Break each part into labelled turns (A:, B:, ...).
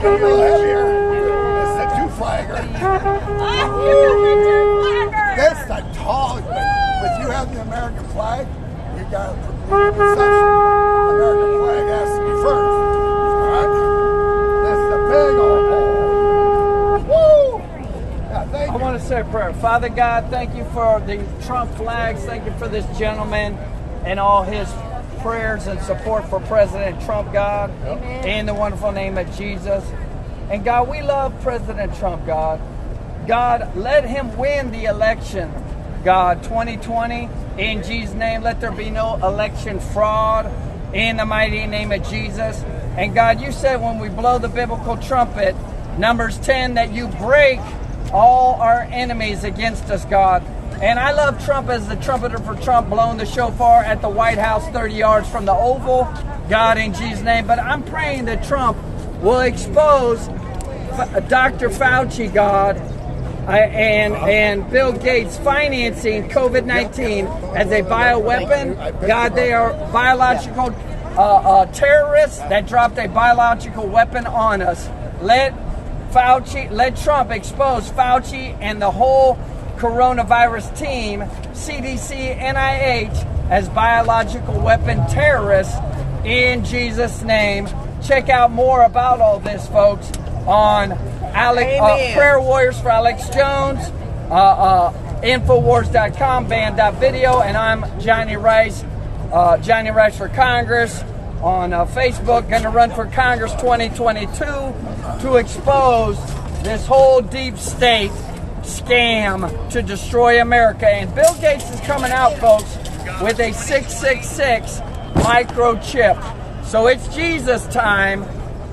A: a little heavier. This is a two-flagger. This is a tall, but you have the American flag, you got to American flag has to be first. Alright? This is a big old pole. Woo! Yeah, thank you.
B: I want to say a prayer. Father God, thank you for the Trump flags. Thank you for this gentleman and all his prayers and support for President Trump, God. Amen. In the wonderful name of Jesus. And God, we love President Trump, God. God, let him win the election, God, 2020. In Jesus' name, let there be no election fraud. In the mighty name of Jesus. And God, you said when we blow the biblical trumpet, Numbers 10, that you break all our enemies against us, God. And I love Trump as the trumpeter for Trump blowing the shofar at the White House 30 yards from the Oval, God, in Jesus' name. But I'm praying that Trump will expose Dr. Fauci, God, and Bill Gates financing COVID-19 as a bioweapon. God, they are biological terrorists that dropped a biological weapon on us. Let Trump expose Fauci and the whole coronavirus team, CDC, NIH, as biological weapon terrorists in Jesus' name. Check out more about all this, folks, on Prayer Warriors for Alex Jones, Infowars.com, band.video, and I'm Johnny Rice, Johnny Rice for Congress on Facebook. Going to run for Congress 2022 to expose this whole deep state scam to destroy America. And Bill Gates is coming out, folks, with a 666 microchip. So it's Jesus time.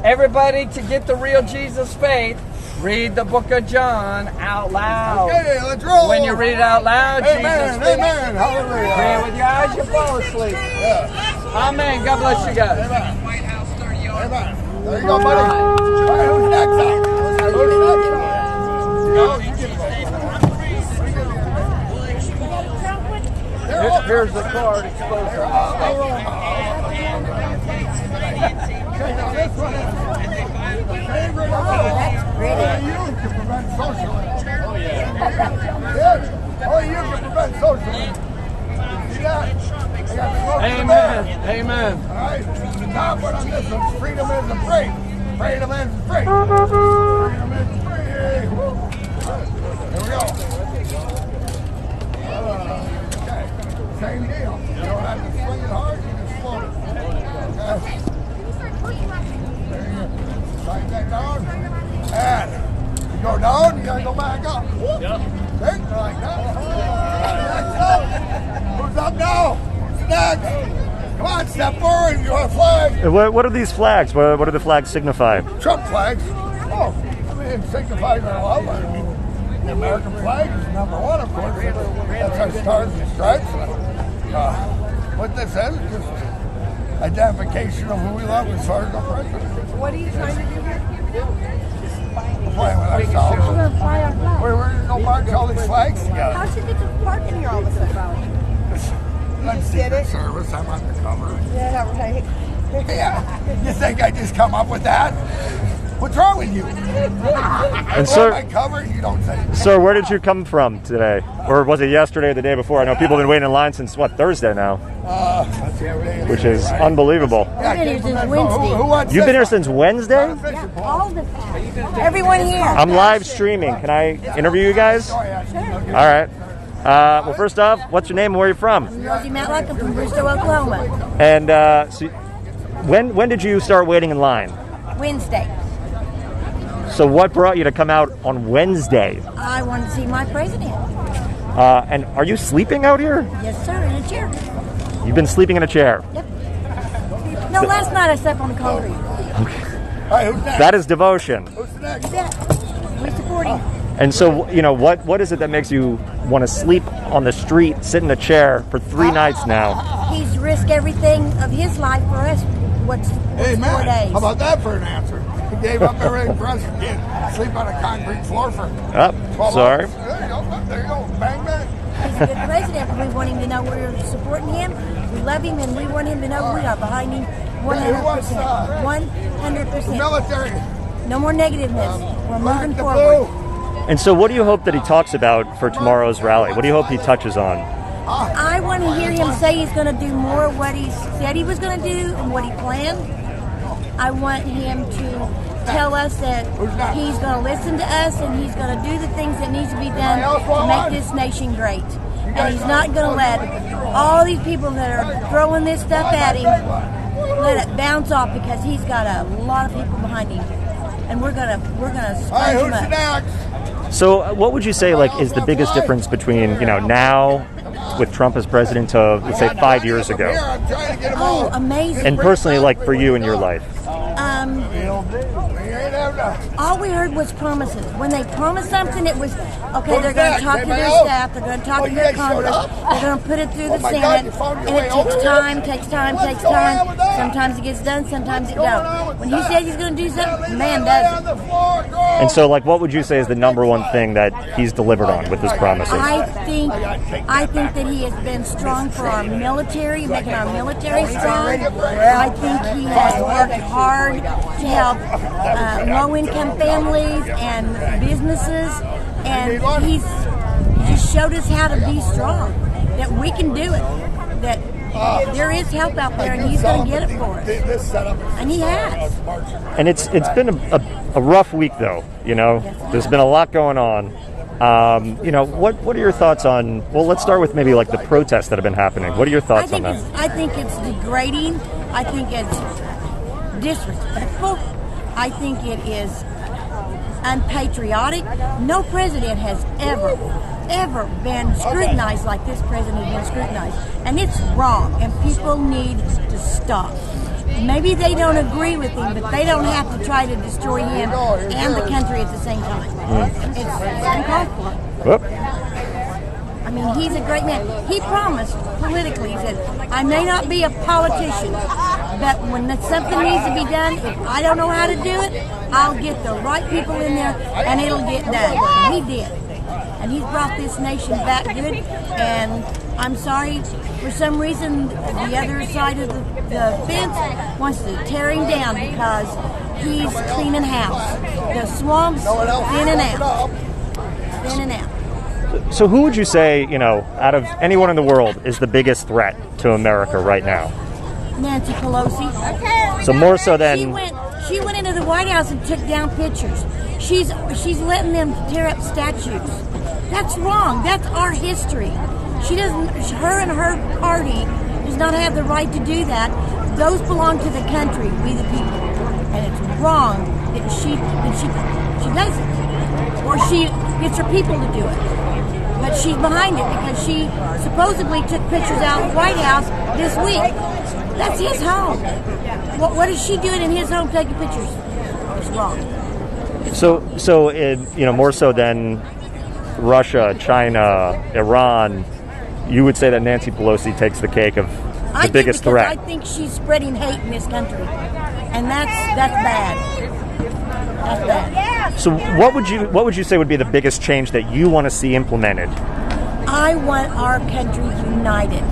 B: Everybody, to get the real Jesus faith, read the book of John out loud.
A: Okay, let's roll.
B: When you read it out loud,
A: Amen,
B: Jesus speaks.
A: amen, hallelujah.
B: Read it with your eyes, you fall asleep.
A: Yeah.
B: Amen. God bless you guys.
A: Amen. Amen. There you go, buddy. All right, who's next up? Who's next up? Go, you get it.
B: Here's the card exposure.
A: Okay, now this one is the favorite of all. Only you can prevent socialism. Oh, yeah. Yes, only you can prevent socialism. See that? I got smoke.
B: Amen. Amen.
A: All right, the top one on this one, freedom isn't free. Freedom isn't free. Freedom isn't free. Woo. Here we go. Okay, same deal. You don't have to swing it hard, you can float it. Okay. There you go. Slide that down. And you go down, you gotta go back up. Yep. Okay, like that. Next up. Who's up now? Who's next? Come on, step forward. You want a flag?
C: What are these flags? What do the flags signify?
A: Trump flags. Oh, I mean, it signifies our love. I mean, the American flag is number one, of course. That's our stars and stripes. What this is just identification of who we love as far as the president.
D: What are you trying to do here?
A: We're playing with ourselves.
D: We're going to fly our flag.
A: We're going to go march all these flags together.
D: How'd you get to park in here all of a sudden?
A: I'm Secret Service. I'm undercover.
D: Yeah, right.
A: Yeah. You think I just come up with that? What's wrong with you?
C: And sir,
A: I cover, you don't say.
C: Sir, where did you come from today? Or was it yesterday or the day before? I know people have been waiting in line since, what, Thursday now? Which is unbelievable.
D: I've been here since Wednesday.
C: You've been here since Wednesday?
D: Yeah, all the everyone here.
C: I'm live streaming. Can I interview you guys?
D: Sure.
C: All right. Well, first off, what's your name and where are you from?
D: I'm Rosie Matlock. I'm from Bristol, Oklahoma.
C: And so when did you start waiting in line?
D: Wednesday.
C: So what brought you to come out on Wednesday?
D: I wanted to see my president.
C: And are you sleeping out here?
D: Yes, sir, in a chair.
C: You've been sleeping in a chair?
D: Yep. No, last night I slept on the concrete.
C: Okay.
A: All right, who's next?
C: That is devotion.
A: Who's next?
D: We support him.
C: And so, you know, what is it that makes you want to sleep on the street, sit in a chair for 3 nights now?
D: He's risked everything of his life for us. What's 4 days?
A: How about that for an answer? He gave up everything for us and did sleep on a concrete floor for 12
C: sorry.
A: hours. There you go. There you go. Bang, bang.
D: He's a good president. We want him to know we're supporting him. We love him, and we want him to know we are behind him 100%. 100%.
A: Military.
D: No more negativeness. We're moving forward.
C: And so what do you hope that he talks about for tomorrow's rally? What do you hope he touches on?
D: I want to hear him say he's going to do more of what he said he was going to do and what he planned. I want him to tell us that he's going to listen to us and he's going to do the things that needs to be done to make this nation great. And he's not going to let all these people that are throwing this stuff at him let it bounce off, because he's got a lot of people behind him, and we're gonna sponge him up.
C: So, what would you say is the biggest difference between now with Trump as president to, let's say, 5 years ago?
D: Oh, amazing!
C: And personally, for you in your life.
D: All we heard was promises. When they promised something, it was, okay, they're going to talk to their staff, they're going to talk to their Congress, they're going to put it through the Senate, and it takes time. Sometimes it gets done, sometimes it don't. When he says he's going to do something, man does it.
C: And so, what would you say is the number one thing that he's delivered on with his promises?
D: I think that he has been strong for our military, making our military strong. I think he has worked hard to help low-income families and businesses, and he's just showed us how to be strong, that we can do it, that there is help out there, and he's going to get it for us, and he has.
C: And it's been a rough week, though. There's been a lot going on. What are your thoughts on? Well, let's start with maybe the protests that have been happening. What are your thoughts on that?
D: I think it's degrading. I think it's disrespectful. I think it is unpatriotic. No president has ever been scrutinized like this president has been scrutinized. And it's wrong, and people need to stop. Maybe they don't agree with him, but they don't have to try to destroy him and the country at the same time. It's uncalled for.
C: Whoop.
D: I mean, he's a great man. He promised politically, he said, I may not be a politician, but when something needs to be done, if I don't know how to do it, I'll get the right people in there and it'll get done. And he did. And he's brought this nation back good. And I'm sorry, for some reason, the other side of the fence wants to tear him down because he's cleaning house. The swamp's thinning out. Thinning out.
C: So who would you say, out of anyone in the world, is the biggest threat to America right now?
D: Nancy Pelosi.
C: So more so than...
D: She went into the White House and took down pictures. She's letting them tear up statues. That's wrong. That's our history. Her and her party does not have the right to do that. Those belong to the country, we the people. And it's wrong that she does it. Or she gets her people to do it. But she's behind it because she supposedly took pictures out of the White House this week. That's his home. What is she doing in his home taking pictures? It's wrong.
C: So more so than Russia, China, Iran, you would say that Nancy Pelosi takes the cake of the biggest threat.
D: I think she's spreading hate in this country, and that's bad. That's bad.
C: So what would you say would be the biggest change that you want to see implemented?
D: I want our country united.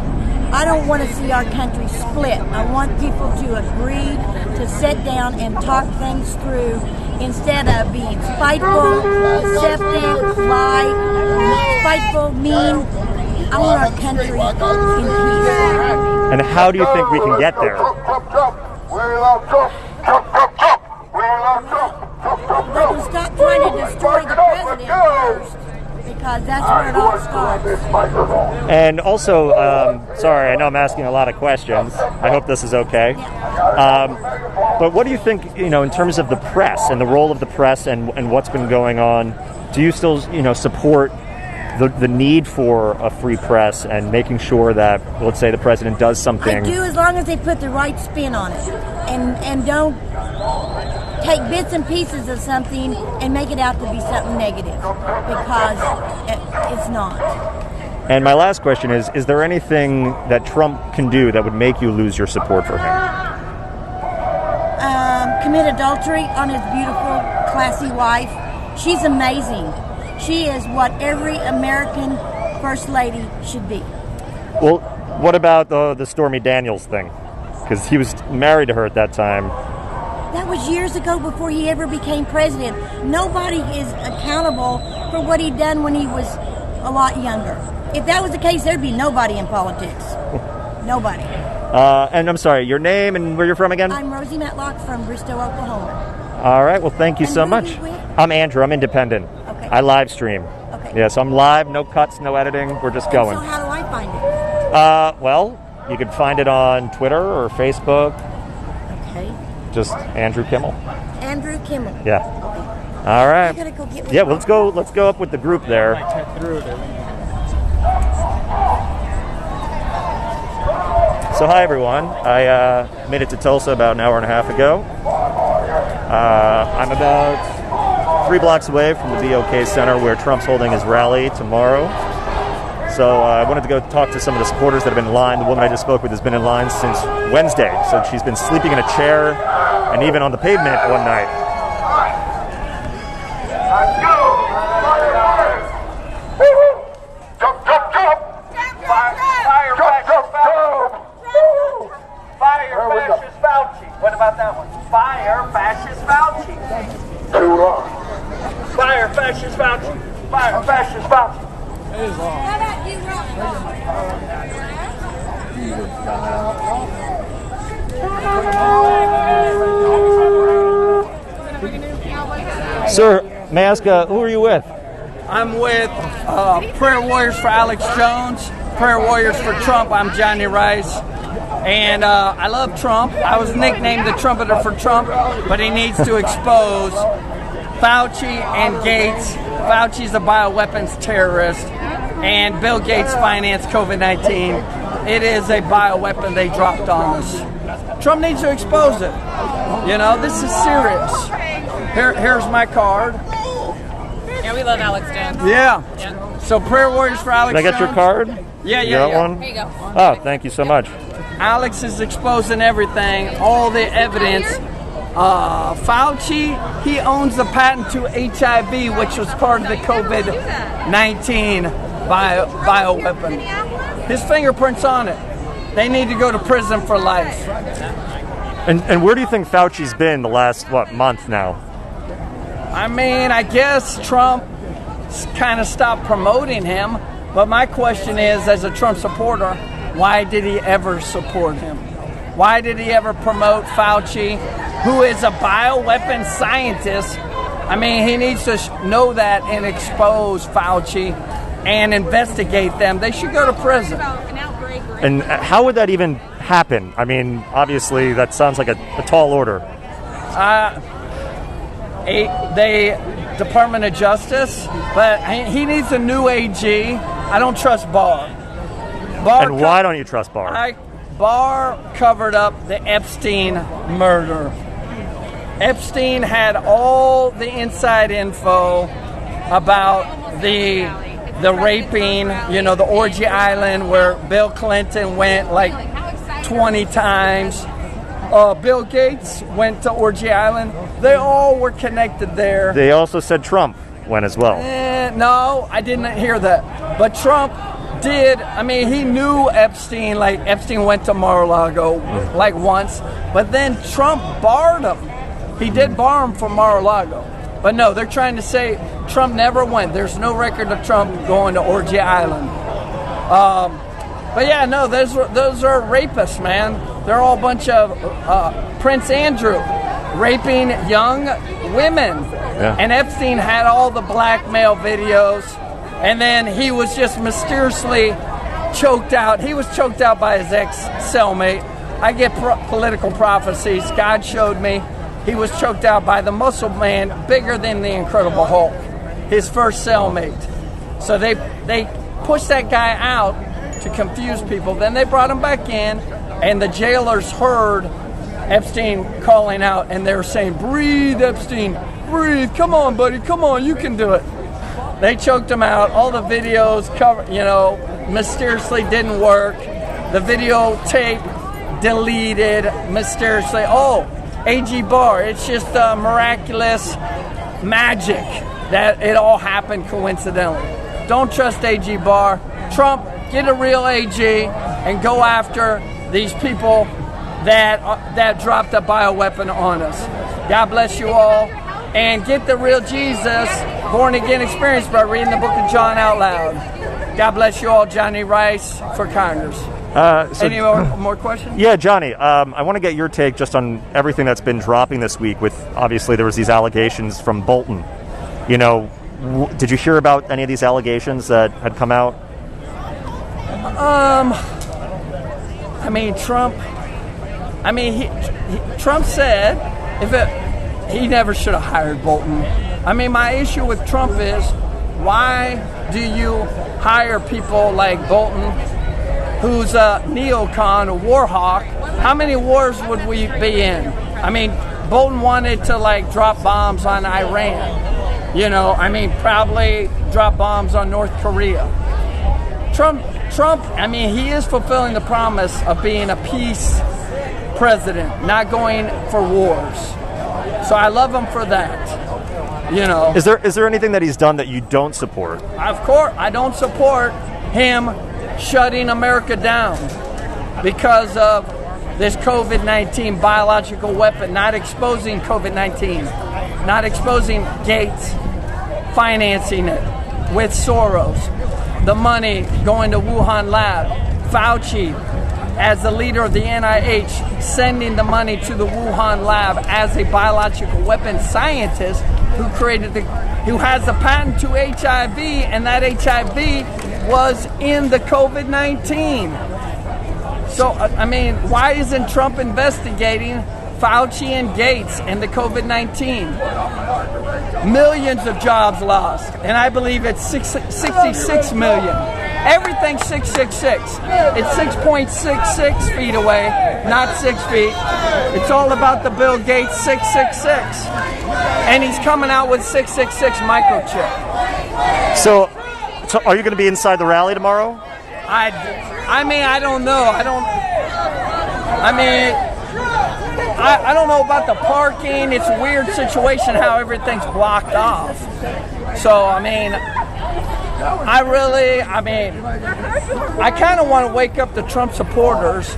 D: I don't want to see our country split. I want people to agree to sit down and talk things through instead of being spiteful, deceptive, spiteful, mean. I want our country in peace.
C: And how do you think we can get there?
D: They can stop trying to destroy the president first, because that's where it all starts.
C: And also, sorry, I know I'm asking a lot of questions. I hope this is okay. But what do you think, in terms of the press and the role of the press and what's been going on? Do you still, support the need for a free press and making sure that, let's say, the president does something?
D: I do, as long as they put the right spin on it and don't take bits and pieces of something and make it out to be something negative, because it's not.
C: And my last question is there anything that Trump can do that would make you lose your support for him?
D: Commit adultery on his beautiful, classy wife. She's amazing. She is what every American First Lady should be.
C: Well, what about the Stormy Daniels thing? Because he was married to her at that time.
D: That was years ago before he ever became president. Nobody is accountable for what he done when he was a lot younger. If that was the case, there'd be nobody in politics. Nobody.
C: And I'm sorry, your name and where you're from again?
D: I'm Rosie Matlock from Bristow, Oklahoma.
C: All right, well, thank you
D: And
C: so
D: who
C: much.
D: are you with?
C: I'm Andrew. I'm independent.
D: Okay.
C: I live stream.
D: Okay.
C: Yeah, so I'm live, no cuts, no editing. We're just going.
D: So how do I find it?
C: Well, you can find it on Twitter or Facebook.
D: Okay.
C: Just Andrew Kimmel.
D: Andrew Kimmel.
C: Yeah. All right.
D: You gotta go get me
C: Yeah,
D: one.
C: well, let's go up with the group there. So hi everyone. I made it to Tulsa about an hour and a half ago. I'm about 3 blocks away from the BOK Center where Trump's holding his rally tomorrow. So I wanted to go talk to some of the supporters that have been in line. The woman I just spoke with has been in line since Wednesday. So she's been sleeping in a chair and even on the pavement one night.
B: Fire fascist Fauci. What about that one? Fire fascist Fauci.
A: Too long.
B: Fire fascist Fauci. Fire fascist Fauci.
D: How about you,
C: Sir, may I ask, who are you with?
B: I'm with Prayer Warriors for Alex Jones, Prayer Warriors for Trump. I'm Johnny Rice. And I love Trump. I was nicknamed the trumpeter for Trump, but he needs to expose Fauci and Gates. Fauci's a bioweapons terrorist, and Bill Gates financed COVID-19. It is a bioweapon they dropped on us. Trump needs to expose it. You know, this is serious. Here's my card.
E: Yeah, we love Alex Jones.
B: Yeah. So Prayer Warriors for Alex
C: Can I get your
B: Jones.
C: card?
B: Yeah,
C: You got one?
E: Here you go.
C: Oh, thank you so much.
B: Alex is exposing everything, all the evidence. Fauci, he owns the patent to HIV, which was part of the COVID-19 bioweapon. His fingerprints on it. They need to go to prison for life.
C: And where do you think Fauci's been the last, month now?
B: I mean, I guess Trump kind of stopped promoting him, but my question is, as a Trump supporter, why did he ever support him? Why did he ever promote Fauci, who is a bioweapon scientist? I mean, he needs to know that and expose Fauci and investigate them. They should go to prison.
C: And how would that even happen? I mean, obviously, that sounds like a tall order.
B: The Department of Justice, but he needs a new AG. I don't trust Barr.
C: And why don't you trust Barr?
B: Barr covered up the Epstein murder. Epstein had all the inside info about the raping, you know, the orgy island where Bill Clinton went like 20 times. Bill Gates went to Orgy Island. They all were connected there.
C: They also said Trump went as well.
B: No, I didn't hear that. But Trump did. I mean, he knew Epstein. Like, Epstein went to Mar-a-Lago like once. But then Trump barred him. He did bar him from Mar-a-Lago. But no, they're trying to say Trump never went. There's no record of Trump going to Orgy Island. But yeah, no, those are rapists, man. They're all a bunch of Prince Andrew raping young women.
C: Yeah.
B: And Epstein had all the blackmail videos. And then he was just mysteriously choked out. He was choked out by his ex-cellmate. I get political prophecies. God showed me. He was choked out by the muscle man bigger than the Incredible Hulk, his first cellmate. So they pushed that guy out to confuse people. Then they brought him back in, and the jailers heard Epstein calling out, and they were saying, "Breathe, Epstein, breathe. Come on, buddy. Come on, you can do it." They choked him out. All the videos mysteriously didn't work. The videotape deleted mysteriously. Oh, AG Barr, it's just miraculous magic that it all happened coincidentally. Don't trust AG Barr. Trump, get a real AG and go after these people that dropped a bioweapon on us. God bless you all, and get the real Jesus born again experience by reading the book of John out loud. God bless you all. Johnny Rice for Congress. Any more questions?
C: Yeah, Johnny, I want to get your take just on everything that's been dropping this week with, obviously, there was these allegations from Bolton. You know, did you hear about any of these allegations that had come out?
B: I mean, Trump said he never should have hired Bolton. I mean, my issue with Trump is, why do you hire people like Bolton, who's a neocon, a war hawk? How many wars would we be in? I mean, Bolton wanted to drop bombs on Iran. Probably drop bombs on North Korea. Trump, I mean, he is fulfilling the promise of being a peace president, not going for wars. So I love him for that.
C: Is there anything that he's done that you don't support?
B: Of course, I don't support him shutting America down because of this COVID-19 biological weapon, not exposing COVID-19, not exposing Gates financing it with Soros, the money going to Wuhan lab, Fauci as the leader of the NIH sending the money to the Wuhan lab as a biological weapon scientist who has a patent to HIV, and that HIV was in the COVID-19. So, I mean, why isn't Trump investigating Fauci and Gates and the COVID-19? Millions of jobs lost, and I believe it's 66 million. Everything's 666. It's 6.66 feet away, not 6 feet. It's all about the Bill Gates 666. And he's coming out with 666 microchip.
C: So are you going to be inside the rally tomorrow?
B: I mean, I don't know. I don't know about the parking. It's a weird situation how everything's blocked off. So, I kind of want to wake up the Trump supporters.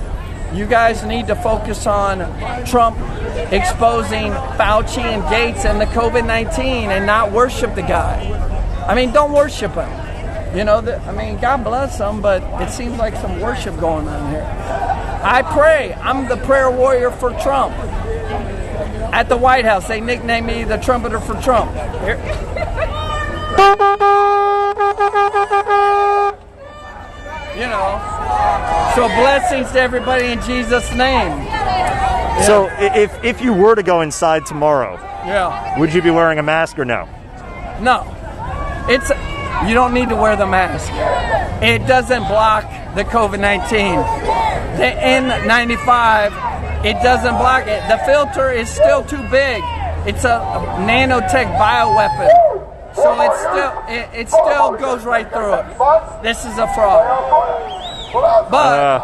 B: You guys need to focus on Trump exposing Fauci and Gates and the COVID-19 and not worship the guy. I mean, don't worship him. God bless them, but it seems like some worship going on here. I pray. I'm the prayer warrior for Trump. At the White House, they nicknamed me the trumpeter for Trump. Here. So blessings to everybody in Jesus' name. Yeah.
C: So if you were to go inside tomorrow, would you be wearing a mask or no?
B: No. You don't need to wear the mask. It doesn't block the COVID-19. The N95, it doesn't block it. The filter is still too big. It's a nanotech bioweapon. So it still goes right through it. This is a fraud. But,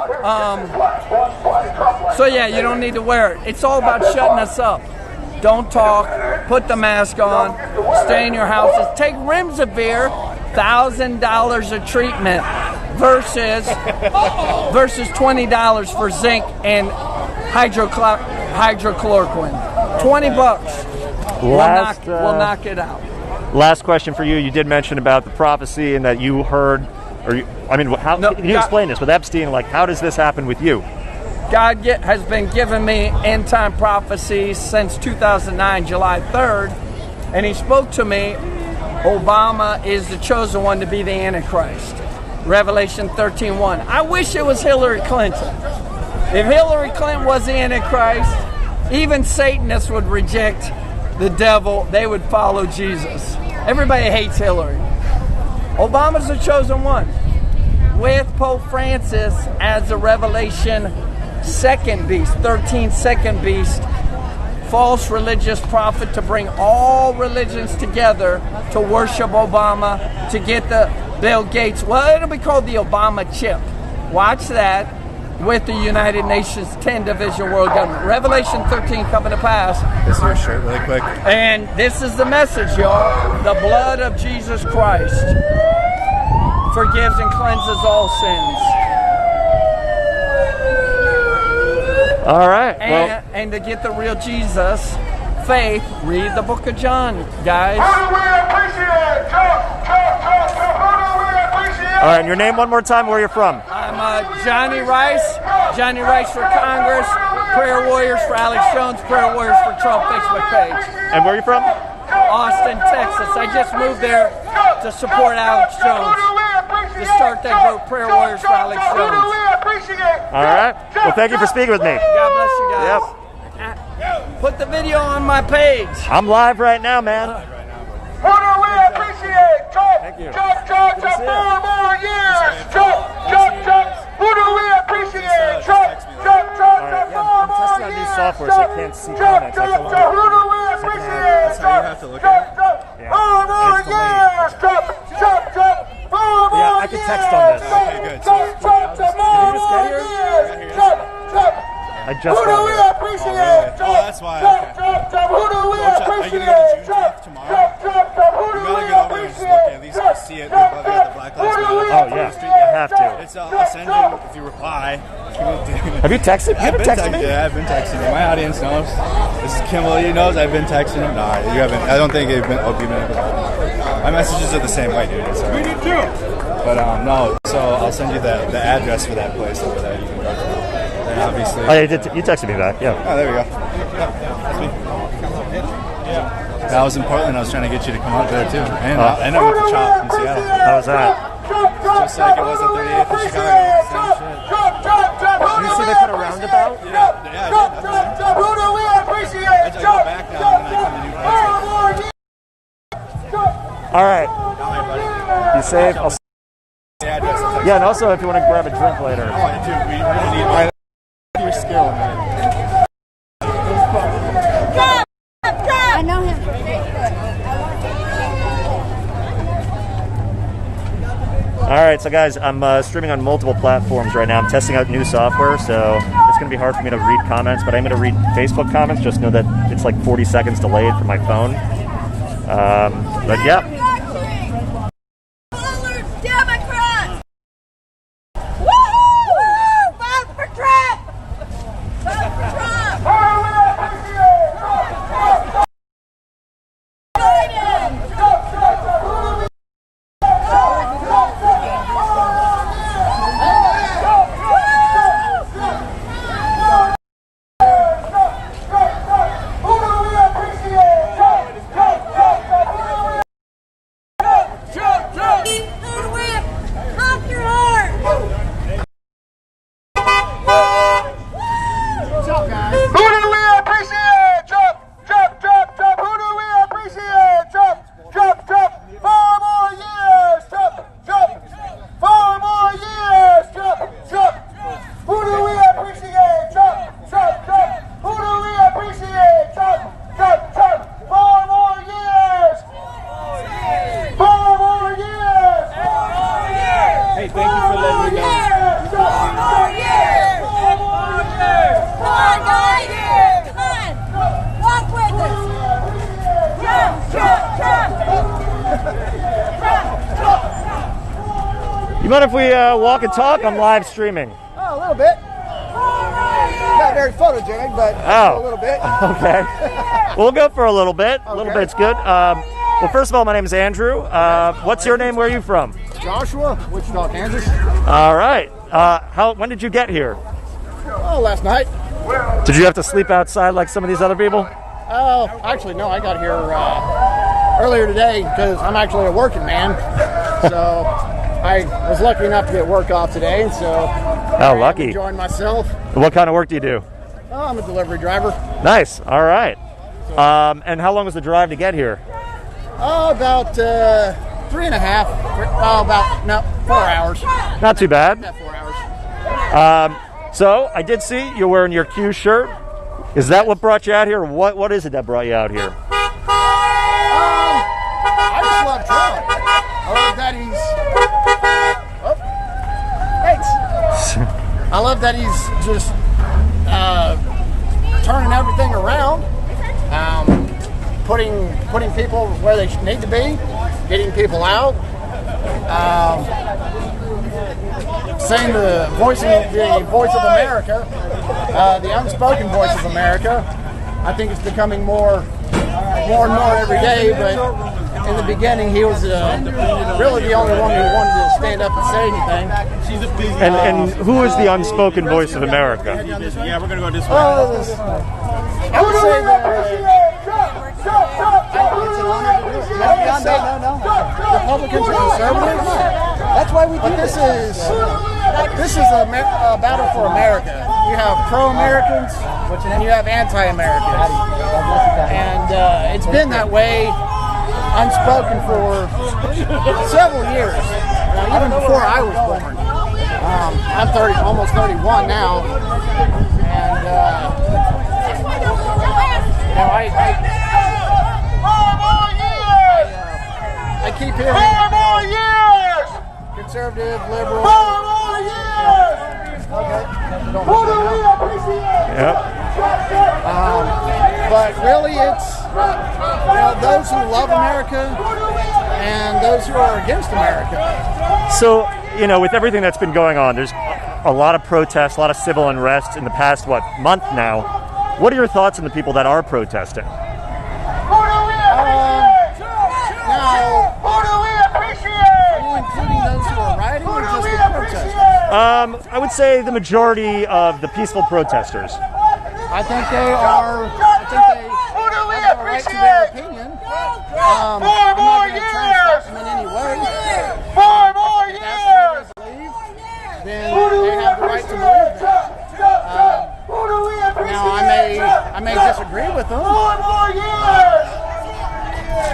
B: you don't need to wear it. It's all about shutting us up. Don't talk. Put the mask on. Stay in your houses. Take Remdesivir, $1,000 a treatment versus $20 for zinc and hydrochloroquine. $20 will knock it out.
C: Last question for you. You did mention about the prophecy and that you heard, can you explain this with Epstein? How does this happen with you?
B: God has been giving me end-time prophecies since 2009, July 3rd, and he spoke to me, Obama is the chosen one to be the Antichrist. Revelation 13:1. I wish it was Hillary Clinton. If Hillary Clinton was the Antichrist, even Satanists would reject the devil. They would follow Jesus. Everybody hates Hillary. Obama's the chosen one, with Pope Francis as the Revelation second beast, 13th second beast, false religious prophet to bring all religions together to worship Obama, to get the Bill Gates, it'll be called the Obama chip. Watch that with the United Nations 10 division world government. Revelation 13 coming to pass.
F: This is your shirt really quick.
B: And this is the message, y'all. The blood of Jesus Christ forgives and cleanses all sins.
C: All right. Well,
B: And to get the real Jesus faith, read the book of John, guys.
C: all right. And your name one more time. Where you're from?
B: I'm Johnny Rice for Congress, Prayer Warriors for Alex Jones, Prayer Warriors for Trump Facebook page.
C: And where are you from?
B: Austin, Texas. I just moved there to support Alex Jones, to start that group, Prayer Warriors for Alex Jones.
C: All right. Well, thank you for speaking with me.
B: God bless you guys.
C: Yep.
B: Put the video on my page.
C: I'm live right now, man.
A: Who do we appreciate? Trump,
C: Thank you.
A: Trump, Trump, Trump, 4 more years. Trump, Trump, Trump. Who do we appreciate? Trump, Trump, Trump, Trump, 4 more years.
C: I'm testing out new software, so I can't see comments. That's a lot.
A: Who do we appreciate? Trump, Trump, Trump, 4 more years. Trump, Trump, Trump, 4 more years.
C: Yeah, I can text on this.
A: Okay, good. Trump, Trump, Trump, 4 more years. Trump, Trump.
C: I just
A: Who do we appreciate?
F: Oh, that's why.
A: Trump,
F: Okay.
A: Trump, Trump. Who do we
F: Are you gonna
A: appreciate?
F: go to June
A: Trump,
F: tomorrow?
A: Trump, Trump, Trump. Who do
F: You gotta
A: we
F: get over there and just look
A: appreciate?
F: at least see it above the Black Lives Matter.
C: Oh, yeah. You have to.
F: It's I'll send you if you reply.
C: Have you texted? You haven't texted me?
F: Yeah, I've been texting him. My audience knows. This is Kimball. He knows I've been texting him. No, you haven't. I don't think you've been able to. My messages are the same way, dude. We did too. But no, so I'll send you the address for that place over there. You can go to. And obviously.
C: Oh, yeah, you texted me back. Yeah.
F: Oh, there we go. Yeah, that's me. Yeah. I was in Portland. I was trying to get you to come out there too, and I with the chop in Seattle.
C: How was that?
F: Just like it was at 38th in Chicago.
C: Did you see they put a roundabout?
F: Yeah.
A: Who do we appreciate?
F: I just go back down and I come to New Brunswick.
C: All right.
F: All right, buddy.
C: You saved. I'll...
F: The address.
C: Yeah, and also if you want to grab a drink later.
F: Oh, dude, we really need your skill, man.
D: I know him.
C: All right, so guys, I'm streaming on multiple platforms right now. I'm testing out new software, so it's going to be hard for me to read comments, but I'm going to read Facebook comments. Just know that it's like 40 seconds delayed from my phone. But yeah.
D: Democrats! Woo! Vote for Trump! Vote for Trump!
C: You mind if we walk and talk? I'm live streaming.
G: Oh, a little bit. Not very photogenic, but a little bit.
C: Okay. We'll go for a little bit. A little bit's good. Well, first of all, my name is Andrew. What's your name? Where are you from?
G: Joshua, Wichita, Kansas.
C: All right. When did you get here?
G: Oh, last night.
C: Did you have to sleep outside like some of these other people?
G: Oh, actually, no. I got here earlier today because I'm actually a working man. So I was lucky enough to get work off today, and so
C: lucky.
G: enjoying myself.
C: What kind of work do you do?
G: Oh, I'm a delivery driver.
C: Nice. All right. And how long was the drive to get here?
G: Oh, about 3.5. Oh, 4 hours.
C: Not too bad.
G: About 4 hours.
C: So I did see you're wearing your Q shirt. Is that what brought you out here? What is it that brought you out here?
G: I just love Trump. I love that he's. Oh, thanks. I love that he's just turning everything around, putting people where they need to be, getting people out. saying the voice of America, the unspoken voice of America. I think it's becoming more and more every day, but in the beginning he was really the only one who wanted to stand up and say anything.
C: And who is the unspoken voice of America?
F: Yeah, we're going to go this way.
G: I would say that it's an honor to do it. No. Republicans are conservatives. That's why we do this. This is a battle for America. You have pro-Americans and you have anti-Americans. And it's been that way unspoken for several years, even before I was born. I'm almost 31 now, and I keep hearing 4 more years. Conservative, liberal. 4 more years. Okay.
C: Yep.
G: But really, it's those who love America and those who are against America.
C: So, with everything that's been going on, there's a lot of protests, a lot of civil unrest in the past, month now. What are your thoughts on the people that are protesting?
G: Are you including those who are rioting or just the protesters?
C: I would say the majority of the peaceful protesters.
G: I think they have the right to their opinion. I'm not going to try and stop them in any way. 4 more years! Then they have the right to believe that. Now, I may disagree with them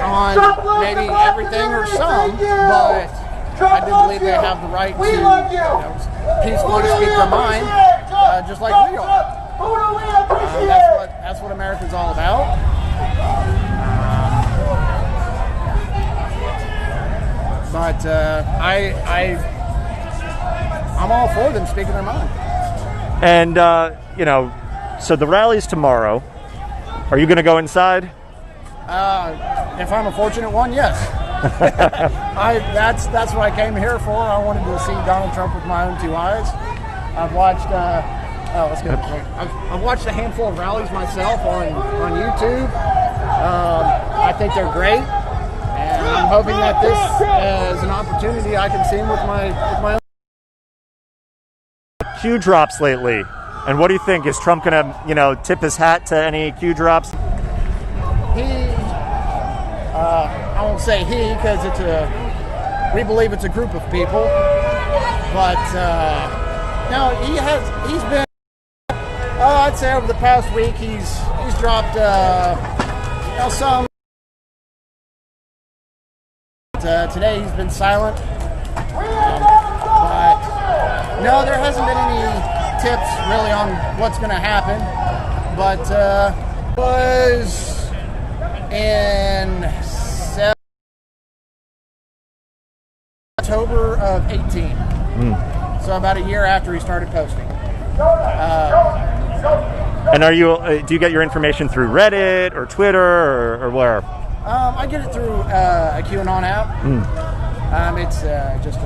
G: on maybe everything or some, but I do believe they have the right to peacefully speak their mind, just like we are. That's what America's all about. But I'm all for them speaking their mind.
C: And so the rally's tomorrow. Are you going to go inside?
G: If I'm a fortunate one, yes. That's what I came here for. I wanted to see Donald Trump with my own 2 eyes. I've watched. Let's go. I've watched a handful of rallies myself on YouTube. I think they're great, and I'm hoping that this is an opportunity I can see him with my own.
C: Q drops lately, and what do you think? Is Trump going to tip his hat to any Q drops?
G: I won't say he because we believe it's a group of people, but no, he's been. I'd say over the past week he's dropped some. Today he's been silent, but no, there hasn't been any tips really on what's going to happen. But was in October of 18, so about a year after he started posting.
C: And do you get your information through Reddit or Twitter or where?
G: I get it through a QAnon app. It's just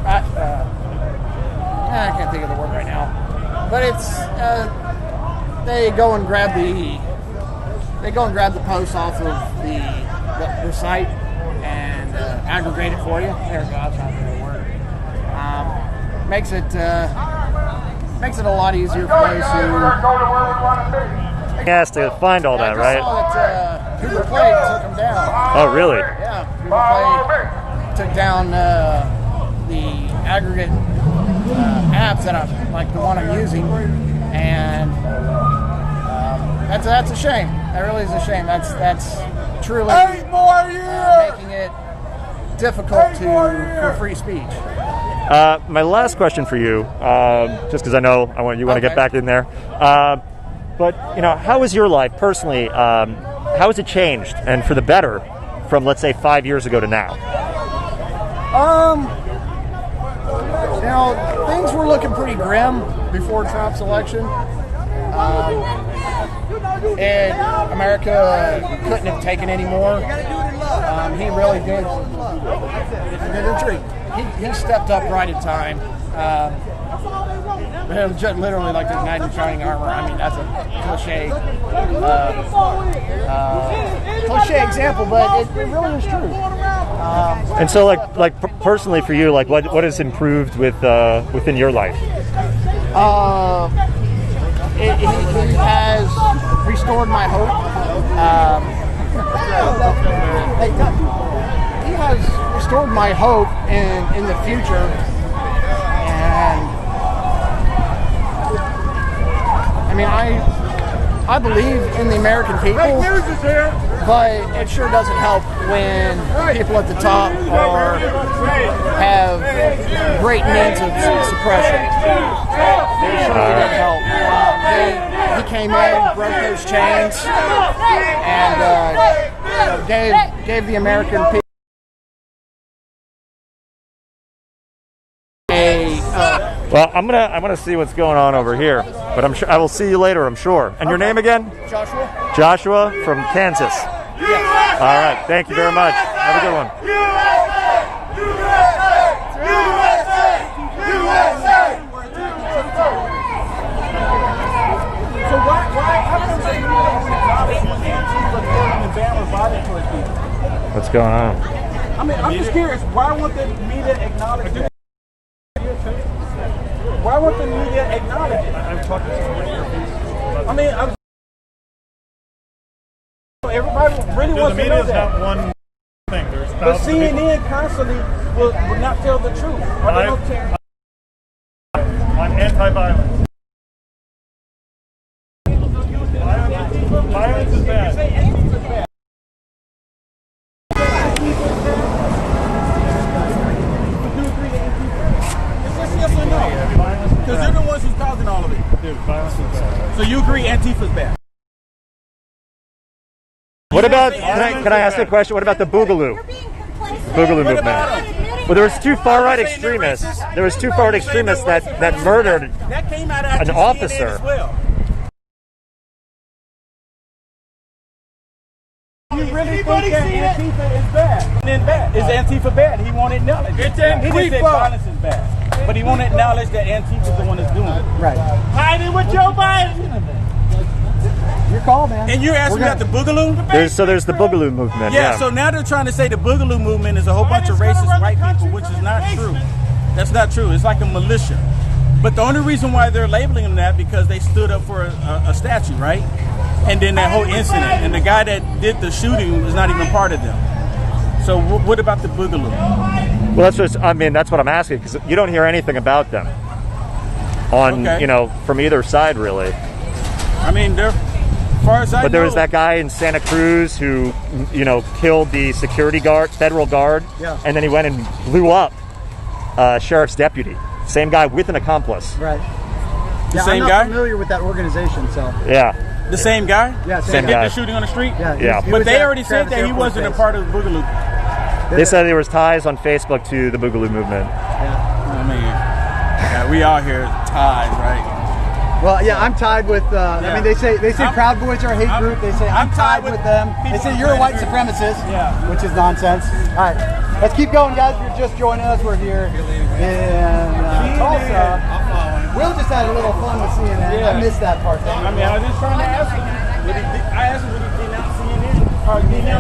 G: I can't think of the word right now, but it's they go and grab the posts off of the site and aggregate it for you. There we go. I was trying to think of the word. Makes it a lot easier for those who.
C: He has to find all that, right?
G: I saw that Google Play took them down.
C: Oh, really?
G: Yeah, Google Play took down the aggregate apps that I'm like the one I'm using, and that's a shame. That really is a shame. That's truly 8 more years making it difficult for free speech.
C: My last question for you, just because I want to get back in there. But how has your life personally? How has it changed, and for the better, from let's say 5 years ago to now?
G: Things were looking pretty grim before Trump's election. And America couldn't have taken any more. He really did
B: He stepped up right in time. Literally like the knight in shining armor. I mean, that's a cliche example, but it really is true.
C: And so, personally for you, like what has improved within your life?
B: He has restored my hope. He has restored my hope in the future, and I mean, I believe in the American people, but it sure doesn't help when people at the top have great means of suppression. It sure doesn't help. He came in, broke those chains, and gave the American people
C: Well, I'm gonna see what's going on over here, but I'm sure I will see you later. I'm sure. And your name again?
B: Joshua.
C: Joshua from Kansas.
B: Yes.
C: All right. Thank you very much. Have a good one.
H: So why how come they don't acknowledge when Antifa and Bama violent towards people?
C: What's going on?
H: I mean, I'm just curious. Why won't the media acknowledge that? Why won't the media acknowledge it? I'm talking to some. I mean, everybody really wants to know that.
I: Not one thing. There's
H: But CNN constantly will not tell the truth. Or they don't care.
I: I'm anti-violence. Violence is bad.
H: Because they're the ones who's causing all of it.
I: Dude, violence is bad.
H: So you agree Antifa's bad?
C: What about? Can I ask you a question? What about the Boogaloo? Boogaloo movement. Well, there was two far-right extremists. There was two far-right extremists that murdered
H: That came out after
C: an
H: CNN
C: officer.
H: as well. You really think that Antifa is bad? Is Antifa bad? He won't acknowledge it. He didn't say violence is bad, but he won't acknowledge that Antifa's the one that's doing it.
G: Right.
H: Hiding with Joe Biden.
G: Your call, man.
H: And you're asking about the Boogaloo?
C: There's the Boogaloo movement.
H: Yeah, so now they're trying to say the Boogaloo movement is a whole bunch of racist white people, which is not true. That's not true. It's like a militia. But the only reason why they're labeling them that because they stood up for a statue, right? And then that whole incident, and the guy that did the shooting was not even part of them. So what about the Boogaloo?
C: Well, that's what I'm asking, because you don't hear anything about them on, from either side, really.
H: I mean, they're, as far as I know.
C: But there was that guy in Santa Cruz who, killed the security guard, federal guard, and then he went and blew up sheriff's deputy. Same guy with an accomplice.
G: Right.
H: The same
G: I'm not
H: guy?
G: familiar with that organization, so.
C: Yeah.
H: The same guy?
G: Yeah,
C: same
H: That
C: guy.
H: did the shooting on the street?
C: Yeah.
H: But they already said that he wasn't a part of the Boogaloo.
C: They said there was ties on Facebook to the Boogaloo movement.
H: I mean, we all here tied, right?
G: Well, yeah, I'm tied with. I mean, they say Proud Boys are a hate group. They say I'm tied with them. They say you're a white supremacist, which is nonsense. All right, let's keep going, guys. If you're just joining us, we're here in Tulsa. Will just had a little fun with CNN. I missed that part.
H: I mean, I was just trying to ask him. I asked him would he denounce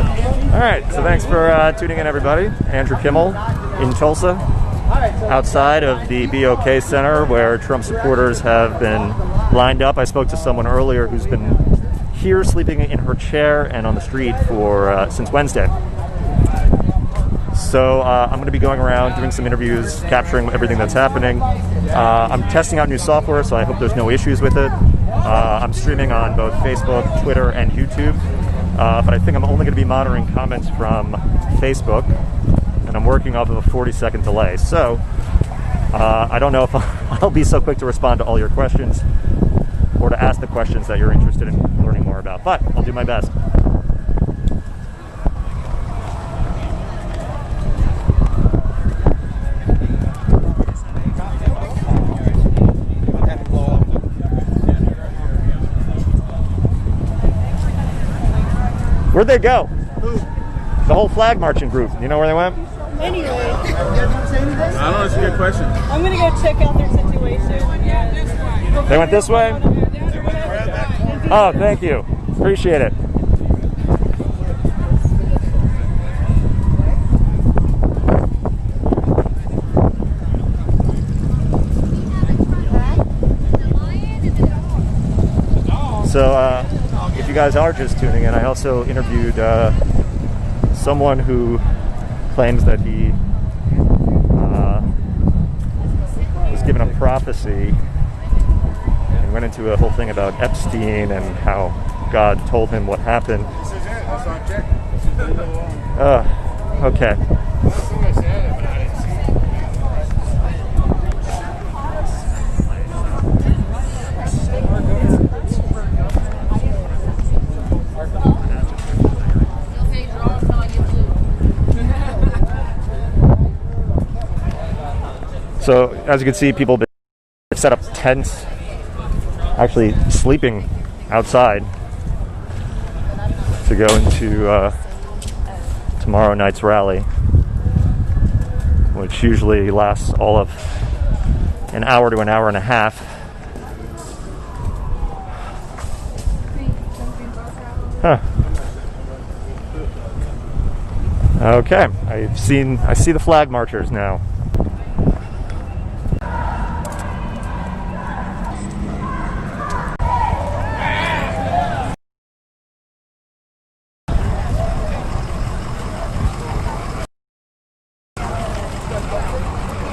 H: CNN.
C: All right, so thanks for tuning in, everybody. Andrew Kimmel in Tulsa, outside of the BOK Center, where Trump supporters have been lined up. I spoke to someone earlier who's been here sleeping in her chair and on the street for since Wednesday. So I'm going to be going around doing some interviews, capturing everything that's happening. I'm testing out new software, so I hope there's no issues with it. I'm streaming on both Facebook, Twitter, and YouTube. But I think I'm only going to be monitoring comments from Facebook, and I'm working off of a 40-second delay. So I don't know if I'll be so quick to respond to all your questions or to ask the questions that you're interested in learning more about, but I'll do my best. Where'd they go? The whole flag marching group. You know where they went?
J: Anyway,
H: I don't know. It's a good question.
J: I'm gonna go check out their situation.
C: They went this way? Oh, thank you. Appreciate it. So, if you guys are just tuning in, I also interviewed someone who claims that he was given a prophecy and went into a whole thing about Epstein and how God told him what happened. Okay. So, as you can see, people have set up tents, actually sleeping outside to go into tomorrow night's rally, which usually lasts all of an hour to an hour and a half. Huh. Okay, I see the flag marchers now.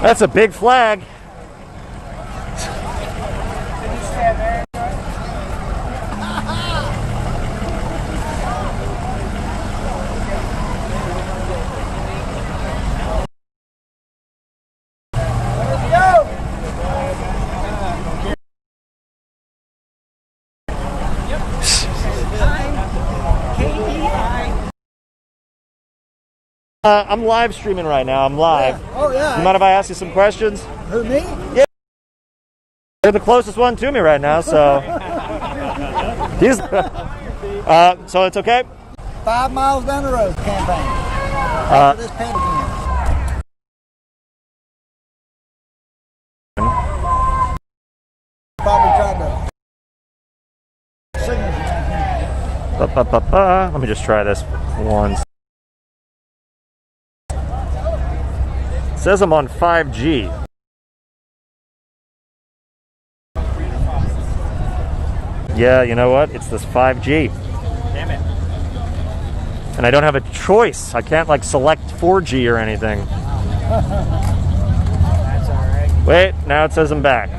C: That's a big flag. I'm live streaming right now. I'm live.
G: Yeah. Oh, yeah.
C: You mind if I ask you some questions?
G: Who, me?
C: Yeah. You're the closest one to me right now, so. So it's okay?
G: 5 miles down the road campaign. After this pandemic. Probably tried to signal.
C: Let me just try this once. It says I'm on 5G. Yeah, you know what? It's this 5G.
B: Damn it.
C: And I don't have a choice. I can't like select 4G or anything.
B: That's all right.
C: Wait, now it says I'm back.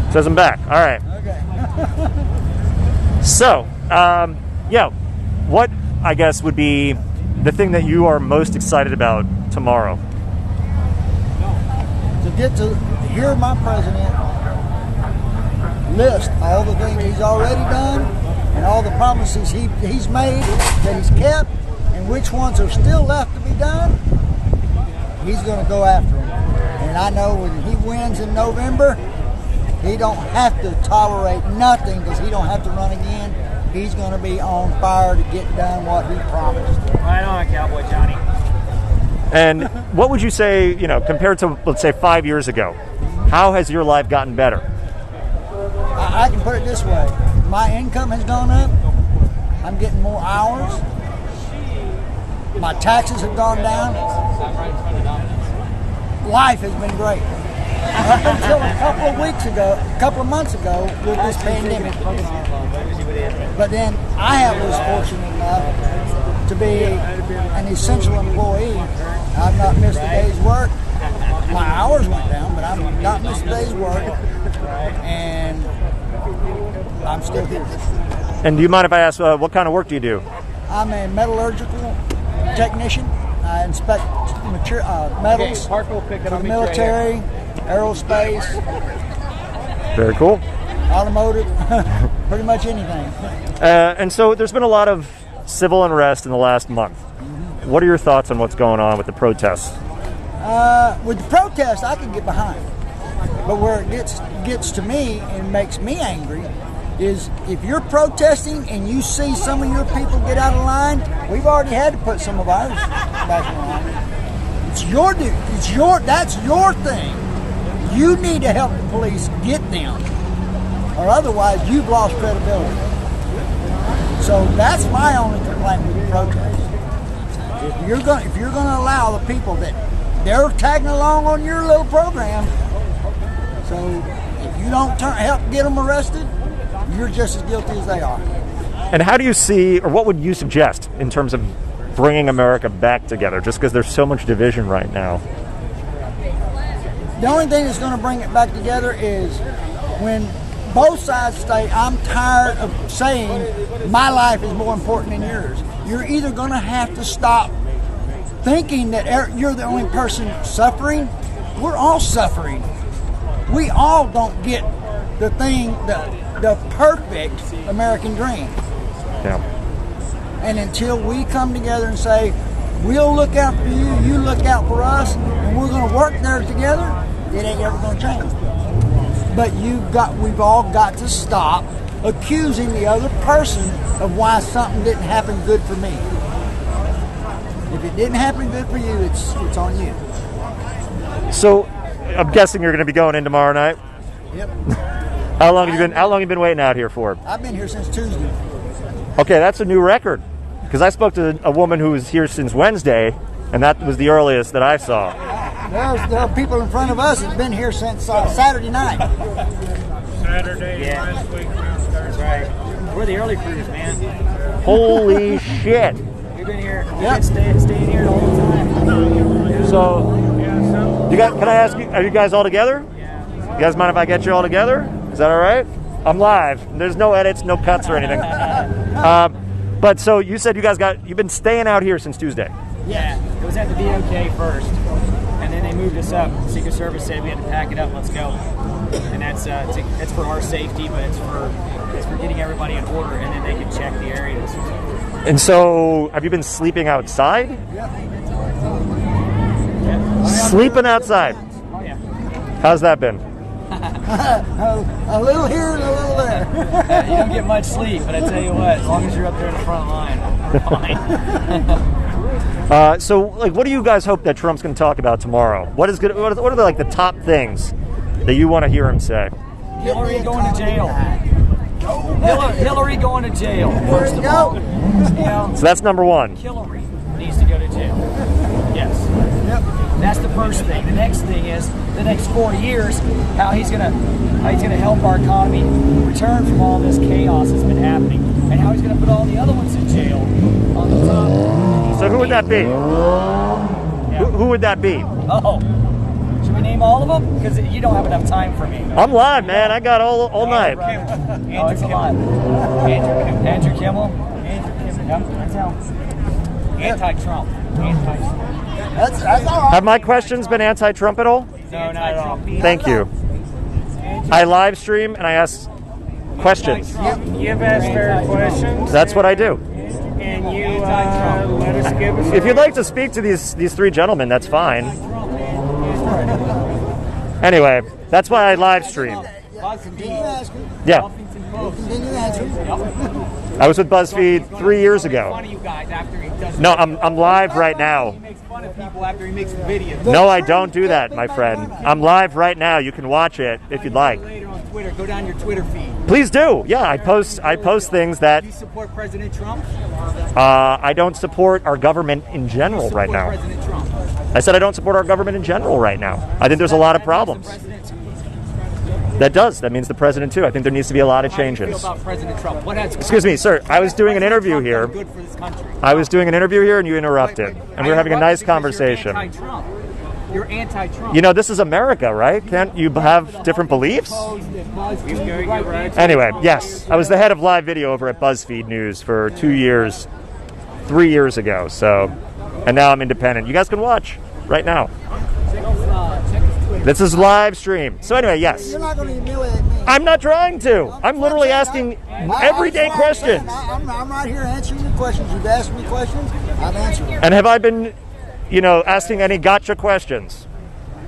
C: It says I'm back. All right.
G: Okay.
C: So, yeah, what I guess would be the thing that you are most excited about tomorrow?
G: To get to hear my president list all the things he's already done and all the promises he's made that he's kept and which ones are still left to be done, he's going to go after them. And I know when he wins in November, he don't have to tolerate nothing because he don't have to run again. He's going to be on fire to get done what he promised.
B: Right on, Cowboy Johnny.
C: And what would you say, you know, compared to, let's say, 5 years ago, how has your life gotten better?
G: I can put it this way. My income has gone up. I'm getting more hours. My taxes have gone down. Life has been great. Up until a couple of months ago with this pandemic. But then I was fortunate enough to be an essential employee. I've not missed a day's work. My hours went down, but I've not missed a day's work. And I'm still here.
C: And do you mind if I ask, what kind of work do you do?
G: I'm a metallurgical technician. I inspect metals for the military, aerospace,
C: Very cool.
G: automotive, pretty much anything.
C: And so there's been a lot of civil unrest in the last month. What are your thoughts on what's going on with the protests?
G: With the protests, I can get behind. But where it gets to me and makes me angry is if you're protesting and you see some of your people get out of line, we've already had to put some of ours back in line. It's your duty. That's your thing. You need to help the police get them, or otherwise you've lost credibility. So that's my only complaint with the protest. If you're gonna allow the people that they're tagging along on your little program, so if you don't help get them arrested, you're just as guilty as they are.
C: And how do you see, or what would you suggest in terms of bringing America back together? Just because there's so much division right now.
G: The only thing that's going to bring it back together is when both sides say, I'm tired of saying my life is more important than yours. You're either going to have to stop thinking that you're the only person suffering. We're all suffering. We all don't get the thing, the perfect American dream.
C: Yeah.
G: And until we come together and say, we'll look out for you, you look out for us, and we're going to work there together, it ain't ever going to change. But we've all got to stop accusing the other person of why something didn't happen good for me. If it didn't happen good for you, it's on you.
C: So, I'm guessing you're going to be going in tomorrow night.
G: Yep.
C: How long have you been waiting out here for?
G: I've been here since Tuesday.
C: Okay, that's a new record. Because I spoke to a woman who was here since Wednesday, and that was the earliest that I saw.
G: There are people in front of us that's been here since Saturday night.
K: Saturday, last week, that's right. We're the early crews, man.
C: Holy shit!
K: We've been here. We've been staying here the whole time.
C: So, can I ask you? Are you guys all together?
K: Yeah.
C: You guys mind if I get you all together? Is that all right? I'm live. There's no edits, no cuts or anything. But so you said you've been staying out here since Tuesday.
K: Yeah, it was at the DOK first, and then they moved us up. Secret Service said we had to pack it up. Let's go. And that's for our safety, but it's for getting everybody in order, and then they can check the areas.
C: And so, have you been sleeping outside?
K: Yeah.
C: Sleeping outside.
K: Oh yeah.
C: How's that been?
G: A little here and a little there.
K: You don't get much sleep, but I tell you what, as long as you're up there in the front line, you're fine.
C: So, what do you guys hope that Trump's going to talk about tomorrow? What are the top things that you want to hear him say?
K: Hillary going to jail. Hillary going to jail. First of all,
C: so that's number one.
K: Hillary needs to go to jail. Yes. Yep. That's the first thing. The next thing is the next 4 years, how he's gonna help our economy return from all this chaos that's been happening, and how he's gonna put all the other ones in jail on the top.
C: So who would that be?
K: Yeah.
C: Who would that be?
K: Oh, should we name all of them? Because you don't have enough time for me.
C: I'm live, man. I got all night.
K: Andrew Kimmel. Andrew Kimmel. Yep, that's how. Anti-Trump. Anti-Trump.
G: That's all right.
C: Have my questions been anti-Trump at all?
K: No, not at all.
C: Thank you. I live stream and I ask questions.
K: You've asked fair questions.
C: That's what I do.
K: And you let us give us.
C: If you'd like to speak to these three gentlemen, that's fine. Anyway, that's why I live stream. Yeah. I was with BuzzFeed 3 years ago. No, I'm live right now.
K: He makes fun of people after he makes videos.
C: No, I don't do that, my friend. I'm live right now. You can watch it if you'd like.
K: Later on Twitter, go down your Twitter feed.
C: Please do. Yeah, I post things that.
K: Do you support President Trump?
C: I don't support our government in general right now.
K: President Trump.
C: I said I don't support our government in general right now. I think there's a lot of problems. That means the president too. I think there needs to be a lot of changes.
K: How do you feel about President Trump?
C: Excuse me, sir. I was doing an interview here.
K: Good for this country.
C: I was doing an interview here and you interrupted. And we were having a nice conversation.
K: You're anti-Trump.
C: You know, this is America, right? Can't you have different beliefs? Anyway, yes. I was the head of live video over at BuzzFeed News for 2 years, 3 years ago. So, and now I'm independent. You guys can watch right now. This is live stream. So anyway, yes.
G: You're not going to humiliate me.
C: I'm not trying to. I'm literally asking everyday questions.
G: I'm right here answering your questions. You've asked me questions. I've answered them.
C: And have I been, asking any gotcha questions?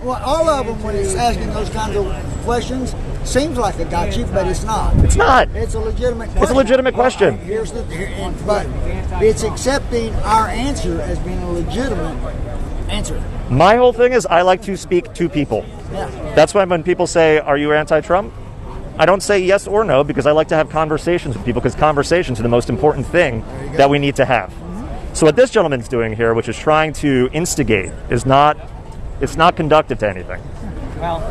G: Well, all of them, when it's asking those kinds of questions, seems like a gotcha, but it's not.
C: It's not.
G: It's a legitimate question.
C: It's a legitimate question.
G: But it's accepting our answer as being a legitimate answer.
C: My whole thing is I like to speak to people.
G: Yeah.
C: That's why when people say, are you anti-Trump? I don't say yes or no because I like to have conversations with people because conversations are the most important thing that we need to have. So what this gentleman's doing here, which is trying to instigate, it's not conductive to anything.
K: Well,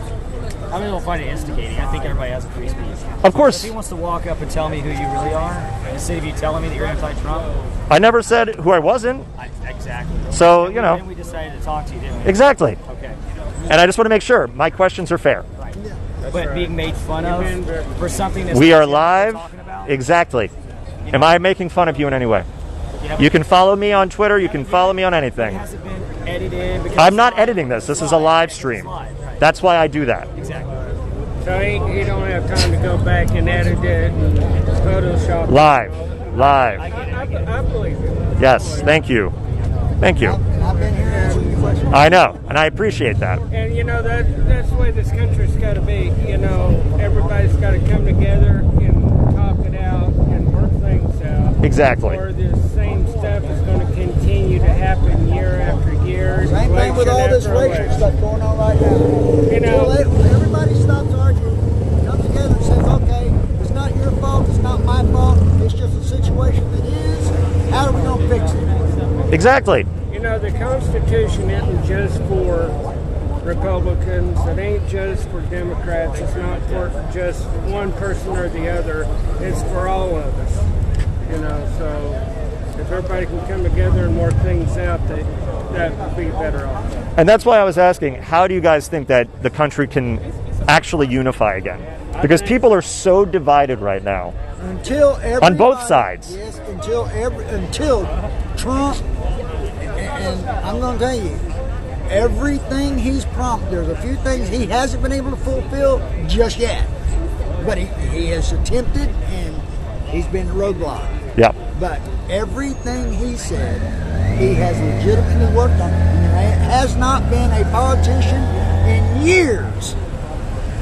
K: I mean, I don't find it instigating. I think everybody has a free speech.
C: Of course.
K: If he wants to walk up and tell me who you really are, instead of you telling me that you're anti-Trump.
C: I never said who I wasn't.
K: Exactly.
C: So,
K: Then we decided to talk to you, didn't we?
C: Exactly.
K: Okay.
C: And I just want to make sure my questions are fair.
K: Right. But being made fun of for something that's
C: We are
K: not
C: live.
K: talking about?
C: Exactly. Am I making fun of you in any way? You can follow me on Twitter. You can follow me on anything.
K: It hasn't been edited. Because
C: I'm not editing this. This is a live stream. That's why I do that.
K: Exactly.
L: So he don't have time to go back and edit it and Photoshop.
C: Live.
L: I believe it.
C: Yes. Thank you. Thank you.
G: I've been here answering your question.
C: I know, and I appreciate that.
L: And that's the way this country's got to be. Everybody's got to come together and talk it out and work things out.
C: Exactly.
L: Or the same stuff is going to continue to happen year after year.
G: Same thing with all this racial stuff going on right now. Until everybody stops arguing, comes together and says, okay, it's not your fault, it's not my fault, it's just a situation that is. How are we going to fix it?
C: Exactly.
L: The Constitution isn't just for Republicans. It ain't just for Democrats. It's not for just one person or the other. It's for all of us. So if everybody can come together and work things out, that would be better off.
C: And that's why I was asking, how do you guys think that the country can actually unify again? Because people are so divided right now. On both sides.
G: Yes, until Trump, and I'm going to tell you, everything he's promised, there's a few things he hasn't been able to fulfill just yet. But he has attempted, and he's been roadblocked.
C: Yep.
G: But everything he said, he has legitimately worked on. And there has not been a politician in years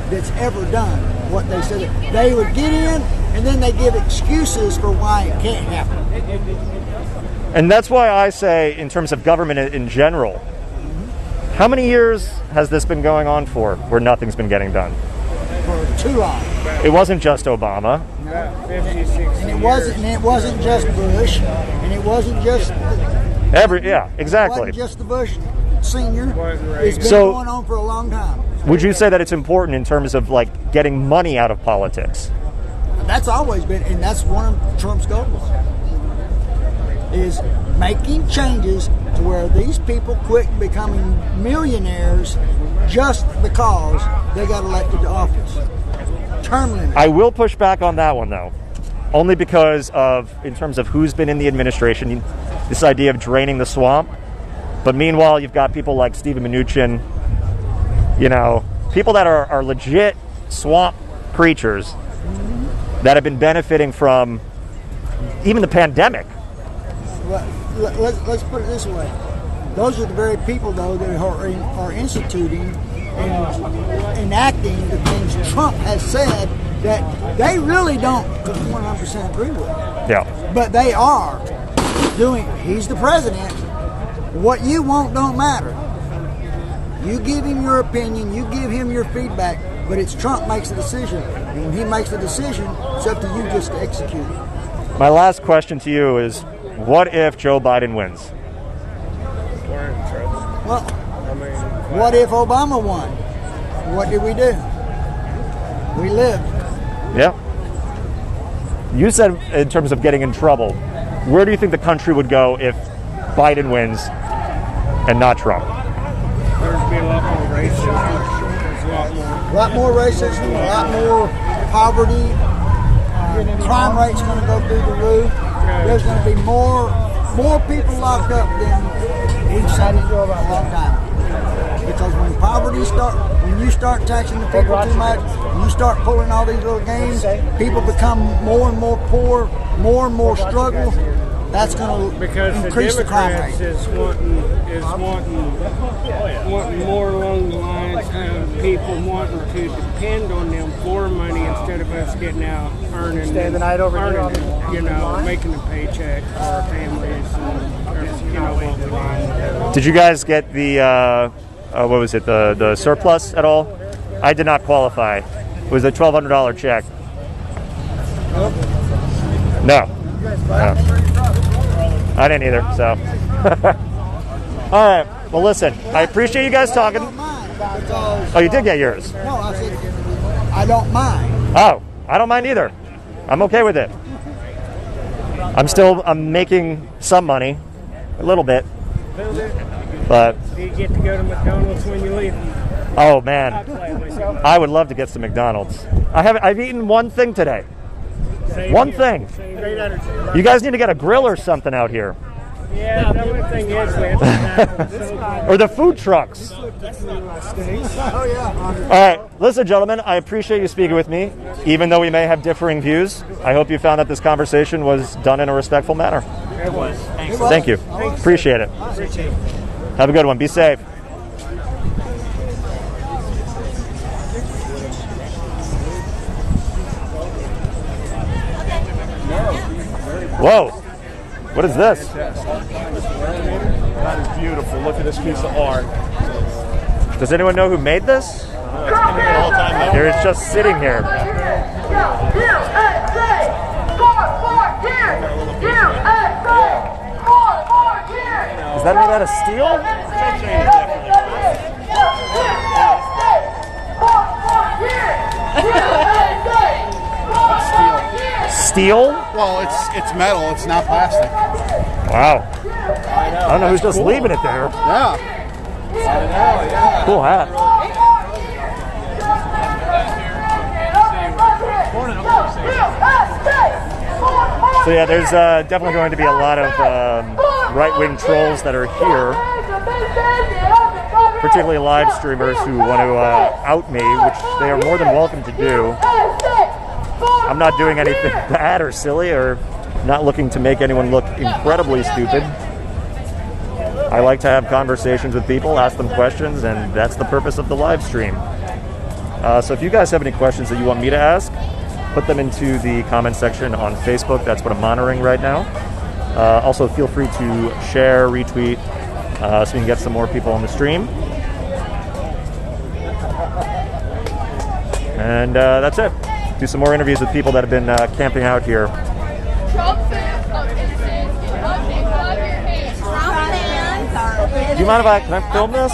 G: that's ever done what they said. They would get in, and then they give excuses for why it can't happen.
C: And that's why I say, in terms of government in general, how many years has this been going on for where nothing's been getting done?
G: For too long.
C: It wasn't just Obama.
L: About 50, 60
G: and it wasn't just Bush, and it wasn't just
C: exactly.
G: It wasn't just the Bush senior. It's been
C: So-
G: going on for a long time.
C: Would you say that it's important in terms of like getting money out of politics?
G: That's always been, and that's one of Trump's goals, is making changes to where these people quit becoming millionaires just because they got elected to office. Term limits.
C: I will push back on that one though, only because of, in terms of who's been in the administration, this idea of draining the swamp. But meanwhile, you've got people like Steven Mnuchin, people that are legit swamp creatures that have been benefiting from even the pandemic.
G: Well, let's put it this way. Those are the very people, though, that are instituting and enacting the things Trump has said that they really don't 100% agree with.
C: Yeah.
G: But they are doing, he's the president. What you want don't matter. You give him your opinion, you give him your feedback, but it's Trump makes the decision. And when he makes the decision, it's up to you just to execute it.
C: My last question to you is, what if Joe Biden wins?
L: We're in trouble.
G: Well, what if Obama won? What did we do? We lived.
C: Yeah. You said in terms of getting in trouble, where do you think the country would go if Biden wins and not Trump?
L: There'd be a lot more racism. There's a
G: lot more racism, a lot more poverty. Crime rate's going to go through the roof. There's going to be more people locked up than we've seen in a long time. Because when you start taxing the people too much, when you start pulling all these little games, people become more and more poor, more and more struggle. That's going to increase the crime rate.
L: Because the Democrats is wanting more along the lines of people wanting to depend on them for money instead of us getting out earning,
G: Staying the night over here
L: making a paycheck for our families and what we want.
C: Did you guys get the what was it, the surplus at all? I did not qualify. It was a $1,200 check. No. I didn't either, so. All right. Well, listen, I appreciate you guys talking. Oh, you did get yours?
G: No, I said I don't mind.
C: Oh, I don't mind either. I'm okay with it. I'm making some money, a little bit, but.
L: Do you get to go to McDonald's when you leave?
C: Oh man, I would love to get some McDonald's. I've eaten one thing today. One thing.
L: Great energy.
C: You guys need to get a grill or something out here.
L: Yeah, the only thing is we have to have
C: or the food trucks. All right, listen, gentlemen, I appreciate you speaking with me, even though we may have differing views. I hope you found that this conversation was done in a respectful manner.
L: It was.
C: Thank you. Appreciate it. Have a good one. Be safe. Whoa. What is this?
I: That is beautiful. Look at this piece of art.
C: Does anyone know who made this? Here it's just sitting here. Is that made out of steel? Steel?
G: Well, it's metal. It's not plastic.
C: Wow. I don't know who's just leaving it there.
G: Yeah.
C: Cool hat. So yeah, there's definitely going to be a lot of right-wing trolls that are here, particularly live streamers who want to out me, which they are more than welcome to do. I'm not doing anything bad or silly or not looking to make anyone look incredibly stupid. I like to have conversations with people, ask them questions, and that's the purpose of the live stream. So if you guys have any questions that you want me to ask, put them into the comment section on Facebook. That's what I'm monitoring right now. Also, feel free to share, retweet, so we can get some more people on the stream. And that's it. Do some more interviews with people that have been camping out here. Do you mind if can I film this?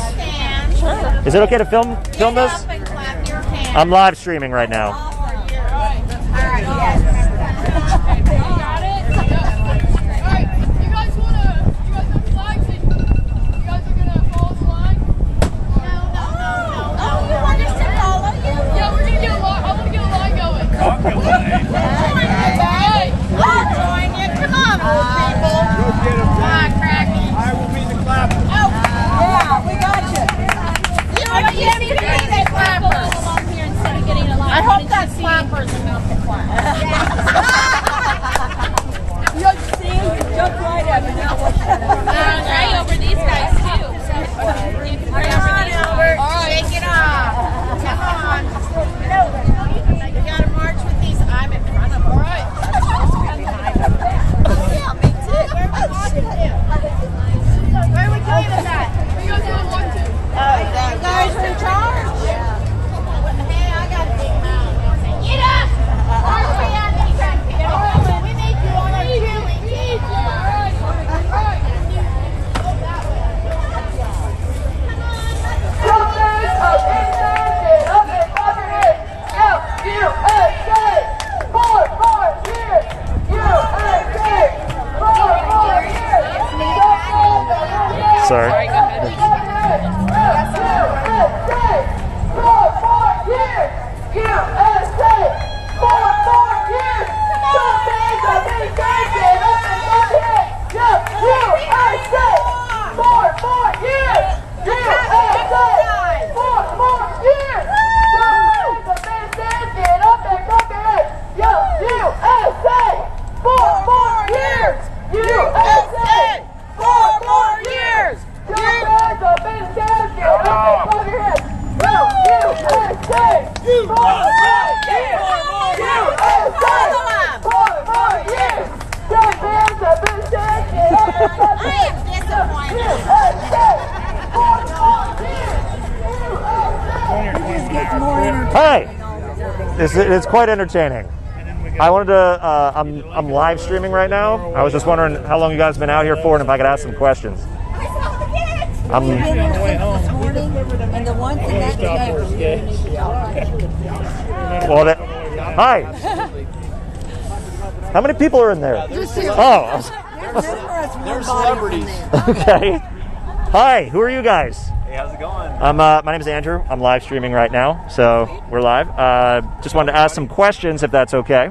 C: Sure. Is it okay to film this? I'm live streaming right now.
J: I hope that clappers are not the clap. You see, you jumped right at me. Pray over these guys too. You can pray over these. Shake it off. Come on. You gotta march with these. I'm in front of them. All right. Yeah, me too. Where are we walking to? Where are we going with that? You guys don't want to. You guys are in charge. Get up! March me out these people. We need you on our cheerleading.
C: Sorry.
J: Go ahead. USA! 4 more years! USA!
C: It's quite entertaining. I wanted to. I'm live streaming right now. I was just wondering how long you guys been out here for, and if I could ask some questions.
D: We've been here since this morning, and the one thing that changed is
C: Well, hi. How many people are in there? Oh.
D: They're celebrities.
C: Okay. Hi. Who are you guys?
M: Hey, how's it going?
C: My name is Andrew. I'm live streaming right now, so we're live. Just wanted to ask some questions, if that's okay.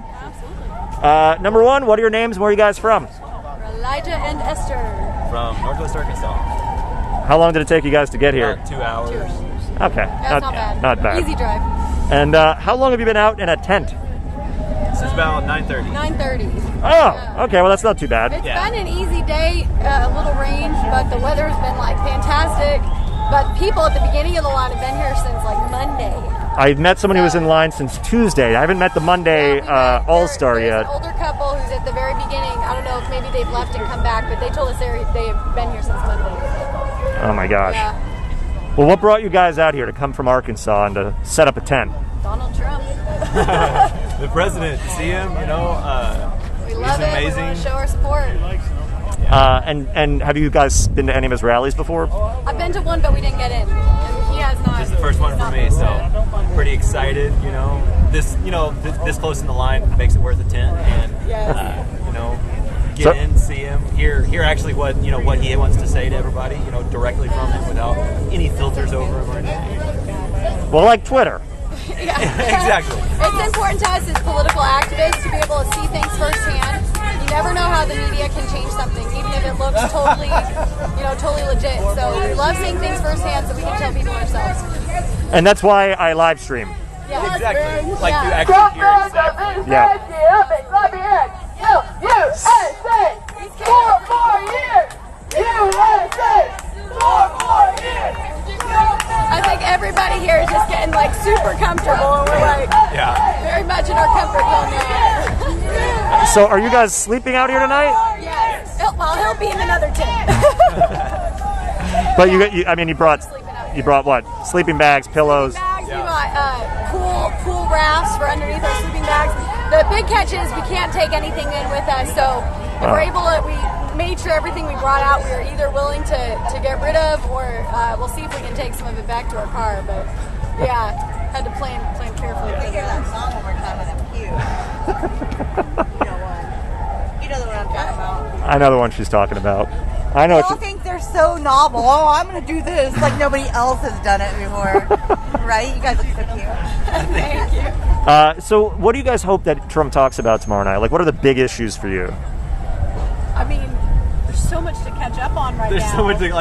C: Number one, what are your names? Where are you guys from?
E: Elijah and Esther.
M: From Northwest Arkansas.
C: How long did it take you guys to get here?
M: About 2 hours.
C: Okay.
E: That's not bad.
C: Not bad.
E: Easy drive.
C: And how long have you been out in a tent?
M: Since about 9:30.
E: 9:30.
C: Oh, okay. Well, that's not too bad.
E: It's been an easy day, a little rain, but the weather's been like fantastic. But people at the beginning of the line have been here since like Monday.
C: I met someone who was in line since Tuesday. I haven't met the Monday All-Star yet.
E: There's an older couple who's at the very beginning. I don't know if maybe they've left and come back, but they told us they've been here since Monday.
C: Oh my gosh.
E: Yeah.
C: Well, what brought you guys out here to come from Arkansas and to set up a tent?
E: Donald Trump.
M: The president, see him, you know,
E: We love
M: he's
E: it.
M: amazing.
E: We want to show our support.
C: And have you guys been to any of his rallies before?
E: I've been to one, but we didn't get in. And he has not.
M: This is the first one for me, so pretty excited, you know. This close in the line makes it worth a tent, and you know, get in, see him, hear actually what he wants to say to everybody, you know, directly from him without any filters over him or anything.
C: Well, like Twitter.
E: Yeah.
M: Exactly.
E: It's important to us as political activists to be able to see things firsthand. You never know how the media can change something, even if it looks totally legit. So we love seeing things firsthand so we can tell people ourselves.
C: And that's why I live stream.
E: Yeah.
M: Exactly. Like you actually hear exactly.
C: Yeah.
J: USA! 4 more years! USA! 4 more years!
E: I think everybody here is just getting like super comfortable, and we're like very much in our comfort zone now.
C: So, are you guys sleeping out here tonight?
E: Yes. He'll be in another tent.
C: But you brought what? Sleeping bags, pillows.
E: Bags, we got cool rafts for underneath our sleeping bags. The big catch is we can't take anything in with us, so if we're able to, we made sure everything we brought out we were either willing to get rid of, or we'll see if we can take some of it back to our car. But yeah, had to plan carefully.
N: We hear that song one more time and I'm cute. You know the one I'm talking about.
C: I know the one she's talking about. I know.
N: Y'all think they're so novel. Oh, I'm going to do this like nobody else has done it before. Right? You guys look so cute.
E: Thank you.
C: So, what do you guys hope that Trump talks about tomorrow night? Like, what are the big issues for you?
E: I mean, there's so much to catch up on right now.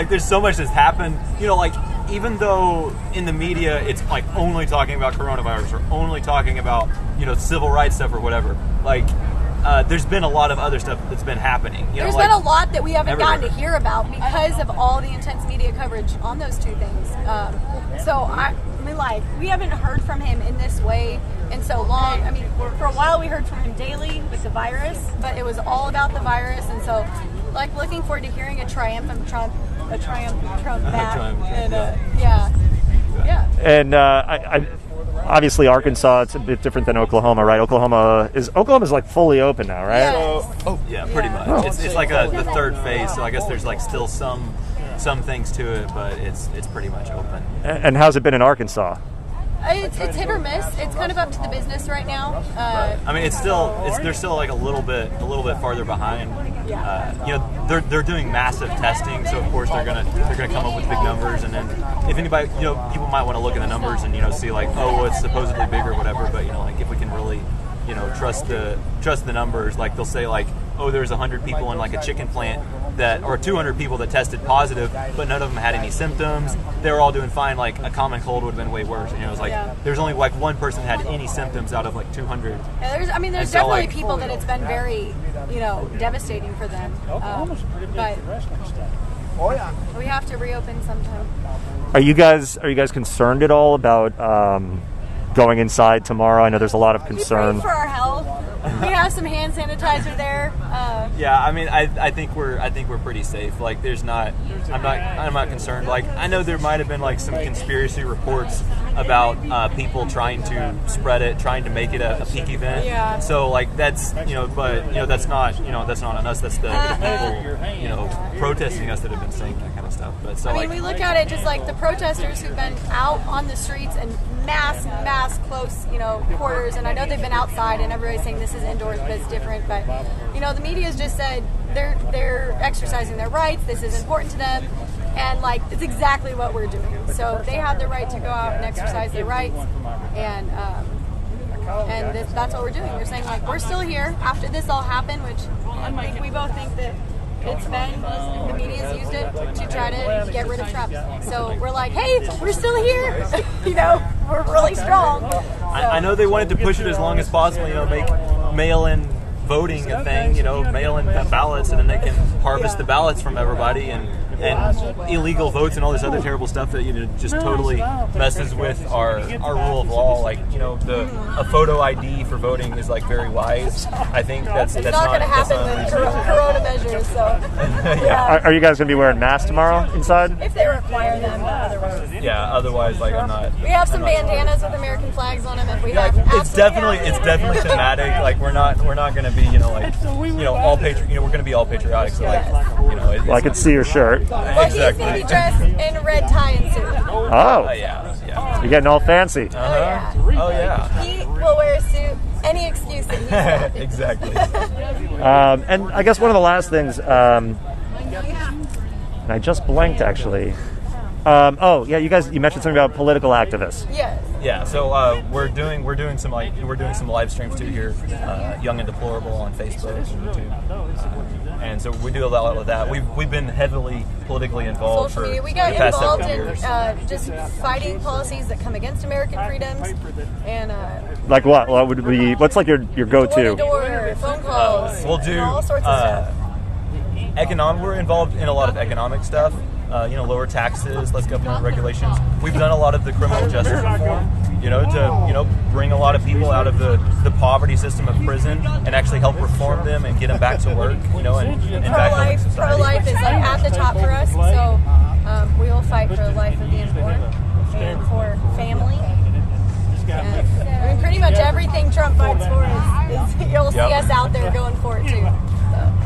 M: There's so much that's happened. You know, like even though in the media it's like only talking about coronavirus or only talking about civil rights stuff or whatever. Like, there's been a lot of other stuff that's been happening.
E: There's been a lot that we haven't gotten to hear about because of all the intense media coverage on those two things. So I mean, like, we haven't heard from him in this way in so long. I mean, for a while we heard from him daily with the virus, but it was all about the virus, and so like looking forward to hearing a triumphant Trump back. And yeah.
C: And I obviously Arkansas, it's a bit different than Oklahoma, right? Oklahoma's like fully open now, right?
M: Yeah, pretty much. It's like the third phase, so I guess there's like still some things to it, but it's pretty much open.
C: And how's it been in Arkansas?
E: It's hit or miss. It's kind of up to the business right now.
M: I mean, they're still like a little bit farther behind. They're doing massive testing, so of course they're gonna come up with big numbers, and then if anybody, people might want to look at the numbers and see like, oh, well, it's supposedly big or whatever, but like if we can really trust the numbers, like they'll say like, oh, there's 100 people in like a chicken plant or 200 people that tested positive, but none of them had any symptoms. They were all doing fine. Like a common cold would have been way worse. It was like there's only like one person that had any symptoms out of like 200.
E: Yeah, there's definitely people that it's been very devastating for them. But we have to reopen sometime.
C: Are you guys concerned at all about going inside tomorrow? I know there's a lot of concern.
E: We pray for our health. We have some hand sanitizer there.
M: Yeah, I mean, I think we're pretty safe. Like, I'm not concerned. Like, I know there might have been like some conspiracy reports about people trying to spread it, trying to make it a peak event.
E: Yeah.
M: So like that's that's not on us. That's the people protesting us that have been saying that kind of stuff. But so
E: I mean, we look at it just like the protesters who've been out on the streets and mass close quarters, and I know they've been outside and everybody's saying this is indoors but it's different, but the media's just said they're exercising their rights, this is important to them, and like it's exactly what we're doing. So they have the right to go out and exercise their rights, and that's what we're doing. We're saying like we're still here after this all happened, which I think we both think that it's been, the media's used it to try to get rid of Trump. So we're like, hey, we're still here. We're really strong.
M: I know they wanted to push it as long as possible, make mail-in voting a thing, mail-in ballots, and then they can harvest the ballots from everybody and illegal votes and all this other terrible stuff that just totally messes with our rule of law. Like a photo ID for voting is like very wise. I think that's
E: not going to happen with Corona measures. So
C: yeah. Are you guys going to be wearing masks tomorrow inside?
E: If they require them, but otherwise.
M: Yeah. Otherwise, like I'm not.
E: We have some bandanas with American flags on them, and we have.
M: It's definitely thematic. Like we're not going to be all we're going to be all patriotic. So like
C: well, I could see your shirt.
E: Well,
M: exactly.
E: He's going to be dressed in a red tie and suit.
C: Oh.
M: Yeah.
C: You're getting all fancy.
M: Oh yeah.
E: He will wear a suit any excuse that he's got.
M: Exactly.
C: And I guess one of the last things, and I just blanked actually. You mentioned something about political activists.
E: Yes.
M: Yeah, so we're doing some live streams too here, Young and Deplorable on Facebook and YouTube, and so we do a lot of that. We've been heavily politically involved
E: Social media.
M: for
E: We got
M: the past
E: involved
M: several
E: in
M: years.
E: just fighting policies that come against American freedoms, and
C: like what? What would be? What's like your go-to?
E: door-to-door phone calls.
M: We'll do
E: all sorts of stuff.
M: We're involved in a lot of economic stuff. Lower taxes, less government regulations. We've done a lot of the criminal justice reform, to bring a lot of people out of the poverty system of prison and actually help reform them and get them back to work, and back to society.
E: Pro-life is like at the top for us, so we will fight for the life of the unborn and for family. And, pretty much everything Trump fights for is you'll see us out there going for it too.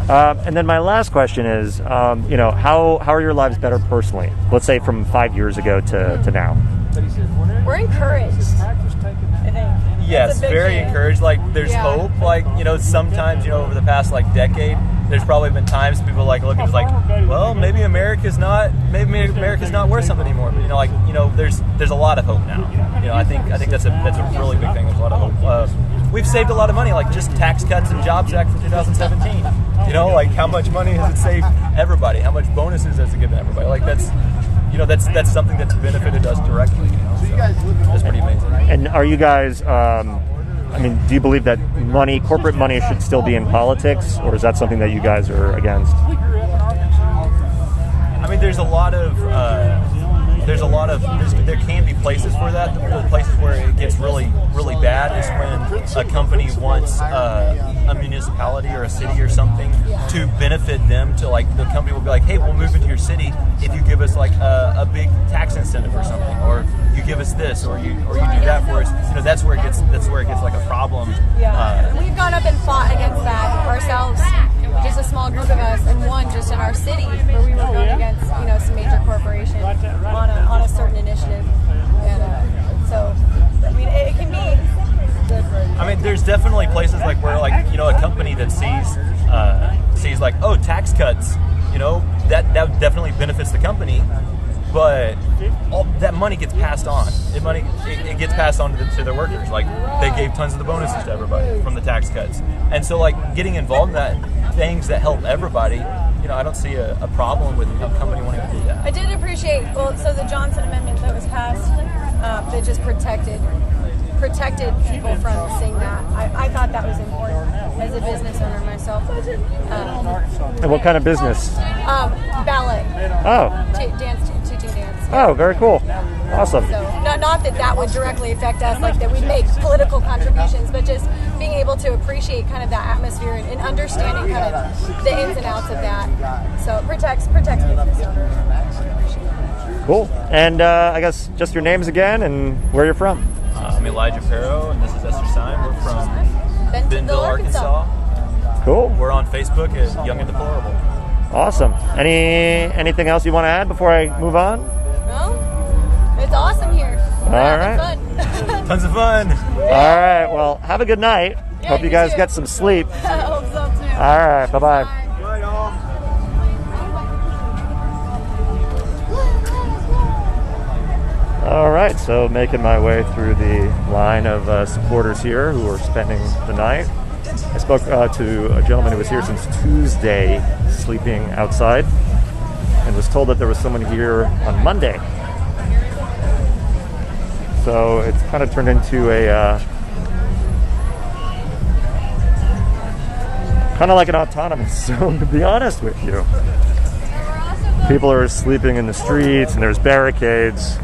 C: And then my last question is, how are your lives better personally? Let's say from 5 years ago to now.
E: We're encouraged. I think.
M: Yes, very encouraged. Like there's hope. Like sometimes over the past decade, there's probably been times people look at it like, well, maybe America's not worth something anymore. But there's a lot of hope now. I think that's a really big thing. There's a lot of hope. We've saved a lot of money, like just Tax Cuts and Jobs Act from 2017. How much money has it saved everybody? How much bonuses has it given everybody? Like that's something that's benefited us directly. So that's pretty amazing.
C: And are you guys? Do you believe that corporate money, should still be in politics, or is that something that you guys are against? There can be places for that. The places where it gets really, really bad is when a company wants a municipality or a city or something to benefit them. The company will be like, hey, we'll move into your city if you give us a big tax incentive or something, or you give us this, or you do that for us. That's where it gets like a problem.
E: We've gone up and fought against that ourselves. Just a small group of us, and one just in our city where we were going against some major corporation on a certain initiative, and so it can be.
M: There's definitely places where a company that sees tax cuts, that definitely benefits the company. But all that money gets passed on. It gets passed on to their workers. They gave tons of the bonuses to everybody from the tax cuts, and so getting involved in that, things that help everybody. I don't see a problem with a company wanting to do that.
E: I did appreciate the Johnson Amendment that was passed that just protected people from seeing that. I thought that was important as a business owner myself.
C: And what kind of business?
E: Ballet.
C: Oh.
E: Teaching dance.
C: Oh, very cool. Awesome.
E: So not that would directly affect us, that we make political contributions, but just being able to appreciate kind of that atmosphere and understanding kind of the ins and outs of that. So it protects business owners.
C: Cool. And I guess just your names again and where you're from.
M: I'm Elijah Perro, and this is Esther Stein. We're from
E: Bentonville, Arkansas.
C: Cool.
M: We're on Facebook as Young and Deplorable.
C: Awesome. Anything else you want to add before I move on?
E: No, it's awesome here. We're having fun.
M: Tons of fun.
C: All right. Well, have a good night.
E: Yeah,
C: Hope you guys get some sleep.
E: I hope so too.
C: All right. Bye-bye. All right, so making my way through the line of supporters here who are spending the night. I spoke to a gentleman who was here since Tuesday, sleeping outside, and was told that there was someone here on Monday. So it's kind of turned into a kind of like an autonomous zone, to be honest with you. People are sleeping in the streets, and there's barricades.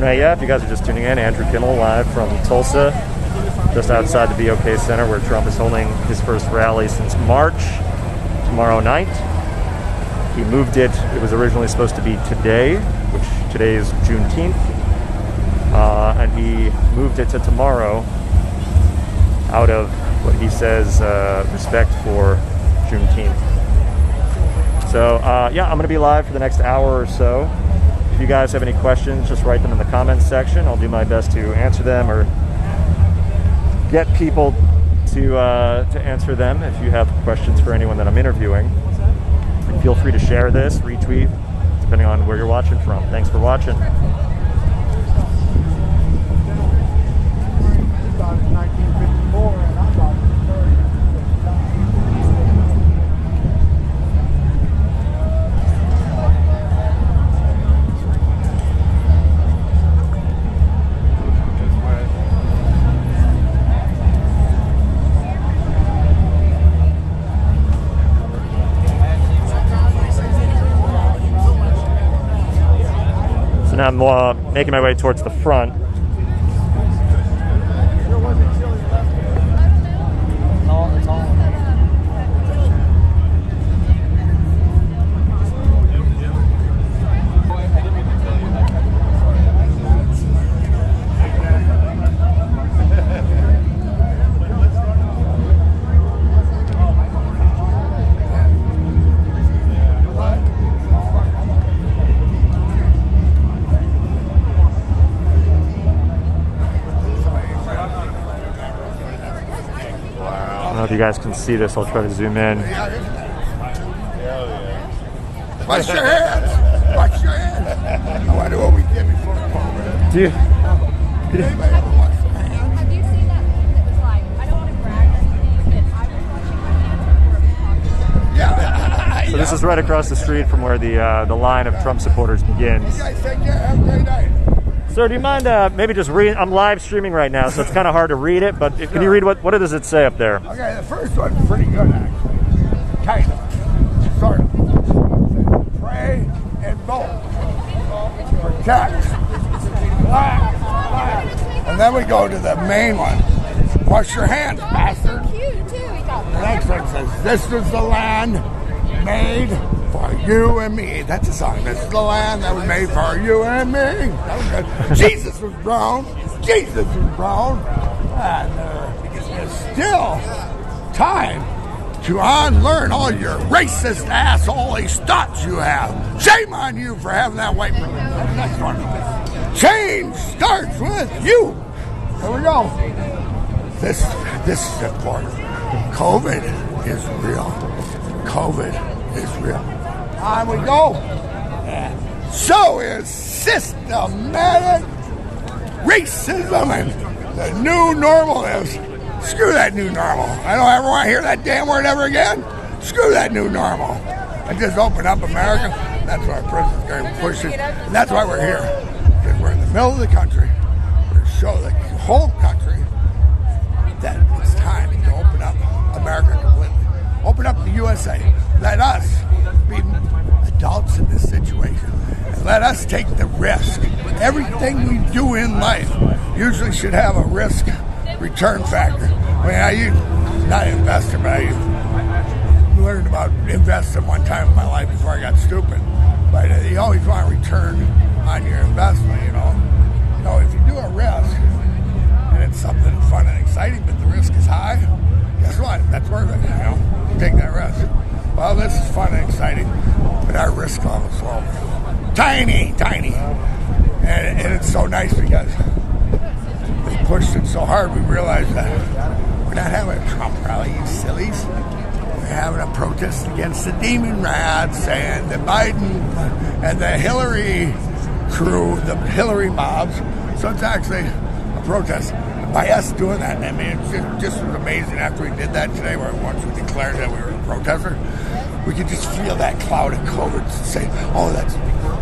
C: Yeah, if you guys are just tuning in, Andrew Kimmel live from Tulsa, just outside the BOK Center where Trump is holding his first rally since March, tomorrow night. He moved it. It was originally supposed to be today, which today is Juneteenth, and he moved it to tomorrow out of what he says respect for Juneteenth. So, yeah, I'm going to be live for the next hour or so. If you guys have any questions, just write them in the comments section. I'll do my best to answer them or get people to answer them if you have questions for anyone that I'm interviewing. And feel free to share this, retweet, depending on where you're watching from. Thanks for watching. So now I'm making my way towards the front. I don't know if you guys can see this. I'll try to zoom in.
A: Wash your hands. Wash your hands. I wonder what we did before COVID.
C: Do you?
A: Did anybody ever wash their hands?
J: Have you seen that meme that was like, I don't want to brag or anything, but I was washing my hands before we talked.
A: Yeah.
C: So this is right across the street from where the line of Trump supporters begins.
A: You guys take care. Have a great night.
C: Sir, do you mind maybe just reading? I'm live streaming right now, so it's kind of hard to read it, but can you read what does it say up there?
A: Okay, the first one's pretty good, actually. Kind of. Sort of. Pray and vote. Protect. And then we go to the main one. Wash your hands, bastard. The next one says, this is the land made for you and me. That's a song. This is the land that was made for you and me. That was good. Jesus was brown. Jesus was brown. And there's still time to unlearn all your racist assholes thoughts you have. Shame on you for having that white privilege. That's the next one. Change starts with you. Here we go. This is important. COVID is real. COVID is real. On we go. So is systematic racism, and the new normal is. Screw that new normal. I don't ever want to hear that damn word ever again. Screw that new normal. I just open up America. That's why our president's going to push it. And that's why we're here. Because we're in the middle of the country. We're to show the whole country that it's time to open up America completely. Open up the USA. Let us be adults in this situation. And let us take the risk. Everything we do in life usually should have a risk return factor. I mean, not an investor, but I learned about investing one time in my life before I got stupid. But you always want a return on your investment, you know. You know, if you do a risk and it's something fun and exciting, but the risk is high, guess what? That's worth it, you know. Take that risk. Well, this is fun and exciting, but our risk level is low. Tiny. And it's so nice because they pushed it so hard, we realized that we're not having a Trump rally, you sillies. We're having a protest against the demon rats and the Biden and the Hillary crew, the Hillary mobs. So it's actually a protest. By us doing that, I mean, it just was amazing after we did that today, where once we declared that we were a protester, we could just feel that cloud of COVID say, oh, that's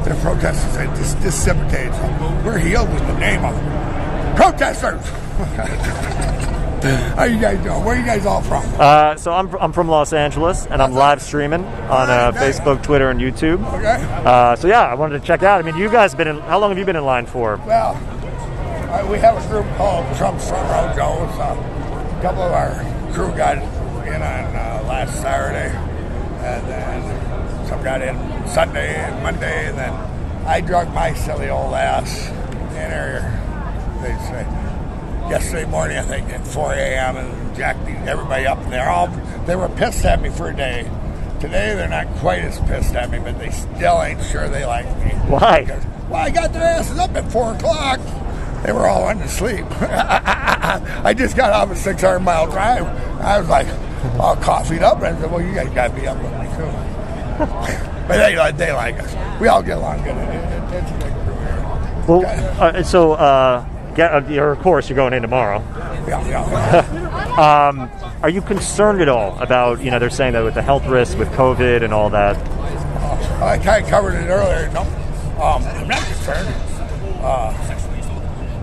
A: the protesters. It just dissipated. So we're healed with the name of protesters. How you guys doing? Where are you guys all from?
C: So I'm from Los Angeles, and I'm live streaming on Facebook, Twitter, and YouTube.
A: Okay.
C: So yeah, I wanted to check it out. I mean, you guys have been in. How long have you been in line for?
A: Well, we have a group called Trump's Front Row Joes. A couple of our crew got in on last Saturday, and then some got in Sunday and Monday, and then I drug my silly old ass in there. They say yesterday morning, I think at 4 a.m. and jacked everybody up, and they were pissed at me for a day. Today they're not quite as pissed at me, but they still ain't sure they like me.
C: Why?
A: Because, well, I got their asses up at 4 o'clock. They were all wanting to sleep. I just got off a 600-mile drive. I was like, all coffeeed up, and I said, well, you guys got to be up with me, too. But they like us. We all get along good. It's a big crew here.
C: Well, so, of course, you're going in tomorrow.
A: Yeah.
C: Are you concerned at all about, they're saying that with the health risk with COVID and all that?
A: I kind of covered it earlier. No, I'm not concerned.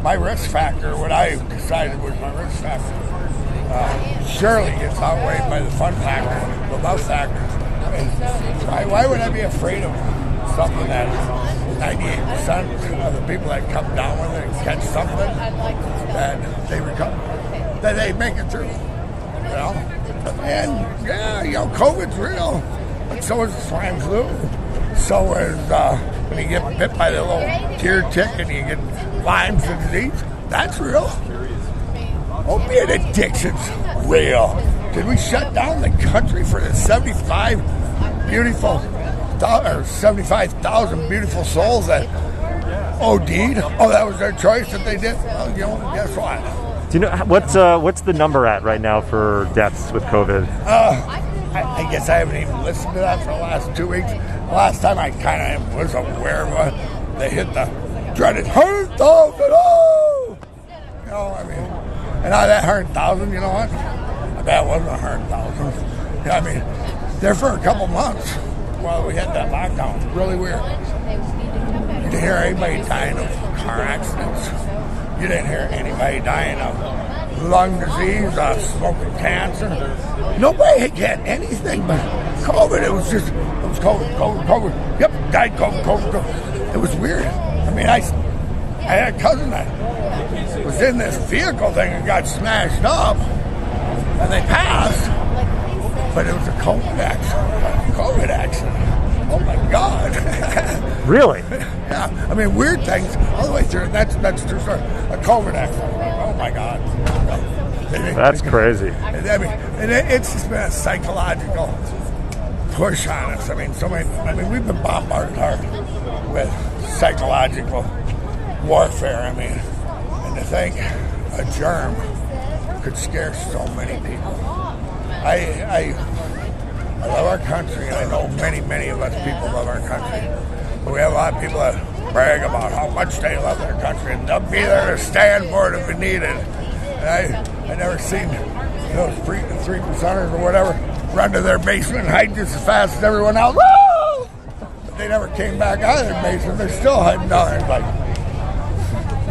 A: My risk factor, what I decided was my risk factor, surely gets outweighed by the fun factor, the love factor. Why would I be afraid of something that 98% of the people that come down with it and catch something that they recover, that they make it through, you know? And yeah, COVID's real, but so is the swine flu. So is when you get bit by the little tear tick and you get Lyme's disease. That's real. Opiate addiction's real. Did we shut down the country for the 75,000 beautiful souls that OD'd? Oh, that was their choice that they did? Well, guess what?
C: Do you know what's the number at right now for deaths with COVID?
A: I guess I haven't even listened to that for the last 2 weeks. The last time I kind of was aware of it, they hit the dreaded 100,000. Oh! I mean, and out of that 100,000, you know what? I bet it wasn't 100,000. I mean, there for a couple months while we had that lockdown. It's really weird. You didn't hear anybody dying of car accidents. You didn't hear anybody dying of lung disease, smoking cancer. Nobody had anything but COVID. It was COVID. Yep, died COVID. It was weird. I mean, I had a cousin that was in this vehicle thing and got smashed up, and they passed, but it was a COVID accident. Oh my God.
C: Really?
A: Yeah. I mean, weird things all the way through. That's true story. A COVID accident. Oh my God.
C: That's crazy.
A: I mean, and it's just been a psychological push on us. I mean, we've been bombarded hard with psychological warfare. I mean, and to think a germ could scare so many people. I love our country, and I know many of us people love our country. But we have a lot of people that brag about how much they love their country, and they'll be there to stand for it if we need it. And I never seen those 3%ers or whatever run to their basement and hide just as fast as everyone else. Woo! But they never came back out of their basement. They're still hiding down there. It's like,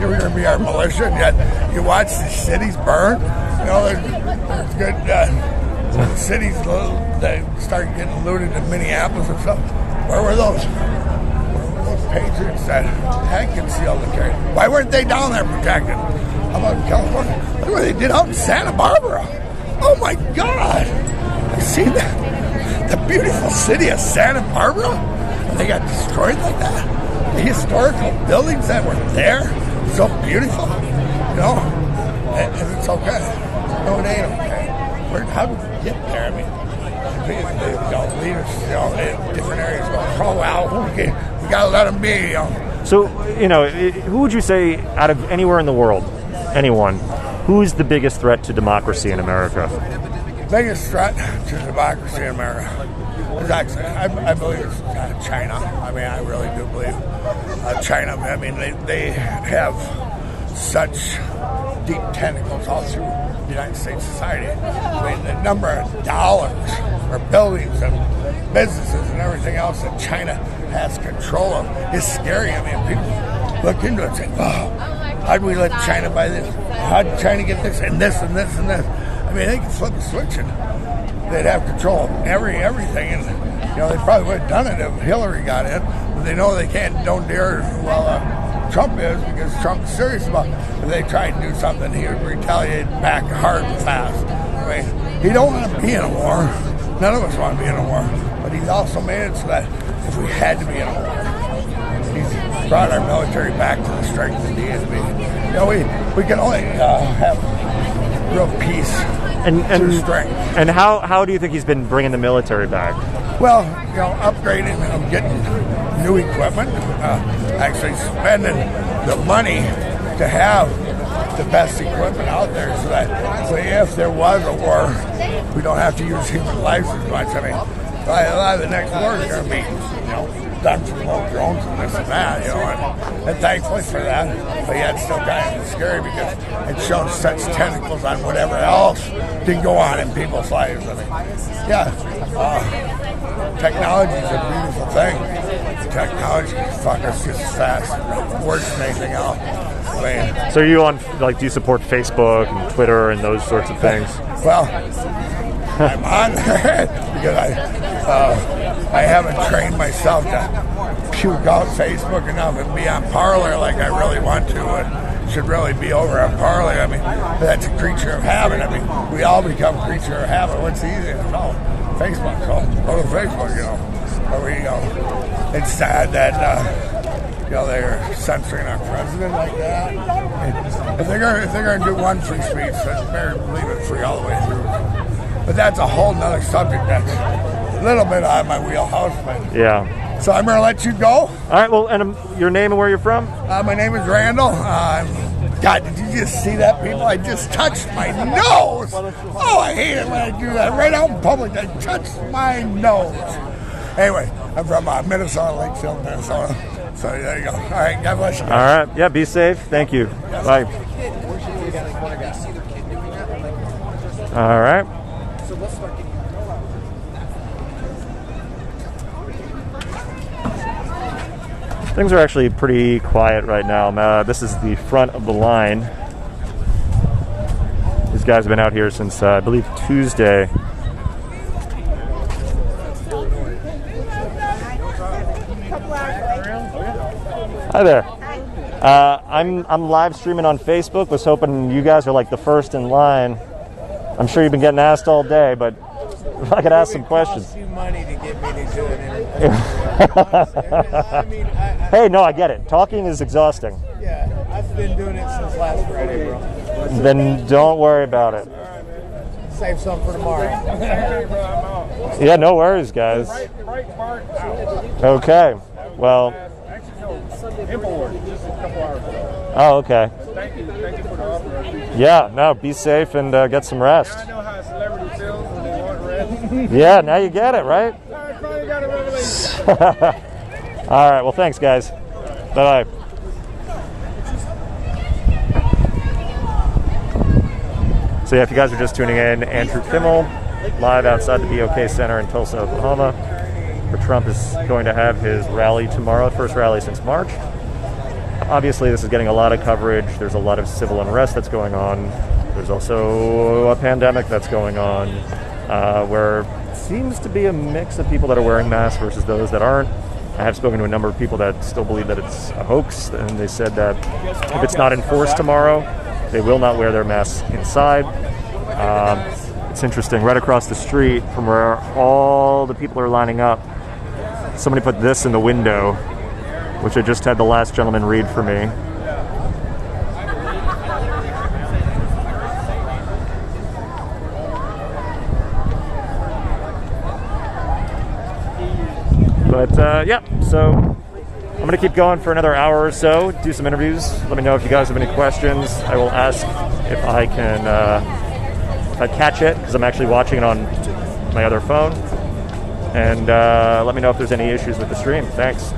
A: you're going to be our militia, and yet you watch the cities burn. There's good So the cities, they started getting looted in Minneapolis and stuff. Where were those? Patriots that had concealed the carry? Why weren't they down there protected? How about in California? Look what they did out in Santa Barbara. Oh my God! You see that? The beautiful city of Santa Barbara? They got destroyed like that? The historical buildings that were there, so beautiful, you know? And it's okay. No, it ain't okay. How did we get there? I mean, leaders, in different areas going, oh, wow, we got to let them be,
C: So, who would you say, out of anywhere in the world, anyone, who's the biggest threat to democracy in America?
A: Biggest threat to democracy in America is actually, I believe it's China. I mean, I really do believe China. I mean, they have such deep tentacles all through the United States society. I mean, the number of dollars or buildings and businesses and everything else that China has control of is scary. I mean, people look into it and say, oh, how did we let China buy this? How did China get this and this and this and this? I mean, they could flip a switch and they'd have control of everything. And, they probably would have done it if Hillary got in. But they know they don't dare as well Trump is, because Trump's serious about it. If they tried to do something, he would retaliate back hard and fast. I mean, he don't want to be in a war. None of us want to be in a war. But he's also made it so that if we had to be in a war, he's brought our military back to the strength it needs to be. We can only have real peace through strength.
C: And how do you think he's been bringing the military back?
A: Well, upgrading, getting new equipment, actually spending the money to have the best equipment out there, so that if there was a war, we don't have to use human lives as much. I mean, a lot of the next wars are going to be, done from drones and this and that, and thankfully for that. But yeah, it's still kind of scary because it shows such tentacles on whatever else can go on in people's lives. I mean, technology is a beautiful thing. Technology fuck us just fast, worse than anything else. I mean,
C: so are you on, do you support Facebook and Twitter and those sorts of things?
A: Well, I'm on there because I haven't trained myself to puke out Facebook enough and be on Parler like I really want to. And should really be over on Parler. I mean, that's a creature of habit. I mean, we all become creature of habit. What's easiest? No, Facebook. So go to Facebook. Where we go. It's sad that they're censoring our president like that. If they're going to do one free speech, then better leave it free all the way through. But that's a whole nother subject that's a little bit out of my wheelhouse. But
C: yeah.
A: So I'm going to let you go.
C: All right. Well, and your name and where you're from?
A: My name is Randall. God, did you just see that, people? I just touched my nose. Oh, I hate it when I do that. Right out in public, I touched my nose. Anyway, I'm from Minnesota, Lakefield, Minnesota. So there you go. All right, God bless you guys.
C: All right. Yeah, be safe. Thank you.
A: Yes.
C: Bye. All right. Things are actually pretty quiet right now. This is the front of the line. These guys have been out here since, I believe, Tuesday. Hi there. I'm live streaming on Facebook. Was hoping you guys are like the first in line. I'm sure you've been getting asked all day, but if I could ask some questions.
O: It would cost you money to get me to do an interview.
C: Hey, no, I get it. Talking is exhausting.
O: Yeah, I've been doing it since last Friday, bro.
C: Then don't worry about it.
O: Save some for tomorrow.
C: Yeah, no worries, guys. Okay. Well. Oh, okay.
O: Thank you for the offer.
C: Yeah, no, be safe and get some rest.
O: I know how a celebrity feels when they want rest.
C: Yeah, now you get it, right?
O: I finally got a revelation.
C: All right, well, thanks, guys. Bye-bye. So yeah, if you guys are just tuning in, Andrew Kimmel, live outside the BOK Center in Tulsa, Oklahoma, where Trump is going to have his rally tomorrow, first rally since March. Obviously, this is getting a lot of coverage. There's a lot of civil unrest that's going on. There's also a pandemic that's going on. where it seems to be a mix of people that are wearing masks versus those that aren't. I have spoken to a number of people that still believe that it's a hoax, and they said that if it's not enforced tomorrow, they will not wear their masks inside. It's interesting. Right across the street from where all the people are lining up, somebody put this in the window, which I just had the last gentleman read for me. But yeah, so I'm going to keep going for another hour or so, do some interviews. Let me know if you guys have any questions. I will ask if I can if I catch it, because I'm actually watching it on my other phone. And let me know if there's any issues with the stream. Thanks.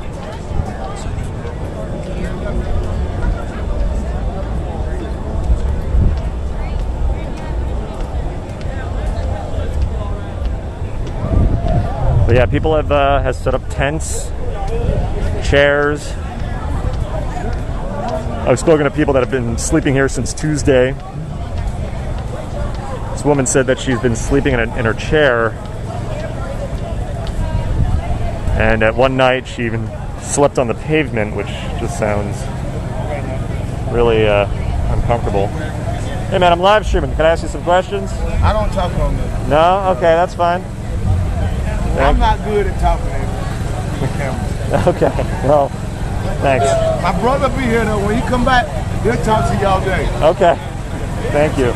C: But yeah, people have set up tents, chairs. I've spoken to people that have been sleeping here since Tuesday. This woman said that she's been sleeping in her chair, and at one night she even slept on the pavement, which just sounds really uncomfortable. Hey man, I'm live streaming. Can I ask you some questions?
O: I don't talk on this.
C: No? Okay, that's fine.
O: I'm not good at talking to the camera.
C: Okay, well, thanks.
O: My brother be here though. When he come back, he'll talk to you all day.
C: Okay, thank you.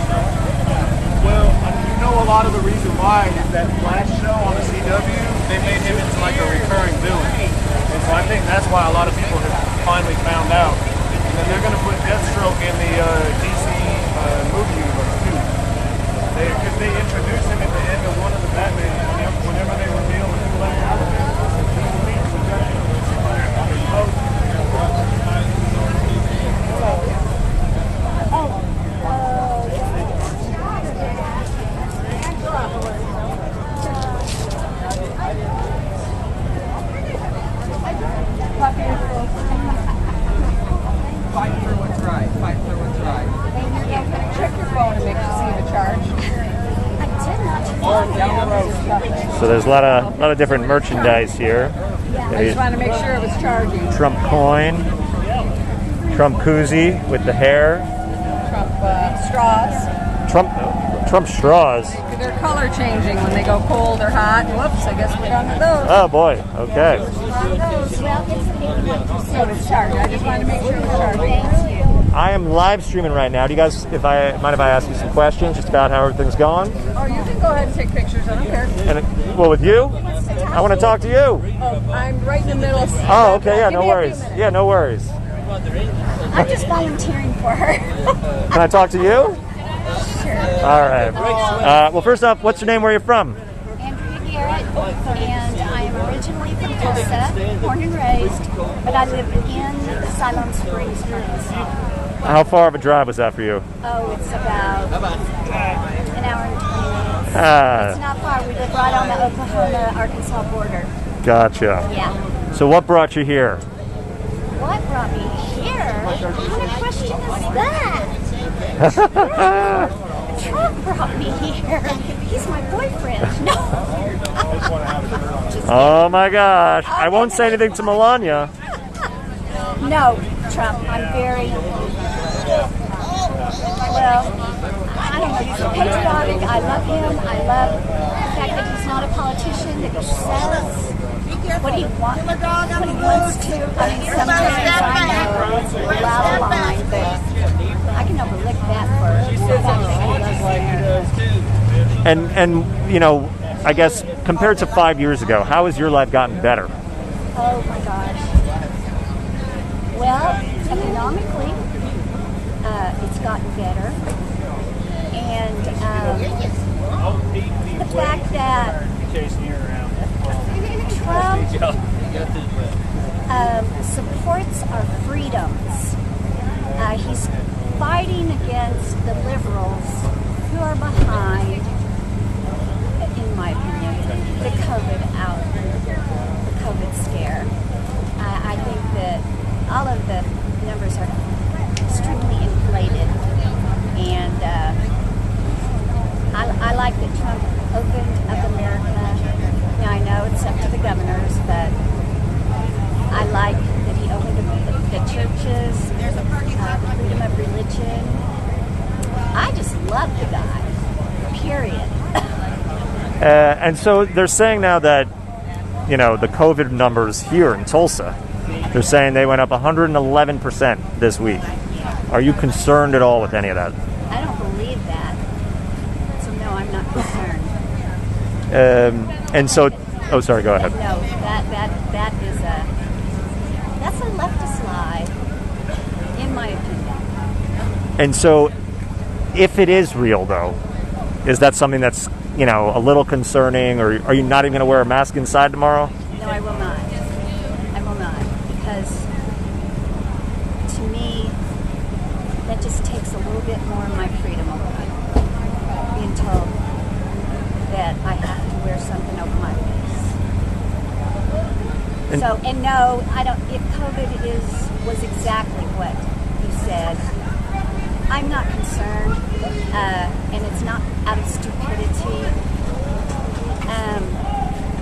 I: Well, you know a lot of the reason why is that Flash show on the CW, they made him into like a recurring villain. And so I think that's why a lot of people have finally found out. And then they're going to put Deathstroke in the DC movie universe too. Because they introduced him at the end of one of the Batman, whenever they reveal the Flash.
P: Fight through what's right. Fight through what's right. Check your phone and make sure you see the charge.
C: So there's a lot of different merchandise here.
P: I just want to make sure it was charging.
C: Trump coin, Trump koozie with the hair,
P: Trump straws.
C: Trump straws.
P: They're color changing when they go cold or hot. Whoops, I guess we're done with those.
C: Oh boy, okay.
P: So it's charging. I just wanted to make sure it was charging.
C: I am live streaming right now. Do you guys, mind if I ask you some questions just about how everything's going?
P: Oh, you can go ahead and take pictures. I don't care.
C: And well, with you, I want to talk to you.
P: Oh, I'm right in the middle of.
C: Oh, okay, yeah, no worries. Yeah, no worries.
Q: I'm just volunteering for her.
C: Can I talk to you?
Q: Sure.
C: All right. Well, first off, what's your name? Where are you from?
Q: Andrea Garrett, and I am originally from Tulsa, born and raised, but I live in Siloam Springs, Arkansas.
C: How far of a drive was that for you?
Q: Oh, it's about an hour and 20 minutes. It's not far. We live right on the Oklahoma-Arkansas border.
C: Gotcha.
Q: Yeah.
C: So what brought you here?
Q: What brought me here? What kind of question is that? Trump brought me here. He's my boyfriend. No.
C: Oh my gosh. I won't say anything to Melania.
Q: No, Trump. I'm very, well, I don't know. He's patriotic. I love him. I love the fact that he's not a politician, that he says what he wants to. I mean, sometimes I know loud line, but I can overlook that for the fact that he loves me.
C: And you know, I guess compared to 5 years ago, how has your life gotten better?
Q: Oh my gosh. Well, economically, it's gotten better. And the fact that Trump supports our freedoms. He's fighting against the liberals who are behind, in my opinion, the COVID scare. I think that all of the numbers are extremely inflated, and I like that Trump opened
C: And so they're saying now that, the COVID numbers here in Tulsa, they're saying they went up 111% this week. Are you concerned at all with any of that?
Q: I don't believe that. So no, I'm not concerned.
C: And so, oh, sorry, go ahead.
Q: No, that's a leftist lie, in my opinion.
C: And so, if it is real, though, is that something that's, a little concerning, or are you not even going to wear a mask inside tomorrow?
Q: No, I will not. I will not, because to me, that just takes a little bit more of my freedom away. Being told that I have to wear something over my face. And no, I don't. If COVID was exactly what you said, I'm not concerned, and it's not out of stupidity.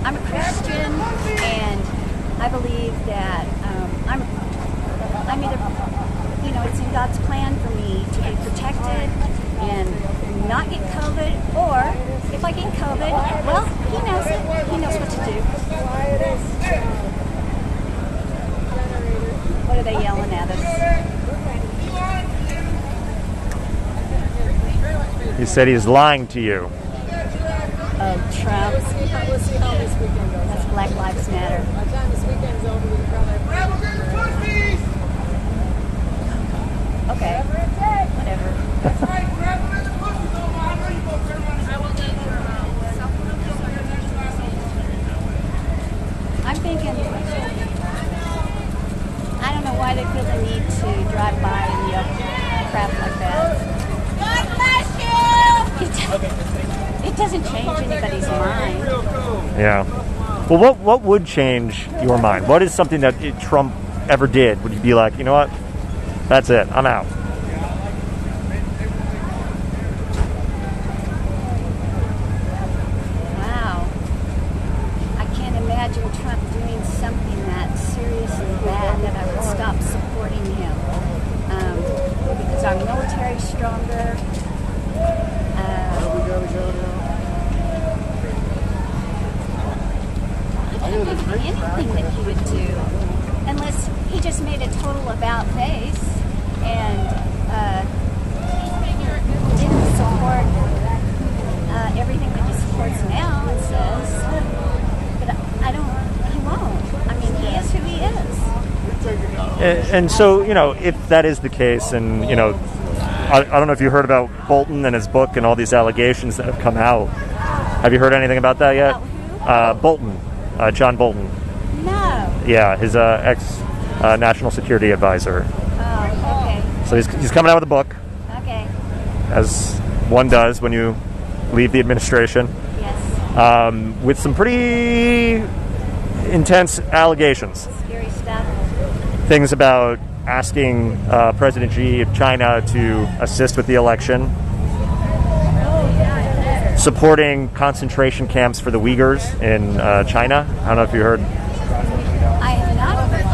Q: I'm a Christian, and I believe that I'm either, it's in God's plan for me to be protected and not get COVID, or if I get COVID, well, He knows it. He knows what to do. What are they yelling at us?
C: He said he's lying to you.
Q: Oh, Trump. We'll see how this weekend goes. That's Black Lives Matter. By the time this weekend's over, we'll probably okay. Whatever. I'm thinking, I don't know why they feel the need to drive by and yell crap like that. God bless you! It doesn't change anybody's mind.
C: Yeah. Well, what would change your mind? What is something that Trump ever did? Would you be like, you know what? That's it. I'm out.
Q: Wow. I can't imagine Trump doing something that seriously bad that I would stop supporting him. Because our military's stronger. I don't think anything that he would do, unless he just made a total about face and didn't support everything that he supports now, it says. But he won't. I mean, he is who he is.
C: And so, if that is the case, and, I don't know if you heard about Bolton and his book and all these allegations that have come out. Have you heard anything about that yet? Bolton. John Bolton.
Q: No.
C: Yeah, his ex-national security advisor.
Q: Oh, okay.
C: So he's coming out with a book.
Q: Okay.
C: As one does when you leave the administration.
Q: Yes.
C: With some pretty intense allegations.
Q: Scary stuff.
C: Things about asking President Xi of China to assist with the election. Supporting concentration camps for the Uyghurs in China. I don't know if you heard.
Q: I have not heard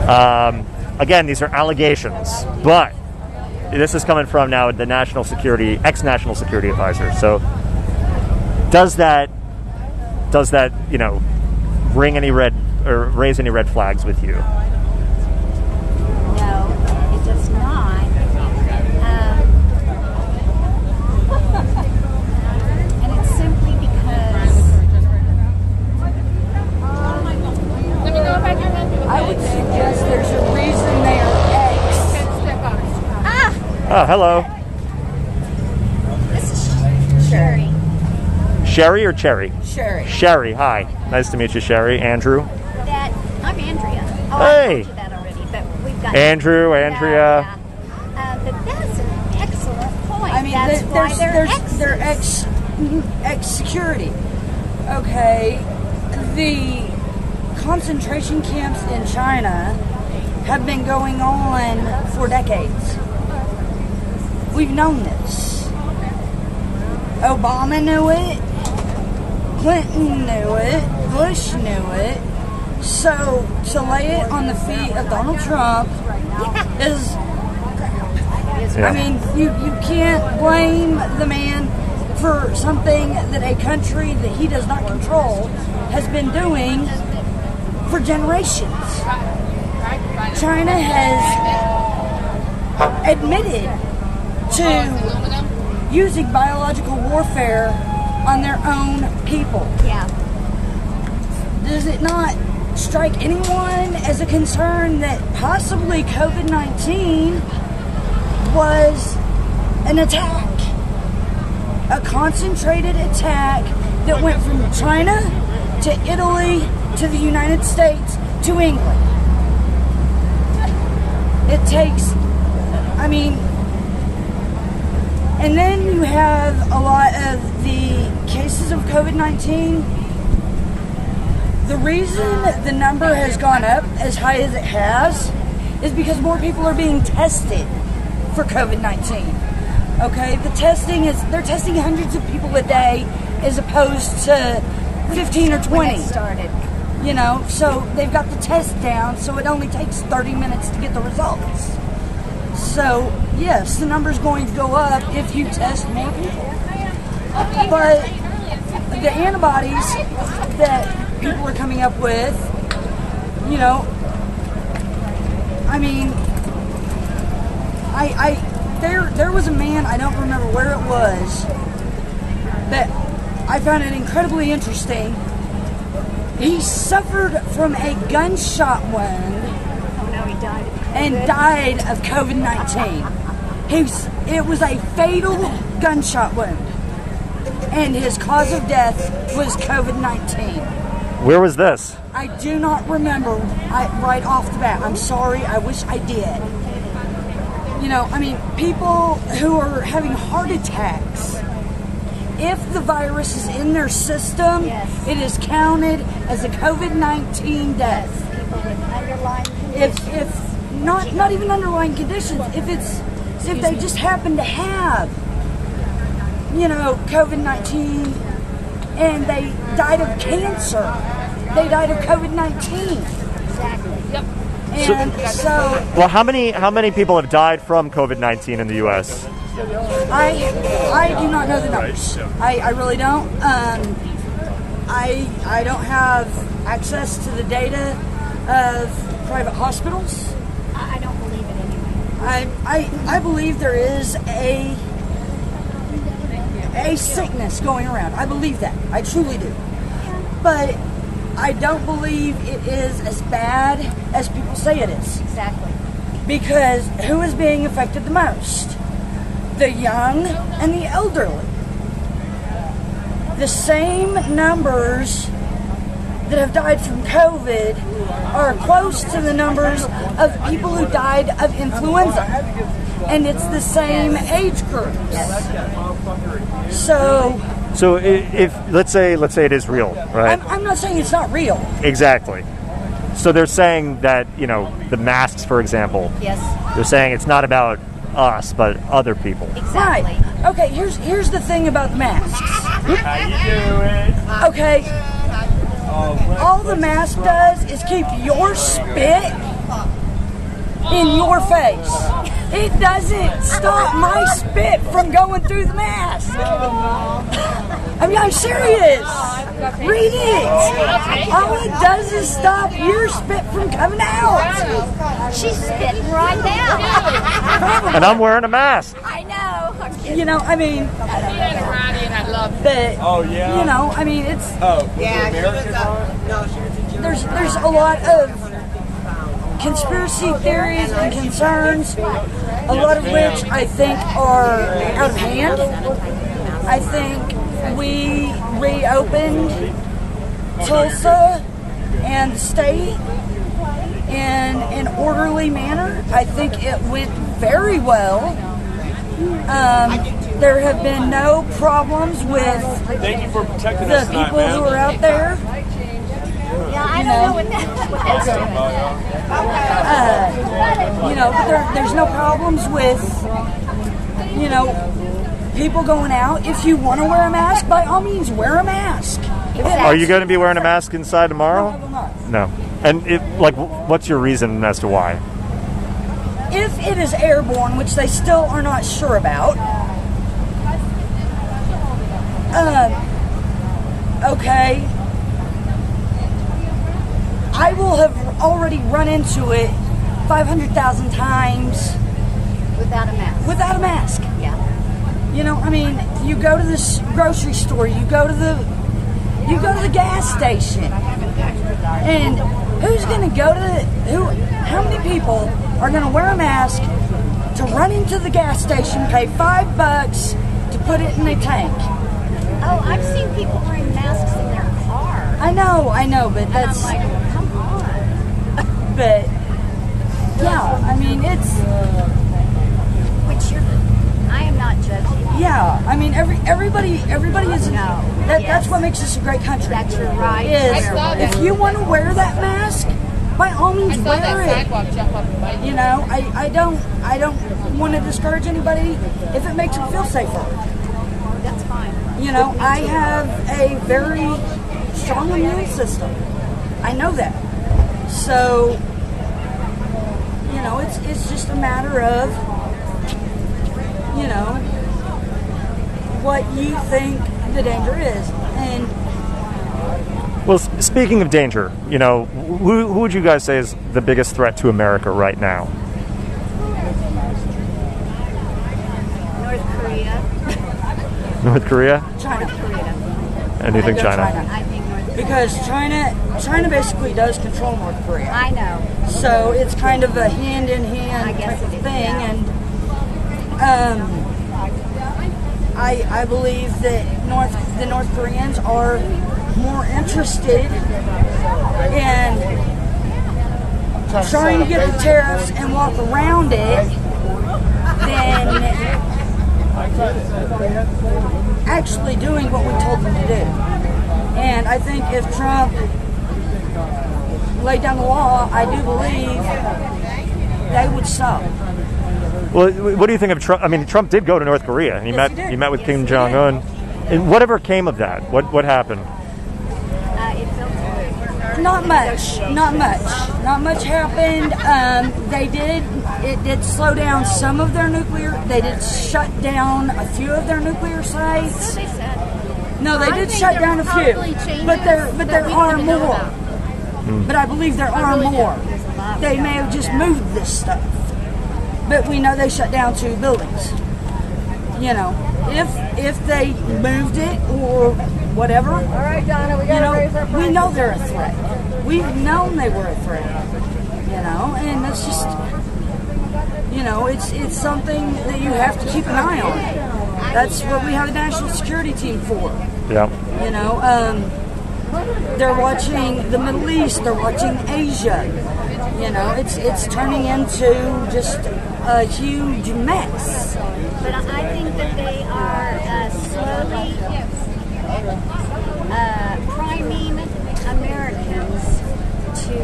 Q: that.
C: Again, these are allegations, but this is coming from now the ex-national security advisor. So, does that ring any red or raise any red flags with you?
Q: No, it does not. And it's simply because
R: I would suggest there's a reason they are ex.
C: Oh, hello.
Q: This is Sherry.
C: Sherry or Cherry?
R: Sherry.
C: Sherry, hi. Nice to meet you, Sherry. Andrew.
Q: I'm Andrea. Oh,
C: Hey.
Q: I told you that already, but we've got
C: Andrew, Andrea.
Q: But that's an excellent point.
R: I mean,
Q: that's why they're
R: ex-security. Okay, the concentration camps in China have been going on for decades. We've known this. Obama knew it. Clinton knew it. Bush knew it. So to lay it on the feet of Donald Trump is, I mean, you can't blame the man for something that a country that he does not control has been doing for generations. China has admitted to using biological warfare on their own people.
Q: Yeah.
R: Does it not strike anyone as a concern that possibly COVID-19 was an attack? A concentrated attack that went from China to Italy to the United States to England. It takes, I mean, and then you have a lot of the cases of COVID-19. The reason the number has gone up as high as it has is because more people are being tested for COVID-19. Okay, the testing is, they're testing hundreds of people a day as opposed to 15 or 20.
Q: When they started.
R: You know, so they've got the test down, so it only takes 30 minutes to get the results. So, yes, the number's going to go up if you test more people. But the antibodies that people are coming up with, you know, I mean, there was a man, I don't remember where it was, that I found it incredibly interesting. He suffered from a gunshot wound and died of COVID-19. It was a fatal gunshot wound, and his cause of death was COVID-19.
C: Where was this?
R: I do not remember right off the bat. I'm sorry, I wish I did. You know, I mean, people who are having heart attacks, if the virus is in their system, it is counted as a COVID-19 death. If not even underlying conditions, if they just happen to have, you know, COVID-19 and they died of cancer, they died of COVID-19.
Q: Exactly. Yep.
R: And
C: well, how many people have died from COVID-19 in the U.S.?
R: I do not know the numbers. I really don't. I don't have access to the data of private hospitals.
Q: I don't believe it anyway.
R: I believe there is a sickness going around. I believe that. I truly do. But I don't believe it is as bad as people say it is.
Q: Exactly.
R: Because who is being affected the most? The young and the elderly. The same numbers that have died from COVID are close to the numbers of people who died of influenza. And it's the same age groups.
C: So if let's say it is real, right?
R: I'm not saying it's not real.
C: Exactly. So they're saying that, you know, the masks, for example.
Q: Yes.
C: They're saying it's not about us, but other people.
Q: Exactly.
R: Right. Okay, here's the thing about the masks.
I: How you doing?
R: Okay. All the mask does is keep your spit in your face. It doesn't stop my spit from going through the mask. I mean, I'm serious. Read it. All it does is stop your spit from coming out.
Q: She's spitting right now.
C: And I'm wearing a mask.
Q: I know.
R: You know, I mean, but,
I: oh yeah.
R: You know, I mean, it's there's a lot of conspiracy theories and concerns, a lot of which I think are out of hand. I think we reopened Tulsa and the state in an orderly manner. I think it went very well. There have been no problems with
I: Thank you for protecting
R: the
I: us tonight,
R: people
I: man.
R: who are out there.
Q: Yeah, I don't know what that's doing.
R: You know, but there's no problems with, you know, people going out. If you want to wear a mask, by all means, wear a mask.
C: Are you going to be wearing a mask inside tomorrow?
R: No, I will not.
C: No. And what's your reason as to why?
R: If it is airborne, which they still are not sure about, Okay. I will have already run into it 500,000 times
Q: Without a mask.
R: without a mask.
Q: Yeah.
R: You know, I mean, you go to this grocery store, you go to the gas station, and who's going to go to how many people are going to wear a mask to run into the gas station, pay $5 to put it in a tank?
Q: Oh, I've seen people wearing masks in their car.
R: I know, but that's...
Q: And I'm like, come on.
R: But, yeah, I mean, it's...
Q: Which I am not judging.
R: Yeah, I mean, everybody is...
Q: No.
R: That's what makes this a great country.
Q: That's right.
R: If you want to wear that mask, by all means wear it. You know, I don't want to discourage anybody if it makes them feel safer.
Q: That's fine.
R: You know, I have a very strong immune system. I know that. So, you know, it's just a matter of, you know, what you think the danger is. And
C: Well, speaking of danger, you know, who would you guys say is the biggest threat to America right now?
Q: North Korea.
C: North Korea?
R: China.
C: And you think China?
Q: I think North Korea.
R: Because China basically does control North Korea.
Q: I know.
R: So it's kind of a hand-in-hand type of thing. And I believe that the North Koreans are more interested in trying to get the tariffs and walk around it than actually doing what we told them to do. And I think if Trump laid down the law, I do believe they would stop.
C: Well, what do you think of Trump? I mean, Trump did go to North Korea. And he met with Kim Jong-un. And whatever came of that? What happened?
R: Not much happened. It did slow down some of their nuclear. They did shut down a few of their nuclear sites. No, they did shut down a few, but there are more. But I believe there are more. They may have just moved this stuff, but we know they shut down 2 buildings. You know, if they moved it or whatever, all right, Donna, we know they're a threat. We've known they were a threat. You know, and that's just, you know, it's something that you have to keep an eye on. That's what we have a national security team for.
C: Yeah.
R: You know, they're watching the Middle East. They're watching Asia. You know, it's turning into just a huge mess.
Q: But I think that they are slowly priming Americans to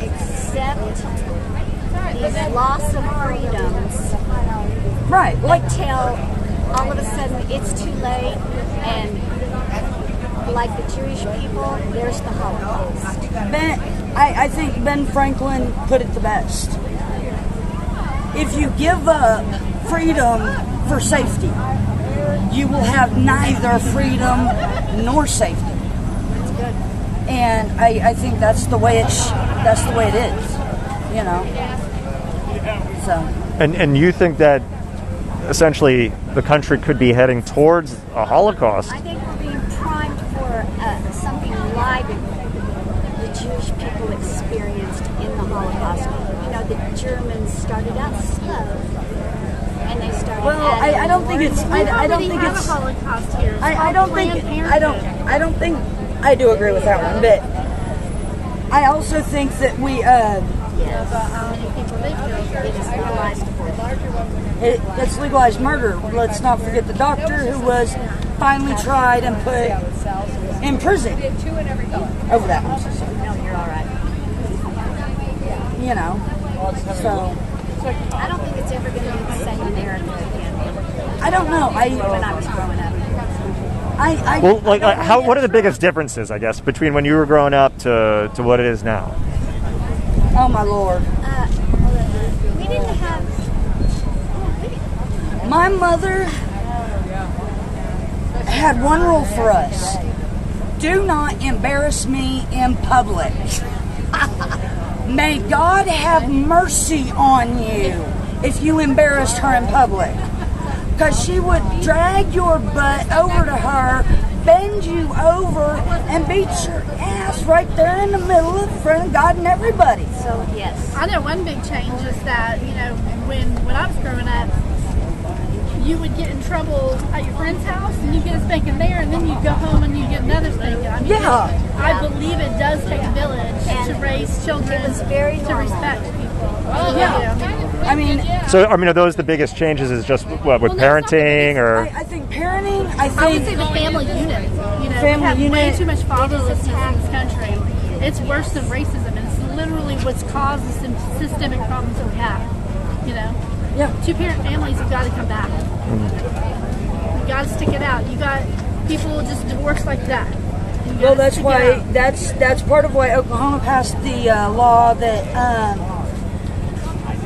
Q: accept these loss of freedoms.
R: Right.
Q: Until all of a sudden it's too late, and like the Jewish people, there's the Holocaust.
R: I think Ben Franklin put it the best. If you give up freedom for safety, you will have neither freedom nor safety.
Q: That's good.
R: And I think that's the way it is. You know. So.
C: And you think that essentially the country could be heading towards a Holocaust?
Q: I think we're being primed for something like the Jewish people experienced in the Holocaust. You know, the Germans started out slow, and they started.
R: Well, I don't think it's. I don't think it's.
Q: Holocaust here.
R: I don't think. I do agree with that one, but I also think that we.
Q: Yes. How many people live here? It is legalized abortion.
R: It's legalized murder. Let's not forget the doctor who was finally tried and put in prison over that.
Q: No, you're all right.
R: You know, so
Q: I don't think it's ever going to be the same in America again.
R: I don't know.
Q: When I was growing up.
C: Well, what are the biggest differences, I guess, between when you were growing up to what it is now?
R: Oh my Lord.
Q: We didn't have.
R: My mother had one rule for us. Do not embarrass me in public. May God have mercy on you if you embarrassed her in public. Because she would drag your butt over to her, bend you over, and beat your ass right there in the middle in front of God and everybody.
Q: So, yes.
J: I know one big change is that, when I was growing up, you would get in trouble at your friend's house and you get a spanking there, and then you go home and you get another spanking. I mean, I believe it does take a village to raise children to respect people.
R: I mean,
C: are those the biggest changes? Is just what with parenting, or
R: I think parenting. I
J: would say the family unit. We have way too much fatherlessness in this country. It's worse than racism, and it's literally what's caused the systemic problems that we have.
R: Yeah.
J: 2-parent families have got to come back. You got to stick it out. You got people just divorce like that.
R: Well, that's why that's part of why Oklahoma passed the law that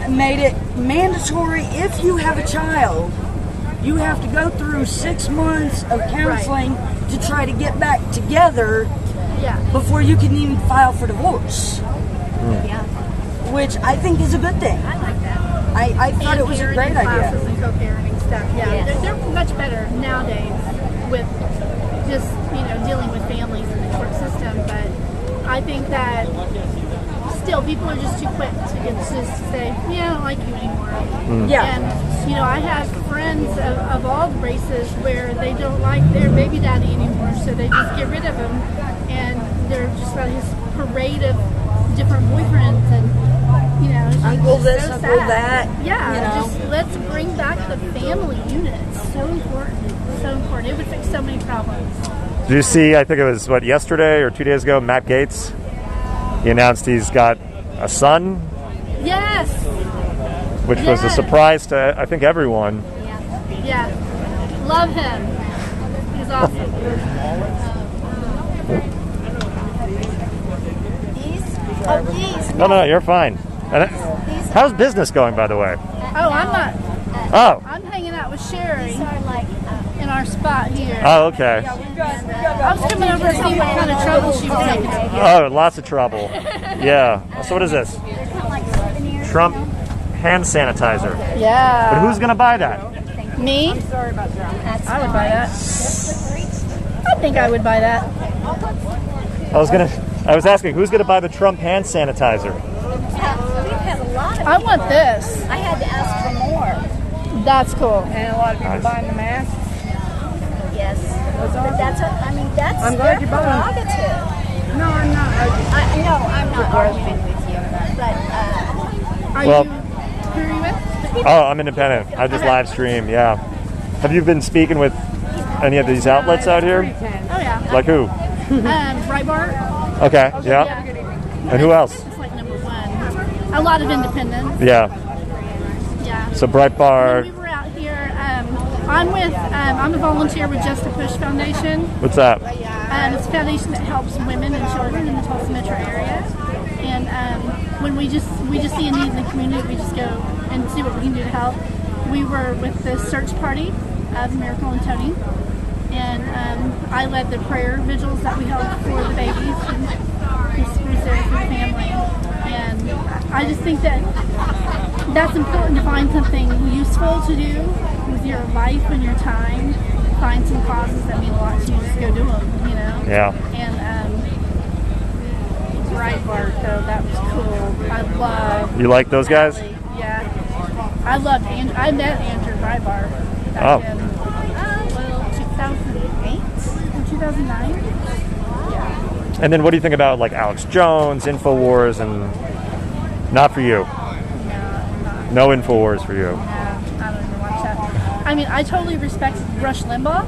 R: made it mandatory. If you have a child, you have to go through 6 months of counseling to try to get back together before you can even file for divorce.
J: Yeah.
R: Which I think is a good thing.
J: I like that.
R: I thought it was a great idea.
J: Classes and co-parenting stuff. Yeah,
R: Yes.
J: they're much better nowadays with just dealing with families in the court system. But I think that still people are just too quick to say, I don't like you anymore.
R: Yeah.
J: And I have friends of all races where they don't like their baby daddy anymore, so they just get rid of him, and they're just got his parade of different boyfriends and.
R: Uncle this,
J: so
R: uncle
J: sad.
R: that.
J: Yeah, just let's bring back the family unit. It's so important. So important. It would fix so many problems.
C: did you see? I think it was yesterday or 2 days ago. Matt Gaetz, he announced he's got a son.
J: Yes.
C: Which was a surprise to I think everyone.
J: Yeah. Love him. He's awesome.
C: No, you're fine. And how's business going, by the way?
J: Oh, I'm not.
C: Oh.
J: I'm hanging out with Sherry in our spot here.
C: Oh, okay.
J: I was coming over to see what kind of trouble she was taking.
C: Oh, lots of trouble. Yeah. So what is this? Trump hand sanitizer.
J: Yeah.
C: But who's gonna buy that?
J: Me? I'm sorry about that. I would buy that. I think I would buy that.
C: I was asking who's gonna buy the Trump hand sanitizer.
J: I want this.
Q: I had to ask for more.
J: That's cool.
L: And a lot of people buying the masks.
Q: Yes. But that's
L: I'm glad
Q: their
L: you're buying them.
Q: prerogative.
L: No, I'm not.
Q: I'm not arguing with you. But
J: Are
C: Well-
J: you? Who are you with?
C: Oh, I'm independent. I just live stream. Yeah. Have you been speaking with any of these outlets out here?
J: Oh yeah.
C: Like who?
J: Breitbart.
C: Okay. Yeah. And who else?
J: It's like number one. A lot of independents.
C: Yeah.
J: Yeah.
C: So Breitbart.
J: When we were out here, I'm a volunteer with Just a Push Foundation.
C: What's that?
J: It's a foundation that helps women and children in the Tulsa metro area. And when we just see a need in the community, we just go and see what we can do to help. We were with the search party of Miracle and Tony, and I led the prayer vigils that we held for the babies and just was there for the family. And I just think that that's important to find something useful to do with your life and your time. Find some causes that mean a lot to you. Just go do them,
C: Yeah.
J: And Breitbart, though, that was cool. I love.
C: You like those guys?
J: Yeah. I loved Andrew. I met Andrew Breitbart
C: Oh.
J: back in 2008 or 2009. Yeah.
C: And then what do you think about like Alex Jones, Infowars, and not for you? No Infowars for you.
J: I don't even watch that. I mean, I totally respect Rush Limbaugh.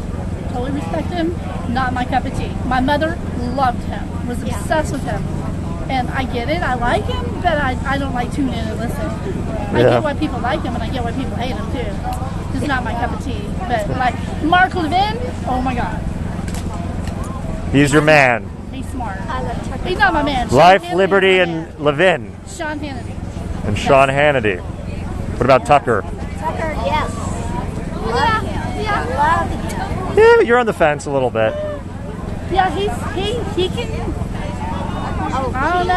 J: Totally respect him. Not my cup of tea. My mother loved him. Was obsessed with him. And I get it. I like him, but I don't like tune in and listen. I get why people like him, and I get why people hate him too. It's not my cup of tea. But like Mark Levin, oh my God.
C: He's your man.
J: He's smart. He's not my man.
C: Life,
J: Hannity
C: Liberty,
J: is my
C: and Levin.
J: man. Sean Hannity.
C: And Sean Hannity. What about Tucker?
Q: Tucker, yes. Love him.
J: Yeah.
Q: Love him.
C: Yeah, you're on the fence a little bit.
Q: Yeah, he can. I don't know.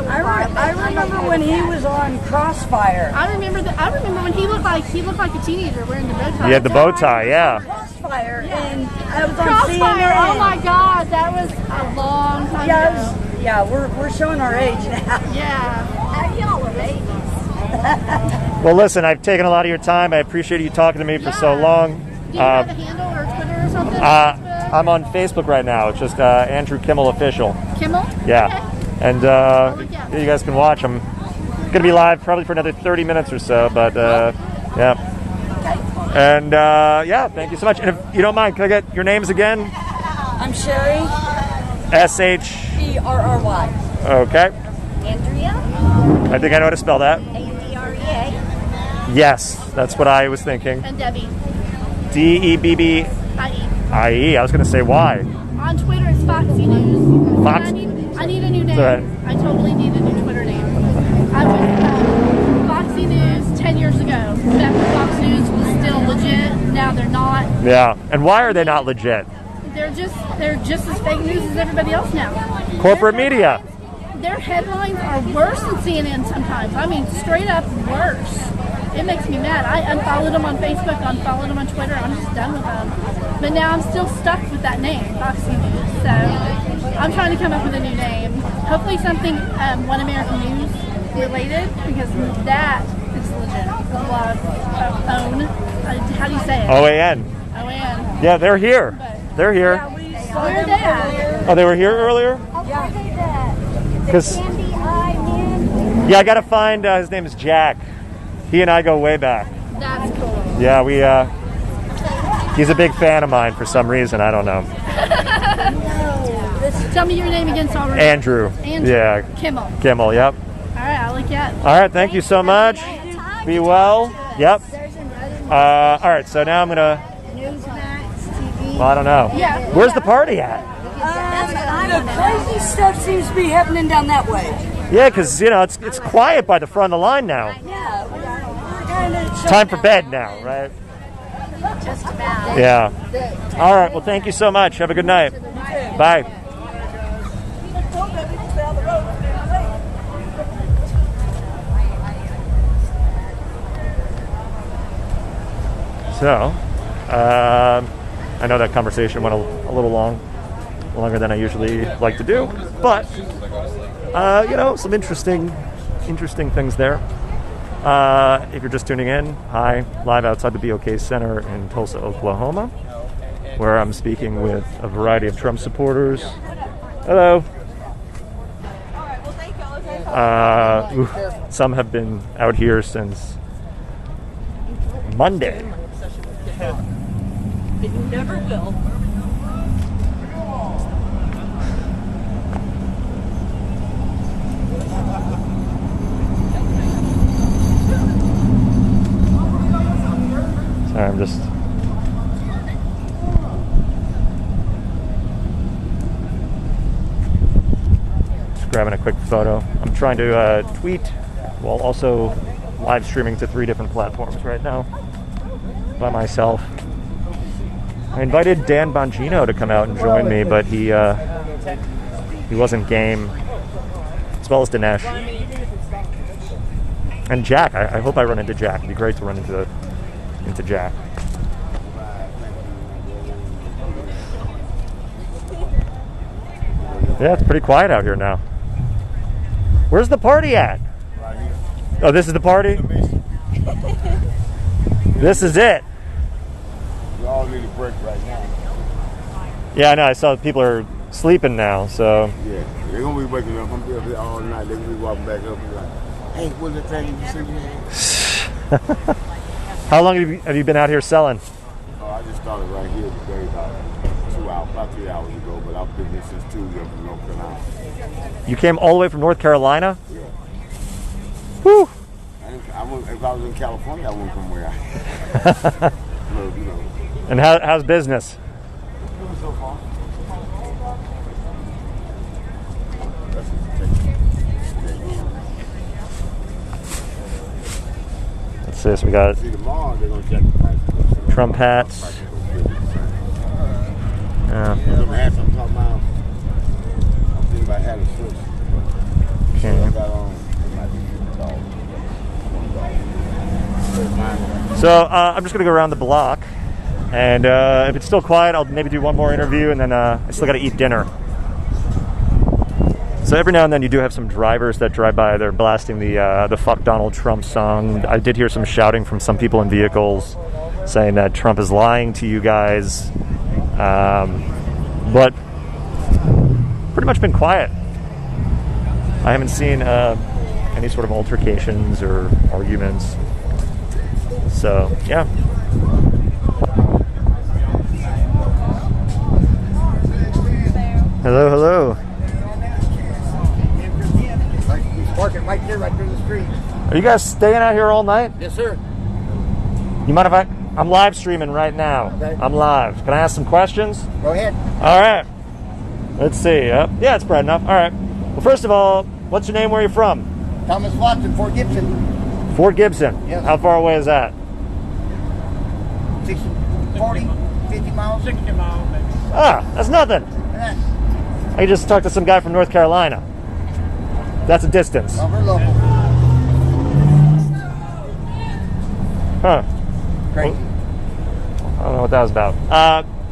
R: I remember when he was on Crossfire.
Q: I remember when he looked like a teenager wearing the bow tie.
C: He had the bow tie, yeah.
R: Crossfire, and I was on
Q: Crossfire.
R: CNN.
Q: Oh my God, that was a long time ago.
R: Yeah, we're showing our age now.
Q: Yeah. Y'all are babies.
C: Well, listen, I've taken a lot of your time. I appreciate you talking to me for so long.
Q: Do you have a handle or Twitter or something?
C: I'm on Facebook right now. It's just Andrew Kimmel Official.
Q: Kimmel?
C: Yeah.
Q: Okay.
C: And you guys can watch. I'm going to be live probably for another 30 minutes or so, but yeah. And yeah, thank you so much. And if you don't mind, can I get your names again?
R: I'm Sherry.
C: S-H...
R: E-R-R-Y.
C: Okay.
Q: Andrea.
C: I think I know how to spell that.
Q: A-N-D-R-E-A.
C: Yes, that's what I was thinking.
Q: And Debbie.
C: D-E-B-B... I-E. I was going to say Y.
Q: On Twitter, it's Foxy News.
C: Fox?
Q: I need a new name.
C: Right.
Q: I totally need a new Twitter name. I was Foxy News 10 years ago. Back when Fox News was still legit. Now they're not.
C: Yeah. And why are they not legit?
Q: They're just as fake news as everybody else now.
C: Corporate media.
Q: Their headlines are worse than CNN sometimes. I mean, straight up worse. It makes me mad. I unfollowed them on Facebook, unfollowed them on Twitter. I'm just done with them. But now I'm still stuck with that name, Foxy News. So I'm trying to come up with a new name. Hopefully something One American News related, because that is legit. A lot of own. How do you say it?
C: O-A-N.
Q: O-A-N.
C: Yeah, they're here. They're here.
Q: Where are they at?
C: Oh, they were here earlier? Because yeah, I gotta find his name is Jack. He and I go way back.
Q: That's cool.
C: Yeah, we he's a big fan of mine for some reason. I don't know.
Q: Tell me your name again, so I'll remember.
C: Andrew. Yeah.
Q: Kimmel.
C: Kimmel. Yep.
Q: All right, I'll look at.
C: All right. Thank you so much. Be well. Yep. All right. So now I'm gonna. Well, I don't know.
R: Yeah.
C: Where's the party at?
R: The crazy stuff seems to be happening down that way.
C: Yeah, because you know it's quiet by the front of the line now.
R: Yeah, we're kind of
C: It's time for bed now, right?
Q: Just about.
C: Yeah. All right. Well, thank you so much. Have a good night. Bye. So, I know that conversation went a little long, longer than I usually like to do, but you know, some interesting things there. If you're just tuning in, hi, live outside the BOK Center in Tulsa, Oklahoma, where I'm speaking with a variety of Trump supporters. Hello. Some have been out here since Monday.
R: You never will.
C: Sorry, I'm just grabbing a quick photo. I'm trying to tweet while also live streaming to 3 different platforms right now by myself. I invited Dan Bongino to come out and join me, but he wasn't game, as well as Dinesh. And Jack. I hope I run into Jack. It'd be great to run into Jack. Yeah, it's pretty quiet out here now. Where's the party at?
A: Right here.
C: Oh, this is the party? This is it.
A: We all need a break right now.
C: Yeah, I know. I saw people are sleeping now, so.
A: Yeah, they're going to be waking up. I'm going to be up here all night. They're going to be walking back up and be like, hey, what's the thing you sleeping in?
C: How long have you been out here selling?
A: Oh, I just started right here today about 3 hours ago, but I've been here since Tuesday from North Carolina.
C: You came all the way from North Carolina?
A: Yeah.
C: Whew.
A: If I was in California, I wouldn't come where I am. You know.
C: And how's business?
A: Doing so far.
C: Let's see, so we got
A: See, tomorrow they're going to check the price.
C: Trump hats. Yeah.
O: Them hats I'm talking about. I'm thinking about having a switch.
C: Okay.
O: I got on.
C: So I'm just gonna go around the block, and if it's still quiet, I'll maybe do one more interview, and then I still got to eat dinner. So every now and then you do have some drivers that drive by. They're blasting the "Fuck Donald Trump" song. I did hear some shouting from some people in vehicles, saying that Trump is lying to you guys. But pretty much been quiet. I haven't seen any sort of altercations or arguments. So, yeah. Hello, hello.
O: He's parking right there, right through the street.
C: Are you guys staying out here all night?
O: Yes, sir.
C: You mind if I'm live streaming right now.
O: Okay.
C: I'm live. Can I ask some questions?
O: Go ahead.
C: All right. Let's see. Yeah, it's bright enough. All right. Well, first of all, what's your name? Where are you from?
O: Thomas Watson, Fort Gibson.
C: Fort Gibson.
O: Yes.
C: How far away is that?
O: 60, 40, 50 miles. 60 miles, maybe.
C: Ah, that's nothing. I just talked to some guy from North Carolina. That's a distance.
O: Well, we're local.
C: Huh.
O: Crazy.
C: Well, I don't know what that was about.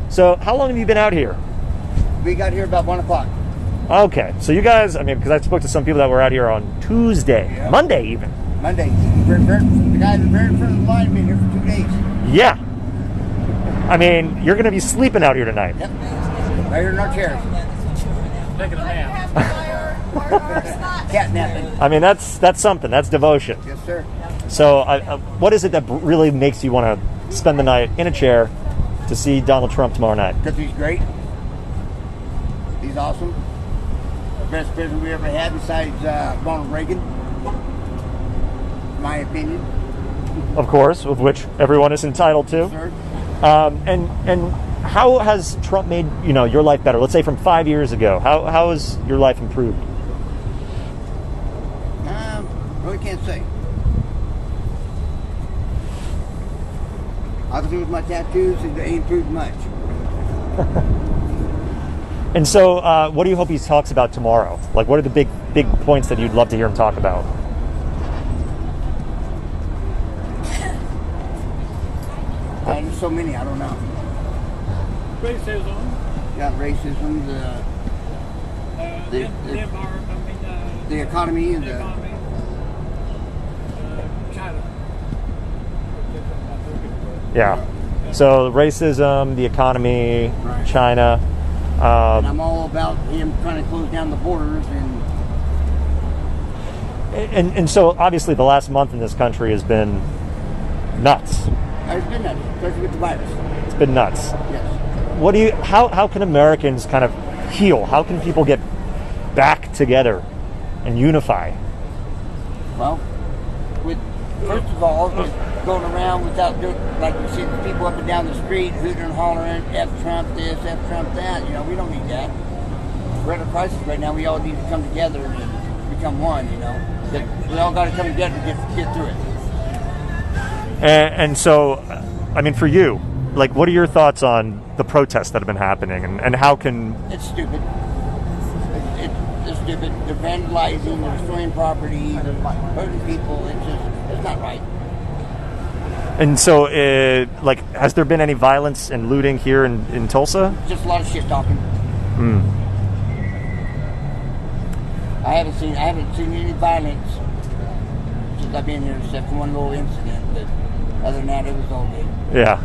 C: So, how long have you been out here?
O: We got here about 1 o'clock.
C: Okay, so you guys, I mean, because I spoke to some people that were out here on Tuesday, Monday even.
O: Monday. The guy in the very front of the line been here for 2 days.
C: Yeah. I mean, you're going to be sleeping out here tonight.
O: Yep. Right here in our chairs.
I: Taking a nap.
O: Cat napping.
C: I mean, that's something. That's devotion.
O: Yes, sir.
C: So, what is it that really makes you want to spend the night in a chair to see Donald Trump tomorrow night?
O: Because he's great. He's awesome. The best president we ever had besides Ronald Reagan. In my opinion.
C: Of course, of which everyone is entitled to.
O: Yes, sir.
C: And how has Trump made your life better? Let's say from 5 years ago. How has your life improved?
O: Really can't say. Obviously with my tattoos, it ain't improved much.
C: And so, what do you hope he talks about tomorrow? Like, what are the big points that you'd love to hear him talk about?
O: There's so many, I don't know.
I: Racism.
O: Yeah, racism, the economy, and
I: China.
C: Yeah. So racism, the economy,
O: right.
C: China.
O: And I'm all about him trying to close down the borders
C: And so obviously the last month in this country has been nuts.
O: It's been nuts, especially with the virus.
C: It's been nuts.
O: Yes.
C: How can Americans kind of heal? How can people get back together and unify?
O: Well, first of all, going around without doing, like you see the people up and down the street hooting and hollering, F Trump this, F Trump that. We don't need that. We're at a crisis right now. We all need to come together and become one. We all got to come together to get through it.
C: And so, I mean, for you, like, what are your thoughts on the protests that have been happening, and how can...
O: It's stupid. It's stupid. They're vandalizing, they're destroying property, they're hurting people. It's not right.
C: And so, has there been any violence and looting here in Tulsa?
O: Just a lot of shit talking. I haven't seen any violence since I've been here, except for one little incident. But other than that, it was all good.
C: Yeah.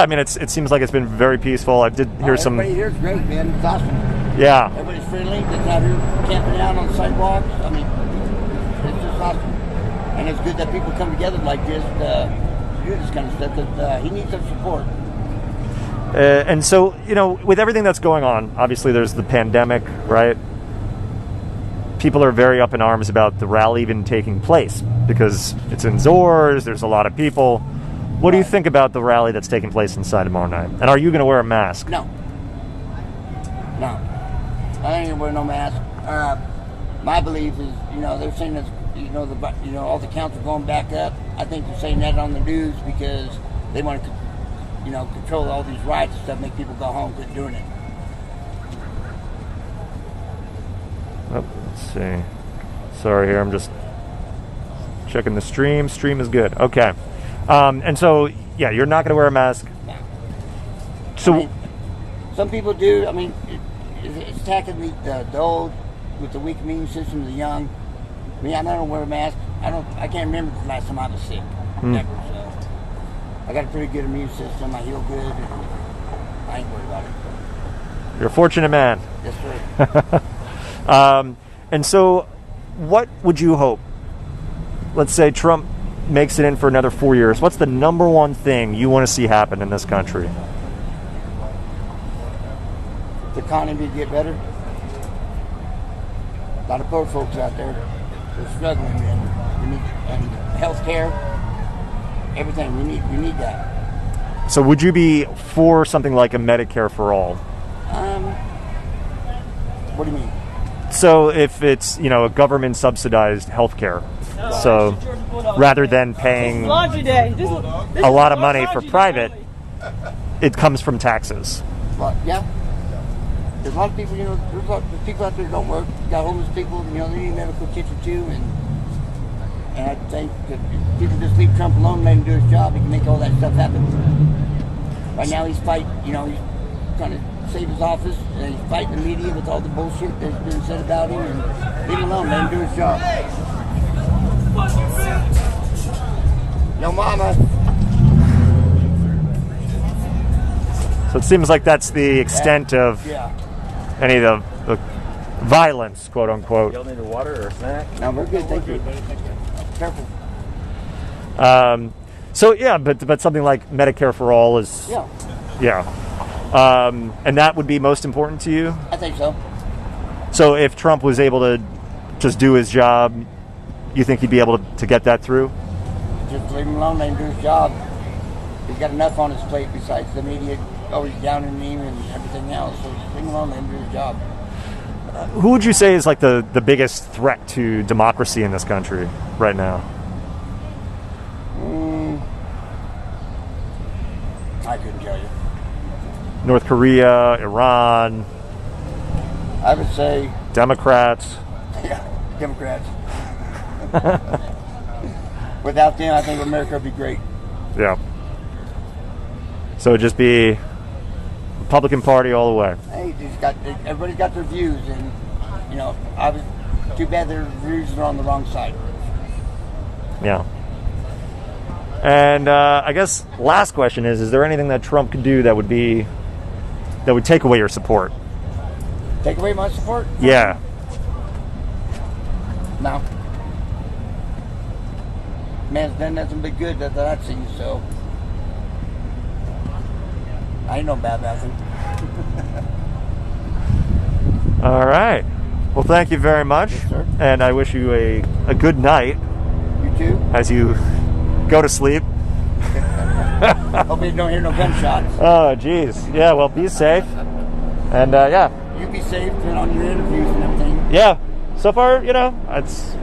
C: I mean, it seems like it's been very peaceful. I did hear some.
O: Everybody here is great, man. It's awesome.
C: Yeah.
O: Everybody's friendly. That's out here camping out on the sidewalks. I mean, it's just awesome. And it's good that people come together like this to do this kind of stuff. Because he needs some support.
C: And so, with everything that's going on, obviously there's the pandemic, right? People are very up in arms about the rally even taking place because it's indoors, there's a lot of people. What do you think about the rally that's taking place inside tomorrow night? And are you going to wear a mask?
O: No. I ain't gonna wear no mask. My belief is, they're saying that, all the counts are going back up. I think they're saying that on the news because they want to, control all these riots and stuff, make people go home, quit doing it.
C: Let's see. Sorry here, I'm just checking the stream. Stream is good. Okay. And so, yeah, you're not going to wear a mask.
O: No.
C: So,
O: I mean, some people do. I mean, it's attacking the old with the weak immune system, the young. I mean, I don't wear a mask. I can't remember the last time I was sick. Never. So I got a pretty good immune system. I heal good, and I ain't worried about it.
C: you're a fortunate man.
O: Yes, sir.
C: And so, what would you hope? Let's say Trump makes it in for another 4 years. What's the number one thing you want to see happen in this country?
O: The economy get better. A lot of poor folks out there are struggling, and we need health care, everything. We need that.
C: So, would you be for something like a Medicare for all?
O: What do you mean?
C: So, if it's a government subsidized healthcare, so rather than paying a lot of money for private, it comes from taxes.
O: Well, yeah. There's a lot of people, there's a lot of people out there that don't work. You got homeless people, they need medical attention too, and I think that if people just leave Trump alone and let him do his job, he can make all that stuff happen. Right now he's fighting, he's trying to save his office, and he's fighting the media with all the bullshit that's been said about him, and leave him alone, let him do his job. Yo mama.
C: So it seems like that's the extent of any of the violence, quote unquote.
M: Y'all need a water or a snack?
O: No, we're good, thank you. Careful.
C: So yeah, but something like Medicare for all is and that would be most important to you?
O: I think so.
C: So if Trump was able to just do his job, you think he'd be able to get that through?
O: Just leave him alone, let him do his job. He's got enough on his plate besides the media always downing him and everything else. So just leave him alone, let him do his job.
C: Who would you say is like the biggest threat to democracy in this country right now?
O: I couldn't tell you.
C: North Korea, Iran.
O: I would say
C: Democrats.
O: Yeah, Democrats. Without them, I think America would be great.
C: Yeah. So it'd just be Republican Party all the way.
O: Hey, everybody's got their views, and too bad their views are on the wrong side.
C: Yeah. And I guess last question is there anything that Trump could do that would take away your support?
O: Take away my support?
C: Yeah.
O: No. Man's done nothing but good that I've seen, so I ain't no bad nothing.
C: All right. Well, thank you very much.
O: Yes, sir.
C: And I wish you a good night.
O: You too.
C: As you go to sleep.
O: Hope you don't hear no gunshots.
C: Oh, geez. Yeah, well, be safe. And, yeah.
O: You be safe on your interviews and everything.
C: Yeah. So far, it's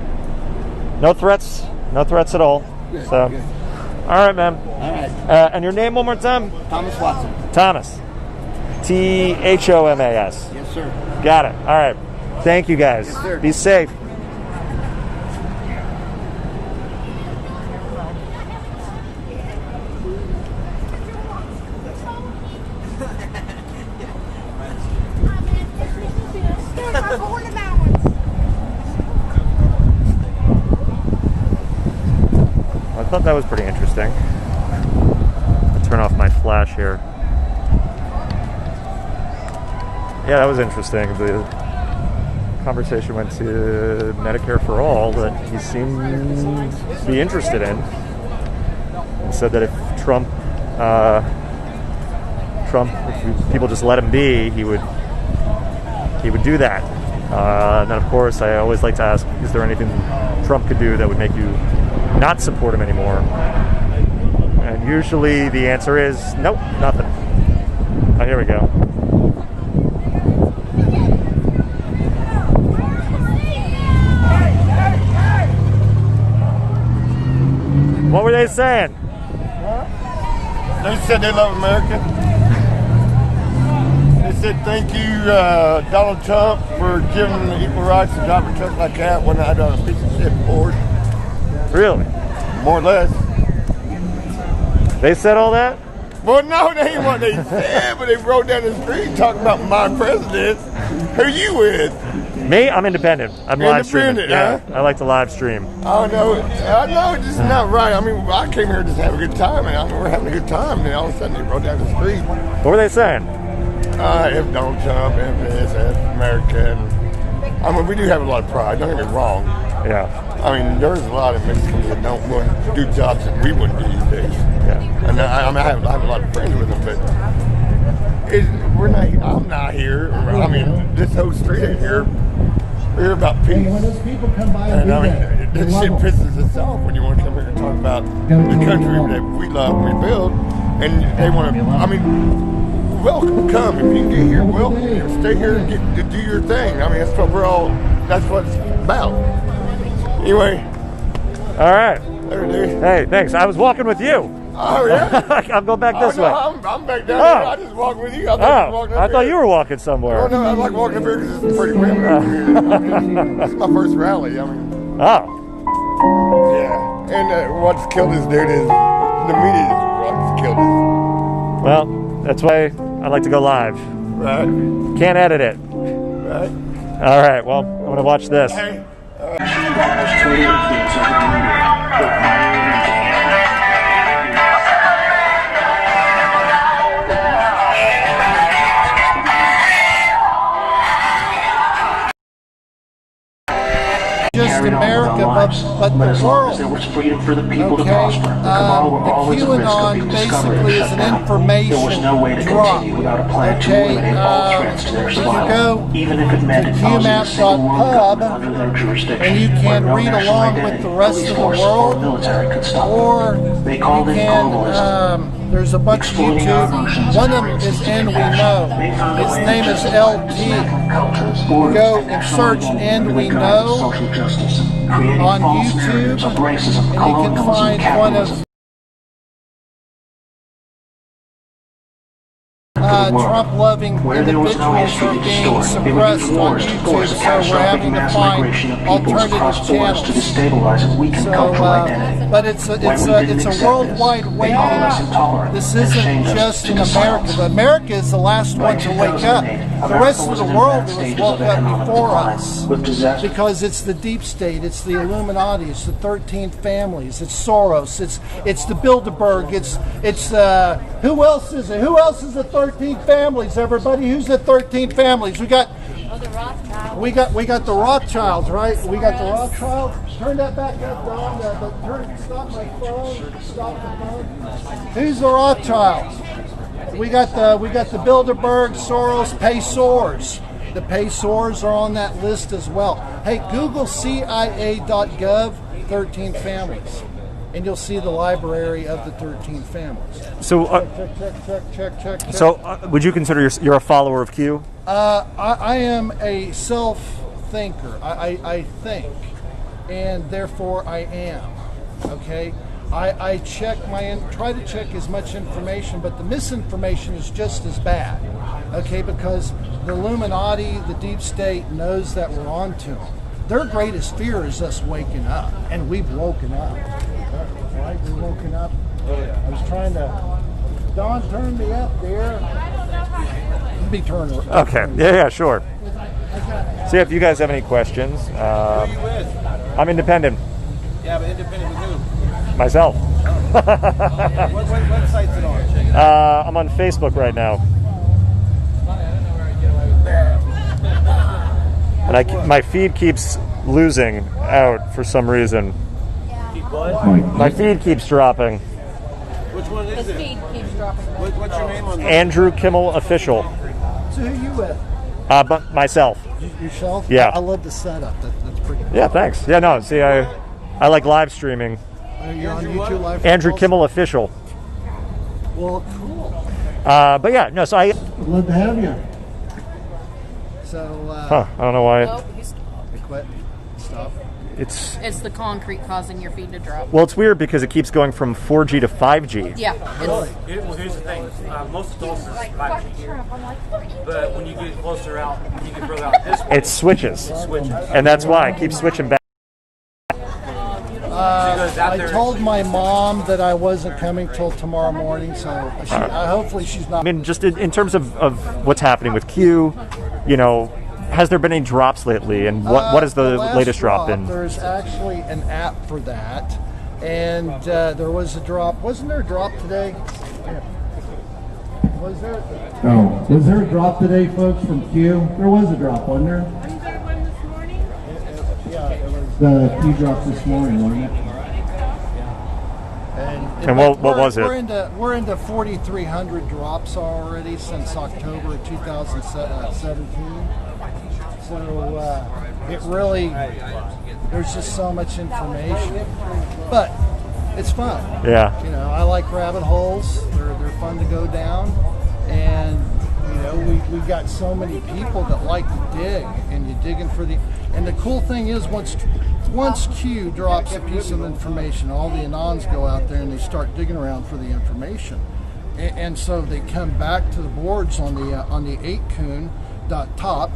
C: no threats at all.
O: Good,
C: so,
O: good.
C: All right, man.
O: All right.
C: And your name one more time?
O: Thomas Watson.
C: Thomas. Thomas.
O: Yes, sir.
C: Got it. All right. Thank you, guys.
O: Yes, sir.
C: Be safe. I thought that was pretty interesting. I'll turn off my flash here. Yeah, that was interesting. The conversation went to Medicare for all that he seemed to be interested in. He said that if Trump, if people just let him be, he would do that. And then, of course, I always like to ask, is there anything Trump could do that would make you not support him anymore? And usually the answer is nope, nothing. Oh, here we go. What were they saying?
S: They said they love America.
A: They said thank you, Donald Trump, for giving the equal rights to drive a truck like that when I had a piece of shit Ford.
C: Really?
A: More or less.
C: They said all that?
A: Well, no, they ain't what they said, but they rode down the street talking about my president. Who you with?
C: Me? I'm independent. I'm live streaming.
A: Independent,
C: Yeah, I like to live stream.
A: I know it's just not right. I mean, I came here just to have a good time, and I mean, we're having a good time, and then all of a sudden they rode down the street.
C: What were they saying?
A: If Donald Trump, if this, if American. I mean, we do have a lot of pride, don't get me wrong.
C: Yeah.
A: I mean, there's a lot of Mexicans that don't want to do jobs that we wouldn't do these days.
C: Yeah.
A: And I have a lot of friends with them, but I'm not here. I mean, this whole street ain't here. We're here about peace.
S: When those people come by
A: And I mean, that shit pisses us off when you want to come here and talk about the country that we love and we build, and they want to. I mean, welcome, come if you can get here. Welcome, stay here and get to do your thing. I mean, that's what we're all. That's what it's about. Anyway.
C: All right.
A: There, dude.
C: Hey, thanks. I was walking with you.
A: Oh yeah.
C: I'll go back this way.
A: I'm back down here. I just walked with you. I
C: thought you were walking somewhere.
A: Oh no, I like walking up here because it's pretty windy up here. This is my first rally. I mean.
C: Oh.
A: Yeah. And what's killed this dude is the media is what's killed us.
C: Well, that's why I like to go live.
A: Right.
C: Can't edit it.
A: Right.
C: All right. Well, I'm gonna watch this.
A: Hey.
S: Just America, but the world. There was freedom for the people to prosper. The QAnon basically is an information drop. Okay, you go to qmap.pub and you can read along with the rest of the world, or you can. There's a bunch of YouTube. One of them is And We Know. His name is LT. Go and search And We Know on YouTube, and you can find one of Trump-loving individuals are being suppressed on YouTube, so we're having to find alternative channels. But it's a worldwide waking up. This isn't just in America. But America is the last one to wake up. The rest of the world was woke up before us, because it's the deep state, it's the Illuminati, it's the 13 families, it's Soros, it's the Bilderberg, it's who else is it? Who else is the 13 families? Everybody, who's the 13 families? We got the Rothschilds, right? We got the Rothschilds. Turn that back up, Don. Stop my phone. Stop the phone. Who's the Rothschilds? We got the Bilderberg, Soros, Paysours. The Paysours are on that list as well. Hey, Google CIA.gov 13 families, and you'll see the library of the 13 families.
C: So,
S: check.
C: So, would you consider you're a follower of Q?
S: I am a self-thinker. I think, and therefore I am. Okay. I try to check as much information, but the misinformation is just as bad. Okay, because the Illuminati, the deep state, knows that we're on to them. Their greatest fear is us waking up, and we've woken up. Right? We're woken up. I was trying to. Don, turn me up there. Let me turn her.
C: Okay. Yeah, sure. See if you guys have any questions.
H: Who are you with?
C: I'm independent.
H: Yeah, but independent with who?
C: Myself.
H: What website's it on?
C: I'm on Facebook right now. And my feed keeps losing out for some reason.
H: What?
C: My feed keeps dropping.
H: Which one is it?
J: Feed keeps dropping.
H: What's your name on that?
C: Andrew Kimmel Official.
S: So who you with?
C: But myself.
S: Yourself?
C: Yeah.
S: I love the setup. That's pretty cool.
C: Yeah, thanks. Yeah, no, see, I like live streaming.
S: You're on YouTube live?
C: Andrew Kimmel Official.
S: Well, cool.
C: But yeah, no, so I...
S: Glad to have you. So,
C: I don't know why.
S: They quit. Stop.
C: It's
T: the concrete causing your feed to drop.
C: well, it's weird because it keeps going from 4G to 5G.
T: Yeah.
U: Well, here's the thing. Most of Tulsa is 5G. But when you get closer out, when you get further out this way,
C: It switches.
U: It switches.
C: And that's why I keep switching back.
S: I told my mom that I wasn't coming till tomorrow morning, so hopefully she's not.
C: I mean, just in terms of what's happening with Q, you know, has there been any drops lately? And what is the
S: last
C: latest drop in?
S: There's actually an app for that, and there was a drop. Wasn't there a drop today? Was there?
V: Oh, was there a drop today, folks, from Q? There was a drop, wasn't there?
S: Yeah, it was.
V: The Q drop this morning, wasn't it?
C: And what was it?
S: We're into 4,300 drops already since October of 2017. So it really, there's just so much information, but it's fun.
C: Yeah.
S: You know, I like rabbit holes. They're fun to go down, and you know, we got so many people that like to dig, and you're digging for the. And the cool thing is, once Q drops a piece of information, all the anons go out there and they start digging around for the information, and so they come back to the boards on the 8kun.top.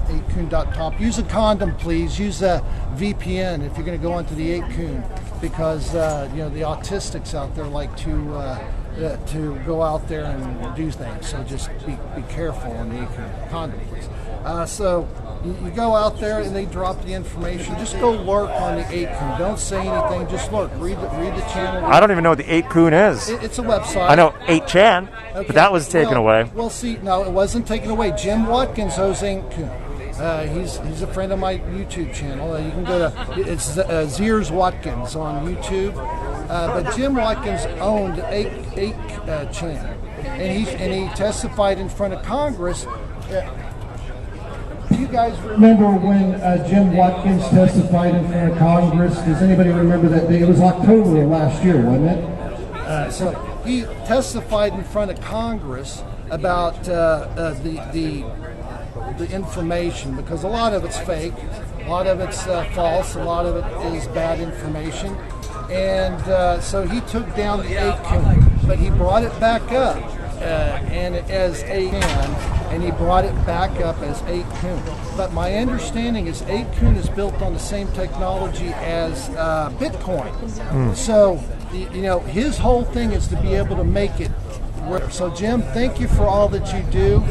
S: Use a condom, please. Use a VPN if you're going to go onto the 8kun, because you know, the autistics out there like to go out there and do things. So just be careful on the 8kun condom, please. So you go out there and they drop the information. Just go lurk on the 8kun. Don't say anything. Just lurk. Read the channel.
C: I don't even know what the 8kun is.
S: It's a website.
C: I know 8chan, but that was taken away.
S: Well, see, no, it wasn't taken away. Jim Watkins owns 8kun. He's a friend of my YouTube channel. You can go to it's Zeers Watkins on YouTube. But Jim Watkins owned 8chan, and he testified in front of Congress. Do you guys
V: Remember when Jim Watkins testified in front of Congress? Does anybody remember that day? It was October of last year, wasn't it?
S: So he testified in front of Congress about the information, because a lot of it's fake, a lot of it's false, a lot of it is bad information, and so he took down the 8kun, but he brought it back up and as 8chan, and he brought it back up as 8kun. But my understanding is 8kun is built on the same technology as Bitcoin. So, you know, his whole thing is to be able to make it work. So, Jim, thank you for all that you do.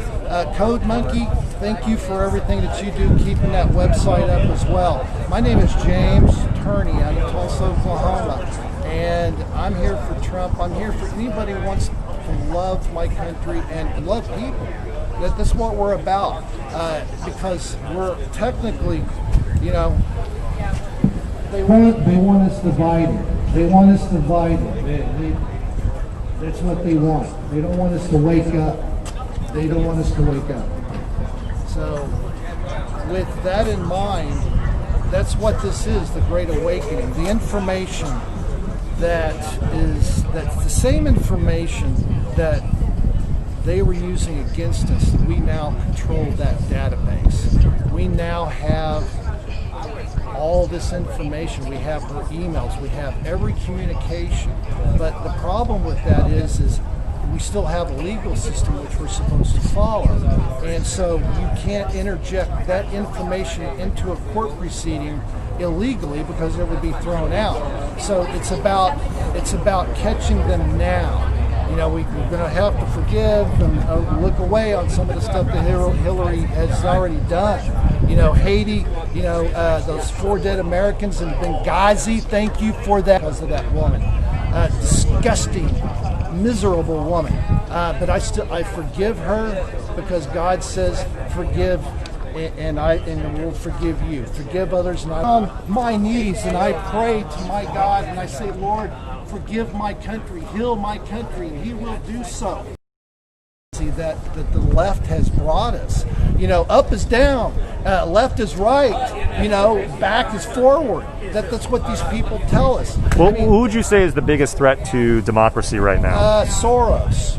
S: Code Monkey, thank you for everything that you do, keeping that website up as well. My name is James Turney out of Tulsa, Oklahoma, and I'm here for Trump. I'm here for anybody who wants to love my country and love people. That's what we're about, because we're technically, you know,
V: They want us divided. They want us divided. That's what they want. They don't want us to wake up. They don't want us to wake up.
S: So, with that in mind, that's what this is, the Great Awakening. The information that's the same information that they were using against us. We now control that database. We now have all this information. We have her emails. We have every communication. But the problem with that is we still have a legal system which we're supposed to follow. And so you can't interject that information into a court proceeding illegally, because it would be thrown out. So it's about catching them now. You know, we're going to have to forgive and look away on some of the stuff that Hillary has already done. You know, Haiti, you know, those 4 dead Americans in Benghazi, thank you for that, because of that woman. Disgusting, miserable woman. But I forgive her, because God says forgive, and will forgive you. Forgive others. And I'm on my knees and I pray to my God and I say, Lord, forgive my country, heal my country, and He will do so. See that the left has brought us. You know, up is down, left is right, you know, back is forward. That's what these people tell us.
C: Well, who would you say is the biggest threat to democracy right now?
S: Soros.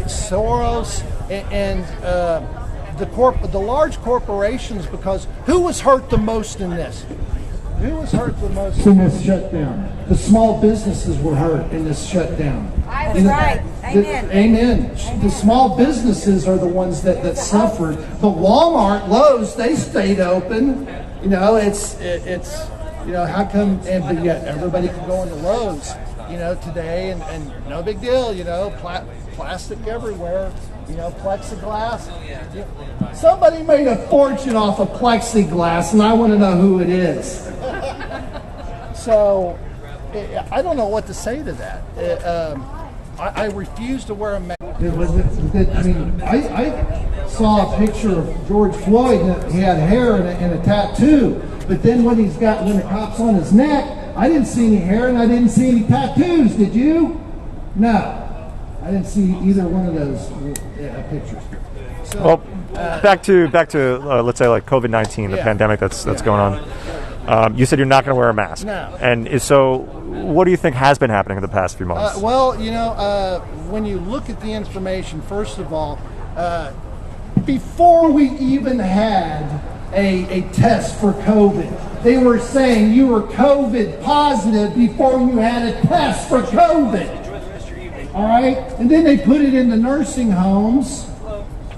S: Soros and the large corporations, because who was hurt the most in this? Who was hurt the most in this shutdown? The small businesses were hurt in this shutdown.
D: That's right. Amen.
S: Amen. The small businesses are the ones that suffered. The Walmart, Lowe's, they stayed open. You know, it's you know, how come, but yet everybody can go into Lowe's, you know, today and no big deal, you know, plastic everywhere, you know, plexiglass. Somebody made a fortune off of plexiglass, and I want to know who it is. So, I don't know what to say to that. I refuse to wear a mask. I saw a picture of George Floyd, and he had hair and a tattoo. But then when the cop's on his neck, I didn't see any hair and I didn't see any tattoos. Did you? No. I didn't see either one of those pictures. So,
C: well, back to let's say like COVID-19, the pandemic that's going on. You said you're not going to wear a mask.
S: No.
C: And so, what do you think has been happening in the past few months?
S: Well, you know, when you look at the information, first of all, before we even had a test for COVID, they were saying you were COVID positive before you had a test for COVID. All right? And then they put it in the nursing homes,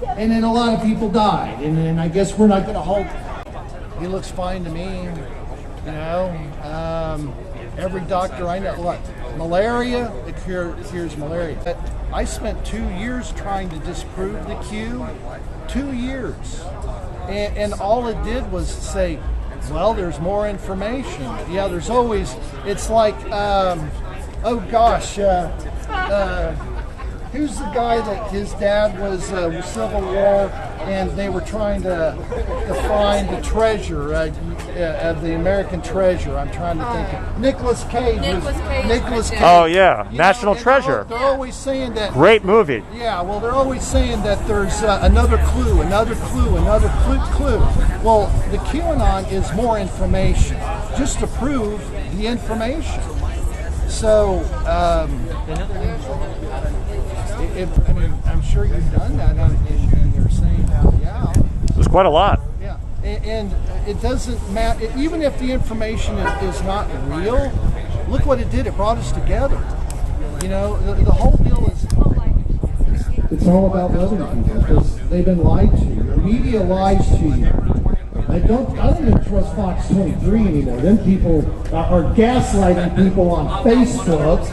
S: and then a lot of people died. And then I guess we're not going to hold. He looks fine to me. You know, every doctor I know, look, malaria, it cures malaria. But I spent 2 years trying to disprove the Q. 2 years. And all it did was say, well, there's more information. Yeah, there's always, it's like, oh gosh, who's the guy that his dad was Civil War, and they were trying to find the treasure of the American treasure. I'm trying to think of Nicolas Cage. Nicolas Cage.
C: Oh yeah, National Treasure.
S: They're always saying that.
C: Great movie.
S: Yeah, well, they're always saying that there's another clue, another clue, another clue. Well, the QAnon is more information, just to prove the information. So, I mean, I'm sure you've done that, and you're saying, yeah.
C: There's quite a lot.
S: Yeah, and it doesn't matter, even if the information is not real, look what it did, it brought us together. You know, the whole deal is...
V: It's all about loving people, because they've been lied to. The media lies to you. I don't even trust Fox 23 anymore. Them people are gaslighting people on Facebook.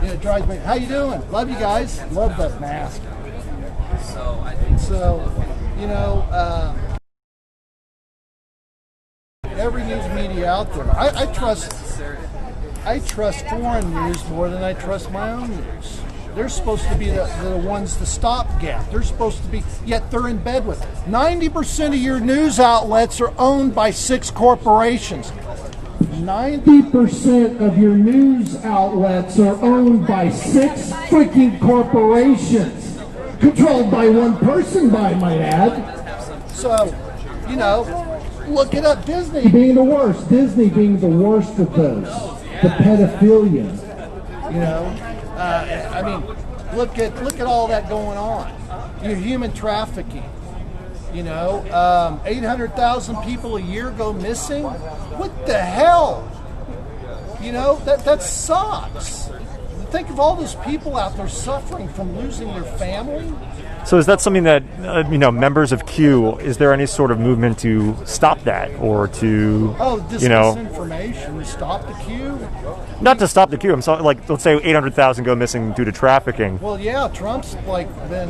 S: Yeah, it drives me. How you doing? Love you guys. Love that mask. So, you know, every news media out there. I trust foreign news more than I trust my own news. They're supposed to be the ones, the stopgap. They're supposed to be, yet they're in bed with it. 90% of your news outlets are owned by 6 corporations.
V: 90% of your news outlets are owned by 6 freaking corporations, controlled by one person, I might add.
S: So, you know, look it up. Disney
V: being the worst. Disney being the worst of those. The pedophilia.
S: You know. I mean, look at all that going on. Your human trafficking. You know, 800,000 people a year go missing. What the hell? You know, that sucks. Think of all those people out there suffering from losing their family.
C: So is that something that, you know, members of Q, is there any sort of movement to stop that or to,
S: you know, disinformation, stop the Q?
C: Not to stop the Q. I'm sorry, like, let's say 800,000 go missing due to trafficking.
S: Well, yeah, Trump's like been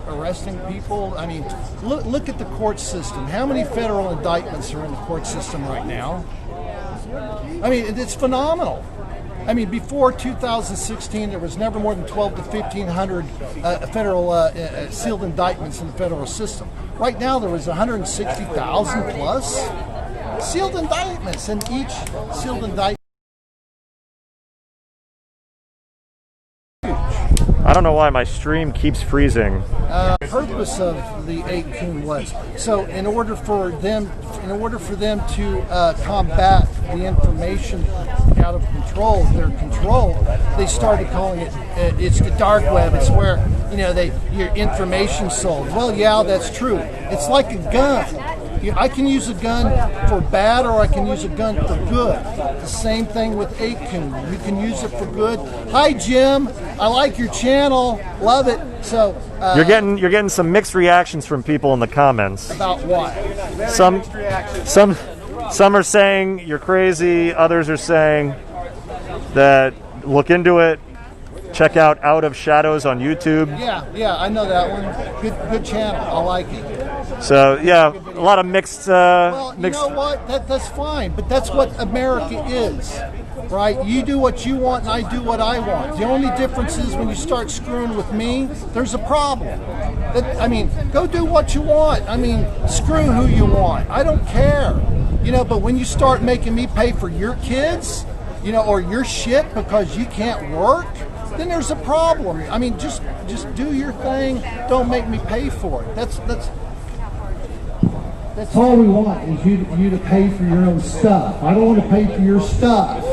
S: arresting people. I mean, look at the court system. How many federal indictments are in the court system right now? I mean, it's phenomenal. I mean, before 2016, there was never more than 12 to 1,500 federal sealed indictments in the federal system. Right now, there was 160,000 plus sealed indictments, and each sealed indictment.
C: I don't know why my stream keeps freezing.
S: Purpose of the 8 Coon was so in order for them to combat the information out of control, their control, they started calling it it's the dark web. It's where, you know, your information sold. Well, yeah, that's true. It's like a gun. I can use a gun for bad or I can use a gun for good. The same thing with 8-Kun. You can use it for good. Hi, Jim. I like your channel. Love it. So
C: you're getting some mixed reactions from people in the comments.
S: About what?
C: Some are saying you're crazy. Others are saying that look into it. Check out Out of Shadows on YouTube.
S: Yeah, I know that one. Good channel. I like it.
C: So yeah, a lot of mixed.
S: Well, you know what? That's fine, but that's what America is, right? You do what you want, and I do what I want. The only difference is when you start screwing with me, there's a problem. Go do what you want. Screw who you want. I don't care, But when you start making me pay for your kids, or your shit because you can't work, then there's a problem. Just do your thing. Don't make me pay for it. That's
V: all we want is you to pay for your own stuff. I don't want to pay for your stuff.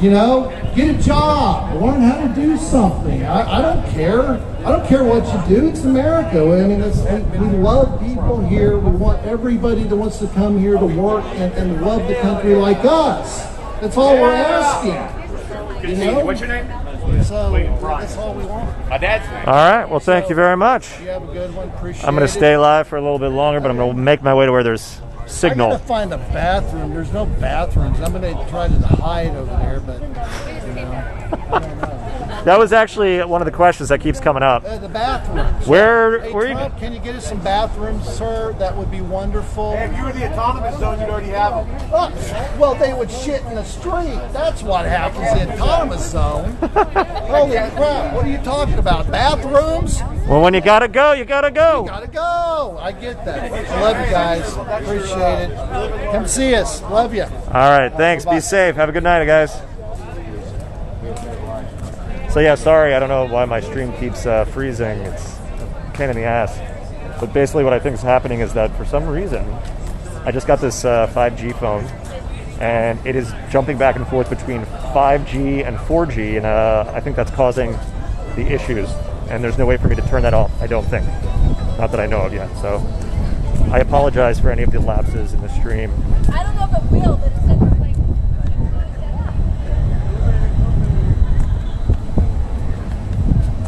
V: Get a job. Learn how to do something. I don't care. I don't care what you do. It's America. We love people here. We want everybody that wants to come here to work and love the country like us. That's all we're asking.
I: What's your name?
S: So that's all we want.
I: My dad's name.
C: All right. Well, thank you very much.
S: You have a good one. Appreciate
C: I'm going to stay live for a little bit longer, but I'm going to make my way to where there's signal.
S: I'm going to find a bathroom. There's no bathrooms. I'm going to try to hide over there, but I don't know.
C: That was actually one of the questions that keeps coming up.
S: The bathrooms.
C: Where
S: Trump, can you get us some bathrooms, sir? That would be wonderful.
I: Hey, if you were the autonomous zone, you'd already have them.
S: Well, they would shit in the street. That's what happens in the autonomous zone. Holy crap! What are you talking about? Bathrooms?
C: Well, when you gotta go, you gotta go.
S: You gotta go. I get that. I love you guys. Appreciate it. Come see us. Love you.
C: All right. Thanks. Be safe. Have a good night, guys. So yeah, sorry, I don't know why my stream keeps freezing. It's a pain in the ass. But basically what I think is happening is that for some reason, I just got this 5G phone, and it is jumping back and forth between 5G and 4G, and I think that's causing the issues. And there's no way for me to turn that off, I don't think. Not that I know of yet. So I apologize for any of the lapses in the stream.
J: I don't know if it will, but it's never playing.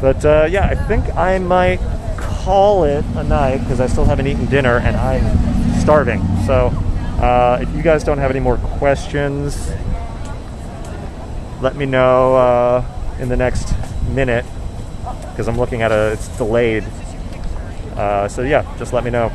C: But yeah, I think I might call it a night because I still haven't eaten dinner and I'm starving. So if you guys don't have any more questions, let me know in the next minute because I'm looking at it's delayed. So yeah, just let me know.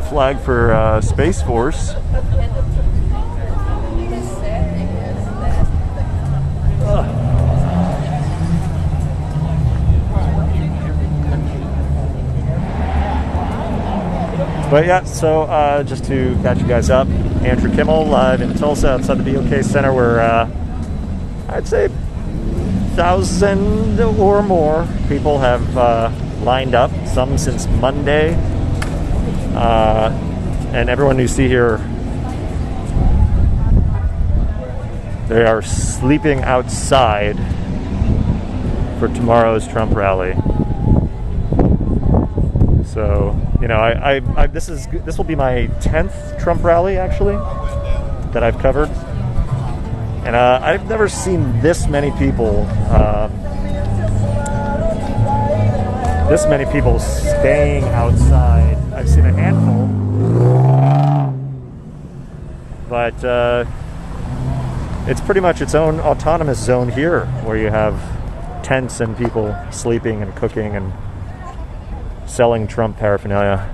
C: Flag for Space Force. But yeah, so just to catch you guys up, Andrew Kimmel live in Tulsa outside the BOK Center where I'd say 1,000 or more people have lined up, some since Monday. And everyone you see here, they are sleeping outside for tomorrow's Trump rally. So, this will be my 10th Trump rally actually that I've covered, and I've never seen this many people. This many people staying outside. I've seen a handful, but it's pretty much its own autonomous zone here where you have tents and people sleeping and cooking and selling Trump paraphernalia.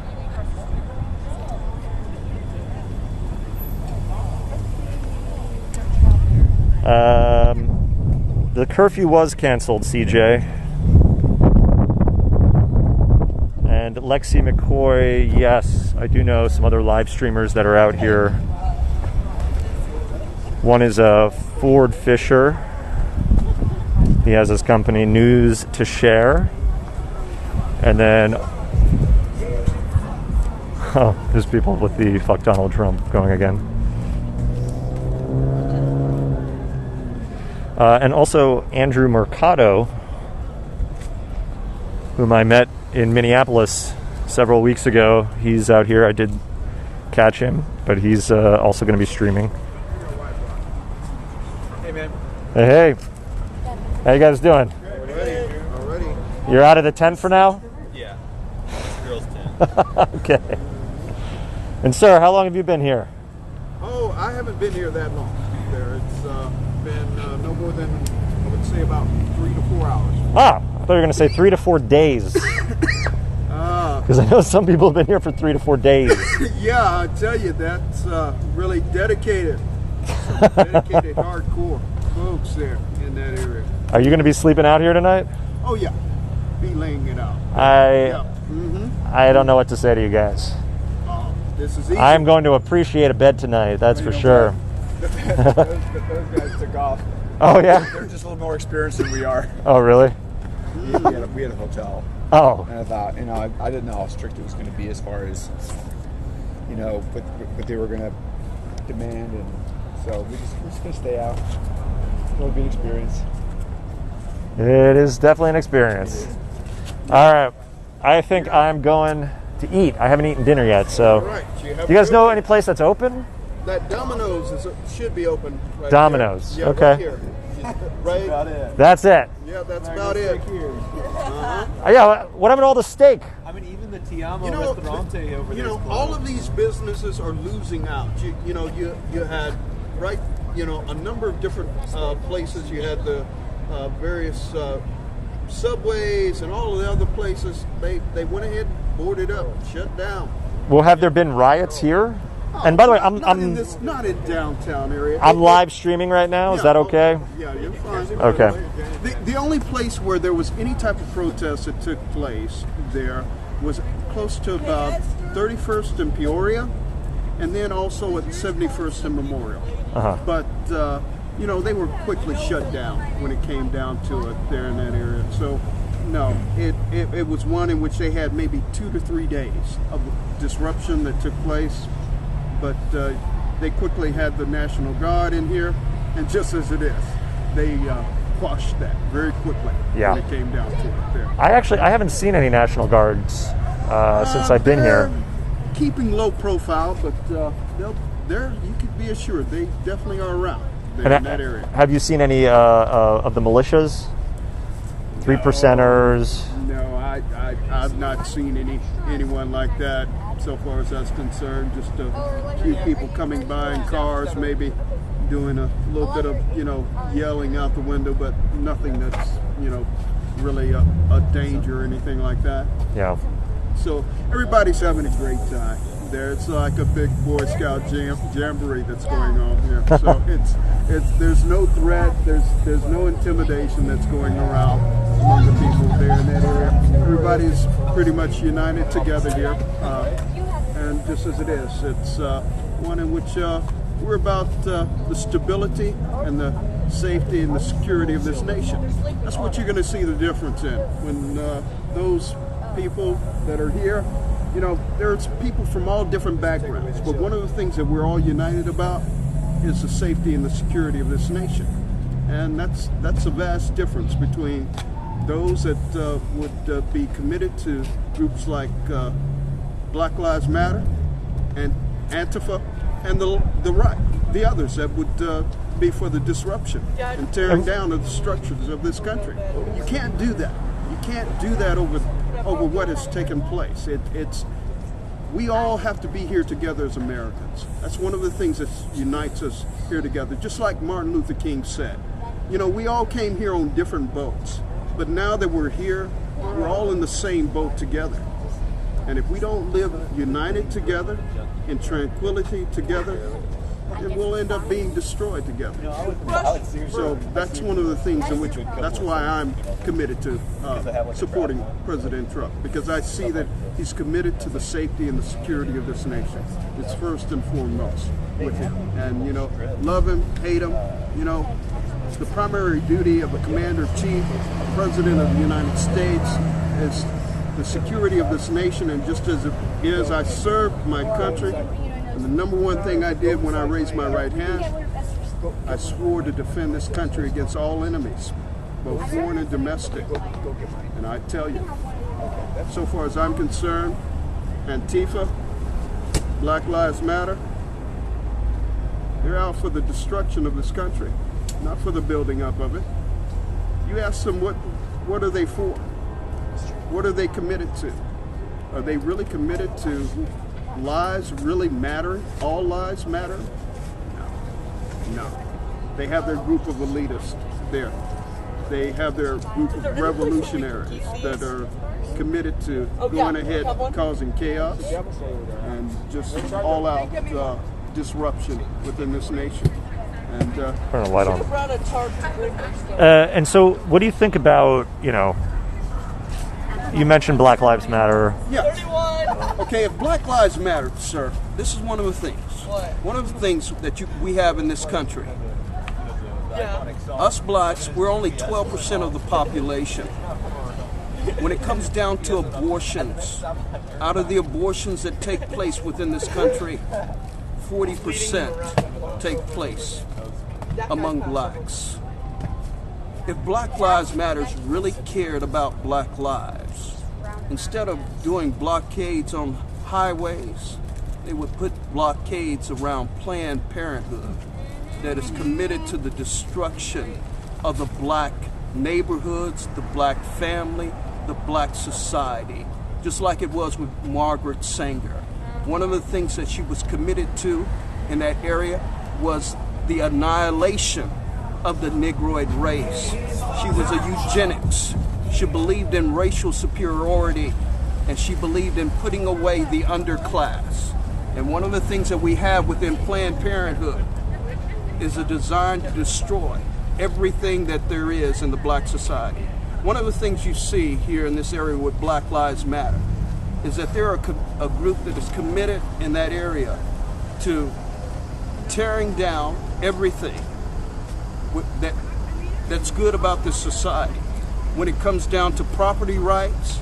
C: The curfew was canceled, CJ. And Lexi McCoy, yes, I do know some other live streamers that are out here. One is Ford Fisher. He has his company News to Share. And then Oh, there's people with the fuck Donald Trump going again. And also Andrew Mercado, whom I met in Minneapolis several weeks ago. He's out here. I did catch him, but he's also going to be streaming.
B: Hey, man.
C: Hey, hey. How you guys doing?
B: Already.
C: You're out of the tent for now?
B: Yeah. It's girls' tent.
C: Okay. And sir, how long have you been here?
B: Oh, I haven't been here that long. There, it's been no more than, I would say, about 3 to 4 hours.
C: Ah, I thought you were going to say 3 to 4 days. Because I know some people have been here for 3 to 4 days.
B: Yeah, I tell you, that's really dedicated. Some dedicated, hardcore folks there in that area.
C: Are you going to be sleeping out here tonight?
B: Oh, yeah. Be laying it out.
C: I don't know what to say to you guys.
B: This is easy.
C: I'm going to appreciate a bed tonight, that's for sure.
I: Those guys took off.
C: Oh, yeah?
I: They're just a little more experienced than we are.
C: Oh, really?
I: We had a hotel.
C: Oh.
I: And I thought, I didn't know how strict it was going to be as far as, what they were going to demand. And so we're just going to stay out. It'll be an experience.
C: It is definitely an experience. All right. I think I'm going to eat. I haven't eaten dinner yet, so.
B: Right.
C: Do you guys know any place that's open?
B: That Domino's should be open right
C: Domino's.
B: here. Yeah,
C: okay.
B: Right here. Right? That's about it.
C: That's it.
B: Yeah, that's about it.
C: Yeah, what happened to all the steak?
B: I mean, even the Tiamo Restaurante over there. All of these businesses are losing out. You had, right, a number of different places. You had the various subways and all of the other places. They went ahead and boarded up, shut down.
C: Well, have there been riots here? And by the way, I'm
B: not in downtown area.
C: I'm live streaming right now. Is that okay?
B: Yeah, you're fine.
C: Okay.
B: The only place where there was any type of protest that took place there was close to about 31st and Peoria, and then also at 71st and Memorial. But they were quickly shut down when it came down to it there in that area. So no, it was one in which they had maybe 2 to 3 days of disruption that took place. But they quickly had the National Guard in here, and just as it is, they quashed that very quickly when it came down to it there.
C: I haven't seen any National Guards since I've been here.
B: Keeping low profile, but you could be assured they definitely are around there in that area.
C: Have you seen any of the militias? 3%ers?
B: No, I've not seen anyone like that. So far as that's concerned, just a few people coming by in cars, maybe doing a little bit of, yelling out the window, but nothing that's, really a danger or anything like that.
C: Yeah.
B: So everybody's having a great time there. It's like a big Boy Scout jamboree that's going on here. So there's no threat, there's no intimidation that's going around among the people there in that area. Everybody's pretty much united together here. And just as it is, it's one in which we're about the stability and the safety and the security of this nation. That's what you're going to see the difference in when those people that are here, there's people from all different backgrounds, but one of the things that we're all united about is the safety and the security of this nation. And that's a vast difference between those that would be committed to groups like Black Lives Matter and Antifa and the others that would be for the disruption and tearing down of the structures of this country. You can't do that. You can't do that over what has taken place. We all have to be here together as Americans. That's one of the things that unites us here together. Just like Martin Luther King said, we all came here on different boats, but now that we're here, we're all in the same boat together. And if we don't live united together, in tranquility together, then we'll end up being destroyed together. So that's one of the things in which, that's why I'm committed to supporting President Trump, because I see that he's committed to the safety and the security of this nation. It's first and foremost with him. And, love him, hate him, the primary duty of a commander-in-chief, president of the United States, is the security of this nation, and just as it is, I served my country. And the number one thing I did when I raised my right hand, I swore to defend this country against all enemies, both foreign and domestic. And I tell you, so far as I'm concerned, Antifa, Black Lives Matter, they're out for the destruction of this country, not for the building up of it. You ask them what are they for? What are they committed to? Are they really committed to lives really mattering? All lives matter? No. They have their group of elitists there. They have their group of revolutionaries that are committed to going ahead causing chaos and just all out disruption within this nation. And
C: turn a light on. And so what do you think about, you mentioned Black Lives Matter.
B: Yeah. Okay, if Black Lives Matter, sir, this is one of the things. One of the things that we have in this country. Us blacks, we're only 12% of the population. When it comes down to abortions, out of the abortions that take place within this country, 40% take place among blacks. If Black Lives Matter really cared about black lives, instead of doing blockades on highways, they would put blockades around Planned Parenthood that is committed to the destruction of the black neighborhoods, the black family, the black society, just like it was with Margaret Sanger. One of the things that she was committed to in that area was the annihilation of the Negroid race. She was a eugenics. She believed in racial superiority, and she believed in putting away the underclass. And one of the things that we have within Planned Parenthood is a desire to destroy everything that there is in the black society. One of the things you see here in this area with Black Lives Matter is that there are a group that is committed in that area to tearing down everything that's good about this society. When it comes down to property rights,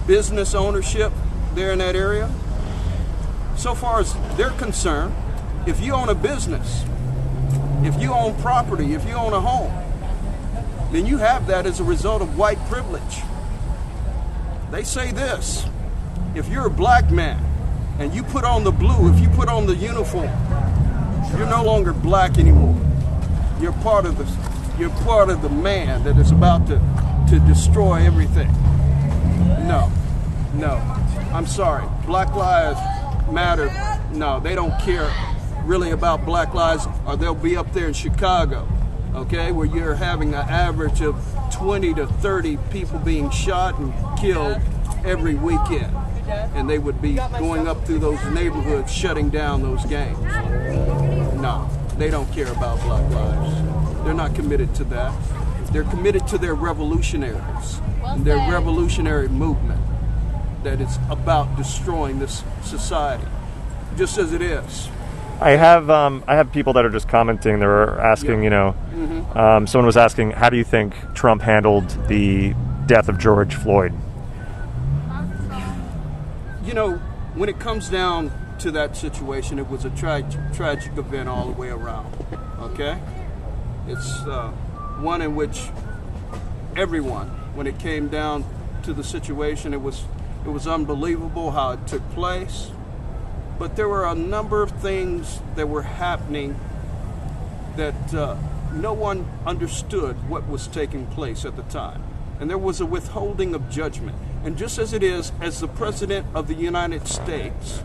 B: business ownership there in that area, so far as they're concerned, if you own a business, if you own property, if you own a home, then you have that as a result of white privilege. They say this: if you're a black man and you put on the blue, if you put on the uniform, you're no longer black anymore. You're part of the man that is about to destroy everything. No. I'm sorry. Black Lives Matter. No, they don't care really about black lives, or they'll be up there in Chicago, okay, where you're having an average of 20 to 30 people being shot and killed every weekend. And they would be going up through those neighborhoods shutting down those gangs. No, they don't care about black lives. They're not committed to that. They're committed to their revolutionaries and their revolutionary movement that is about destroying this society, just as it is.
C: I have people that are just commenting. They're asking, someone was asking, how do you think Trump handled the death of George Floyd?
B: When it comes down to that situation, it was a tragic event all the way around. Okay, it's one in which everyone, when it came down to the situation, it was unbelievable how it took place. But there were a number of things that were happening that no one understood what was taking place at the time. And there was a withholding of judgment. And just as it is, as the President of the United States,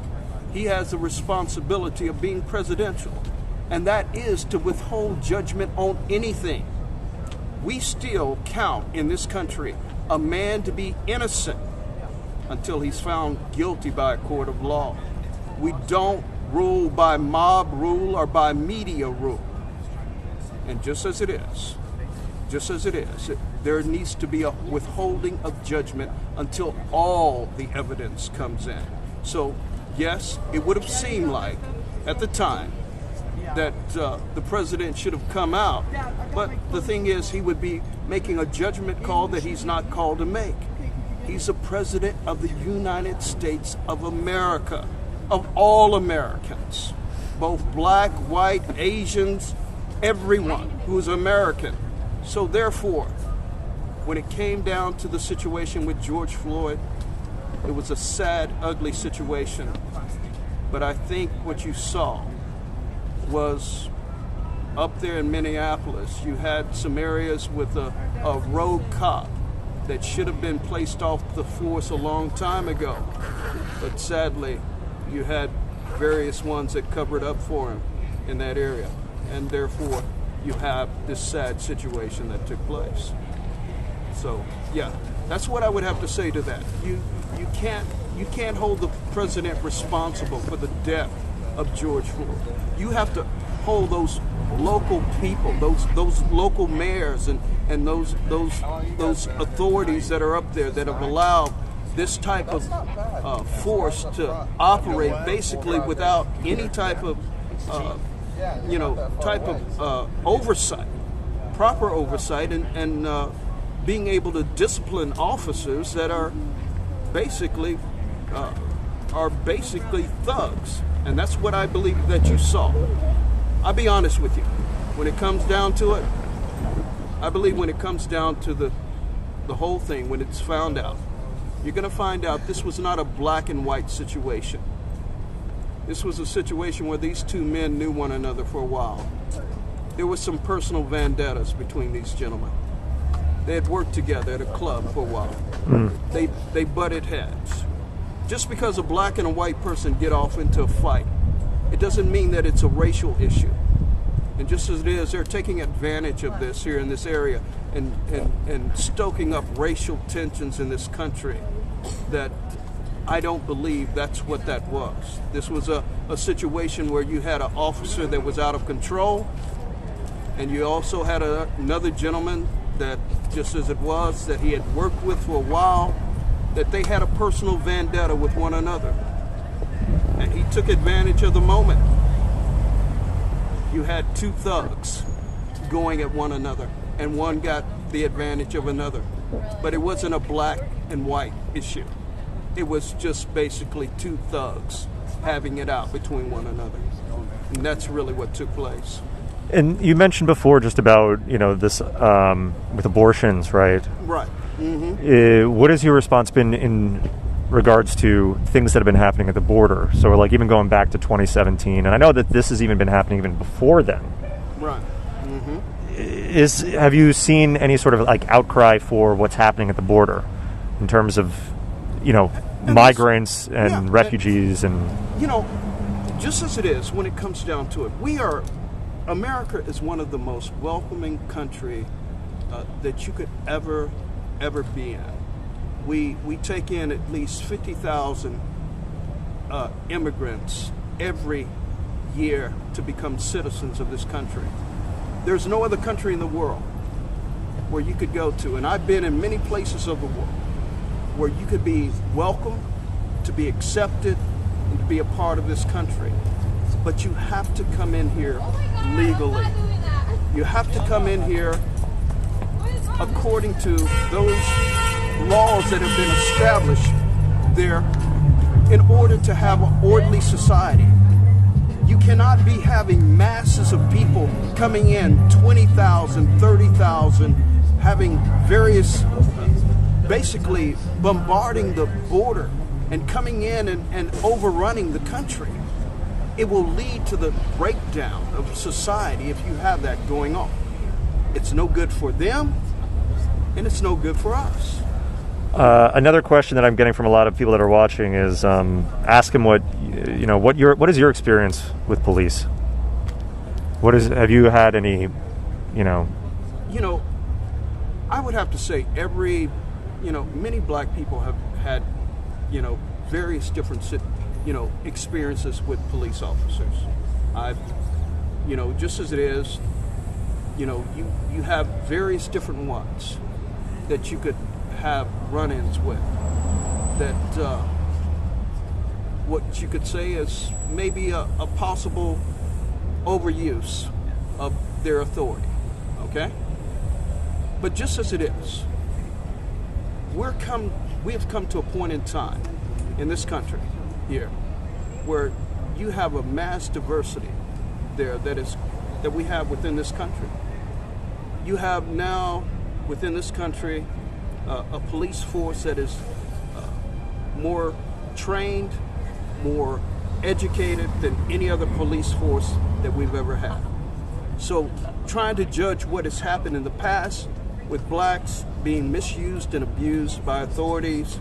B: he has the responsibility of being presidential. And that is to withhold judgment on anything. We still count in this country a man to be innocent until he's found guilty by a court of law. We don't rule by mob rule or by media rule. And just as it is, there needs to be a withholding of judgment until all the evidence comes in. So, yes, it would have seemed like at the time that the president should have come out, but the thing is, he would be making a judgment call that he's not called to make. He's the president of the United States of America, of all Americans, both black, white, Asians, everyone who's American. So therefore, when it came down to the situation with George Floyd, it was a sad, ugly situation. But I think what you saw was up there in Minneapolis, you had some areas with a rogue cop that should have been placed off the force a long time ago. But sadly, you had various ones that covered up for him in that area. And therefore, you have this sad situation that took place. So, yeah, that's what I would have to say to that. You can't hold the president responsible for the death of George Floyd. You have to hold those local people, those local mayors and those authorities that are up there that have allowed this type of force to operate basically without any type of oversight, proper oversight, and being able to discipline officers that are basically thugs. And that's what I believe that you saw. I'll be honest with you. When it comes down to it, I believe when it comes down to the whole thing, when it's found out, you're going to find out this was not a black and white situation. This was a situation where these two men knew one another for a while. There was some personal vendettas between these gentlemen. They had worked together at a club for a while. They butted heads. Just because a black and a white person get off into a fight, it doesn't mean that it's a racial issue. And just as it is, they're taking advantage of this here in this area and stoking up racial tensions in this country that I don't believe that's what that was. This was a situation where you had an officer that was out of control, and you also had another gentleman that, just as it was, that he had worked with for a while, that they had a personal vendetta with one another. And he took advantage of the moment. You had two thugs going at one another, and one got the advantage of another. But it wasn't a black and white issue. It was just basically two thugs having it out between one another. And that's really what took place.
C: And you mentioned before just about, this with abortions, right?
B: Right. Mm-hmm.
C: What has your response been in regards to things that have been happening at the border? So like even going back to 2017, and I know that this has even been happening even before then.
B: Right. Mm-hmm.
C: Have you seen any sort of like outcry for what's happening at the border in terms of, migrants and refugees and...
B: Just as it is, when it comes down to it, America is one of the most welcoming country that you could ever be in. We take in at least 50,000 immigrants every year to become citizens of this country. There's no other country in the world where you could go to, and I've been in many places of the world, where you could be welcome, to be accepted, and to be a part of this country. But you have to come in here legally. You have to come in here according to those laws that have been established there in order to have an orderly society. You cannot be having masses of people coming in, 20,000, 30,000, having various, basically bombarding the border and coming in and overrunning the country. It will lead to the breakdown of society if you have that going on. It's no good for them, and it's no good for us.
C: Another question that I'm getting from a lot of people that are watching is ask them what is your experience with police? Have you had any,
B: I would have to say many black people have had, various different, experiences with police officers. I've, just as it is, you have various different ones that you could have run-ins with that what you could say is maybe a possible overuse of their authority, okay? But just as it is, we have come to a point in time in this country here where you have a mass diversity there that we have within this country. You have now within this country a police force that is more trained, more educated than any other police force that we've ever had. So trying to judge what has happened in the past with blacks being misused and abused by authorities,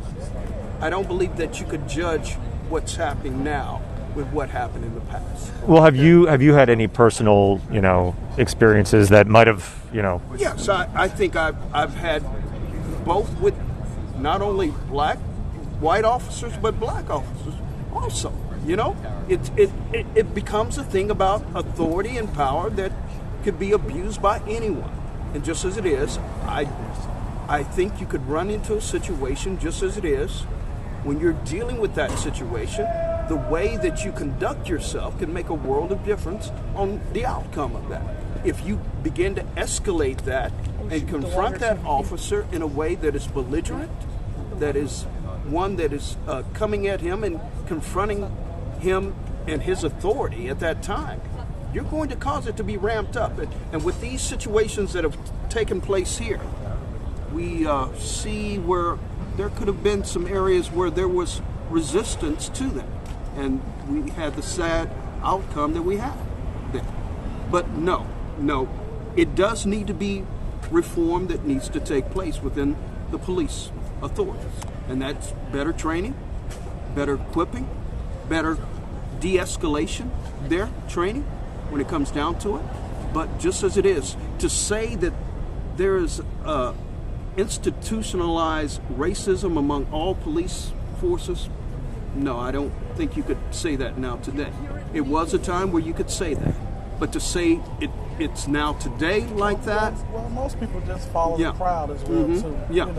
B: I don't believe that you could judge what's happening now with what happened in the past.
C: Well, have you had any personal, experiences that might have,
B: Yes, I think I've had both with not only white officers, but black officers also. It becomes a thing about authority and power that could be abused by anyone. And just as it is, I think you could run into a situation just as it is. When you're dealing with that situation, the way that you conduct yourself can make a world of difference on the outcome of that. If you begin to escalate that and confront that officer in a way that is belligerent, that is one that is coming at him and confronting him and his authority at that time, you're going to cause it to be ramped up. And with these situations that have taken place here, we see where there could have been some areas where there was resistance to them. And we had the sad outcome that we had there. But no, it does need to be reform that needs to take place within the police authorities. And that's better training, better equipping, better de-escalation there, training, when it comes down to it. But just as it is, to say that there is institutionalized racism among all police forces, no, I don't think you could say that now today. It was a time where you could say that. But to say it's now today like that?
F: Well, most people just follow the crowd as well, too.
B: Yeah.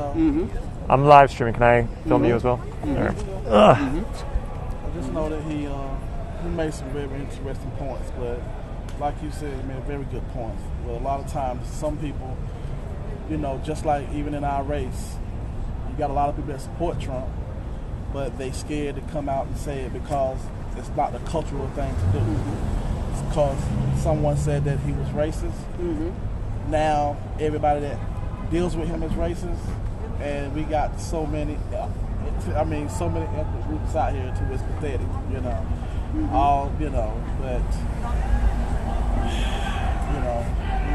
C: I'm live streaming. Can I film you as well? All right.
F: I just know that he made some very interesting points, but like you said, he made very good points. But a lot of times, some people, just like even in our race, you got a lot of people that support Trump, but they scared to come out and say it because it's not the cultural thing to do. It's because someone said that he was racist. Now everybody that deals with him is racist, and we got so many ethnic groups out here too. It's pathetic, but he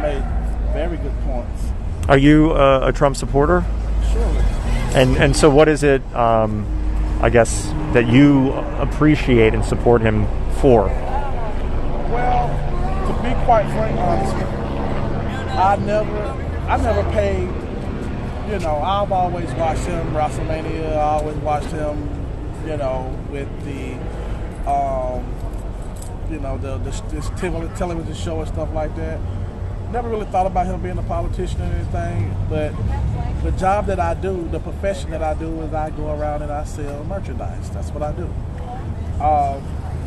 F: made very good points.
C: Are you a Trump supporter?
F: Surely.
C: And so what is it, I guess, that you appreciate and support him for?
F: Well, to be quite frank, honestly, I never paid. I've always watched him WrestleMania. I always watched him, with the, this television show and stuff like that. Never really thought about him being a politician or anything, but the job that I do, the profession that I do, is I go around and I sell merchandise. That's what I do.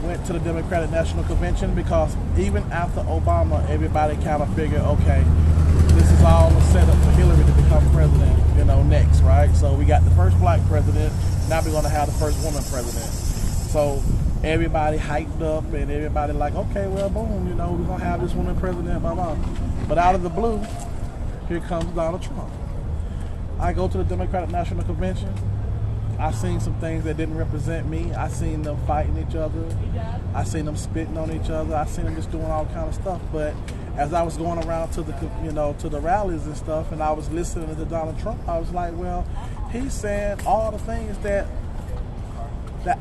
F: Went to the Democratic National Convention because even after Obama, everybody kind of figured, okay, this is all a setup for Hillary to become president, next, right? So we got the first black president, now we're going to have the first woman president. So everybody hyped up and everybody like, okay, well, boom, we're going to have this woman president, blah, blah. But out of the blue, here comes Donald Trump. I go to the Democratic National Convention. I seen some things that didn't represent me. I seen them fighting each other. I seen them spitting on each other. I seen them just doing all kind of stuff. But as I was going around to the, to the rallies and stuff, and I was listening to Donald Trump, I was like, well, he's saying all the things that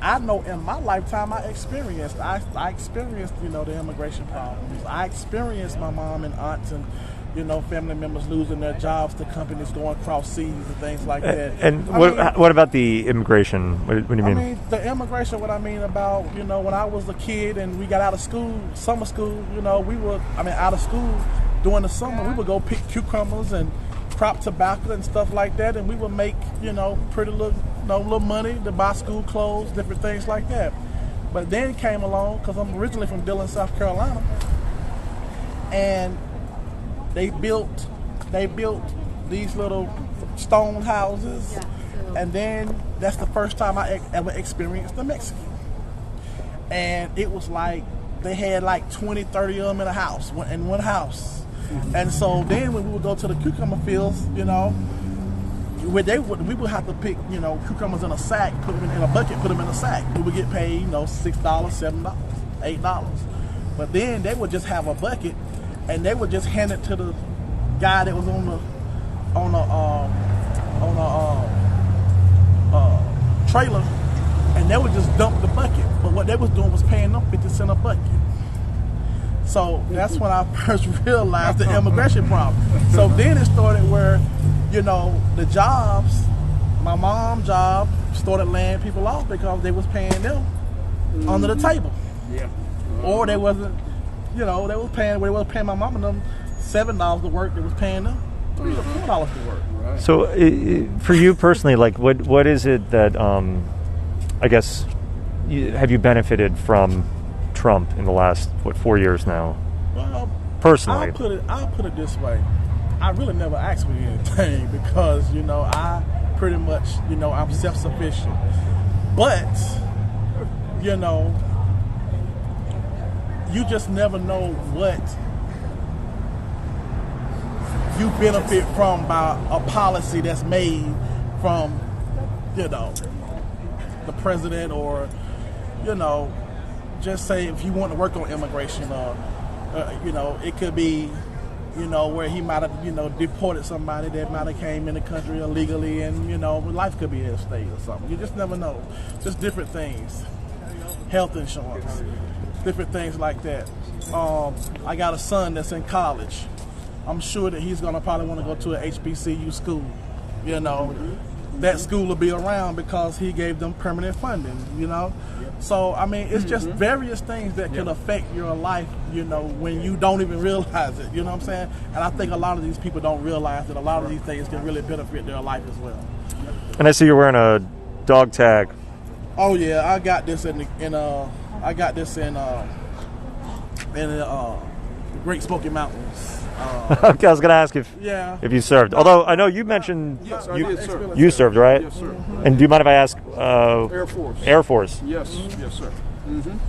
F: I know in my lifetime I experienced. I experienced, the immigration problems. I experienced my mom and aunts and, family members losing their jobs to companies going across seas and things like that.
C: And what about the immigration? What do you mean?
F: I mean, the immigration, what I mean about, when I was a kid and we got out of school, summer school, we were, out of school during the summer, we would go pick cucumbers and crop tobacco and stuff like that, and we would make, pretty little money to buy school clothes, different things like that. But then it came along, because I'm originally from Dillon, South Carolina, and they built these little stone houses And then that's the first time I ever experienced the Mexican. And it was like they had like 20, 30 of them in one house. And so then when we would go to the cucumber fields, you know, we would have to pick, you know, cucumbers in a sack, put them in a bucket, put them in a sack. We would get paid, you know, $6, $7, $8. But then they would just have a bucket, and they would just hand it to the guy that was on the trailer, and they would just dump the bucket. But what they was doing was paying them 50 cents a bucket. So that's when I first realized the immigration problem. So then it started where, you know, the jobs, my mom's job started laying people off because they was paying them under the table.
B: Yeah.
F: Or they wasn't, you know, they was paying my mom and them $7 to work, they was paying them $3 or $4 to work.
B: Right.
C: So for you personally, like what is it that I guess have you benefited from Trump in the last 4 years now?
F: Well,
C: personally,
F: I'll put it this way. I really never asked for anything because, you know, I pretty much, you know, I'm self-sufficient. But, you know, you just never know what you benefit from by a policy that's made from, you know, the president, or, you know, just say if you want to work on immigration, or, you know, it could be, you know, where he might have, you know, deported somebody that might have came in the country illegally, and, you know, life could be at stake or something. You just never know. Just different things. Health insurance, different things like that. I got a son that's in college. I'm sure that he's gonna probably want to go to an HBCU school. You know, that school will be around because he gave them permanent funding. You know, so I mean, it's just various things that can affect your life. You know, when you don't even realize it. You know what I'm saying? And I think a lot of these people don't realize that a lot of these things can really benefit their life as well.
C: And I see you're wearing a dog tag.
F: Oh yeah, I got this in the Great Smoky Mountains.
C: Okay, I was going to ask if you served. Although I know you mentioned you served, right?
B: Yes, sir.
C: And do you mind if I ask?
B: Air Force.
C: Air Force.
B: Yes, yes, sir.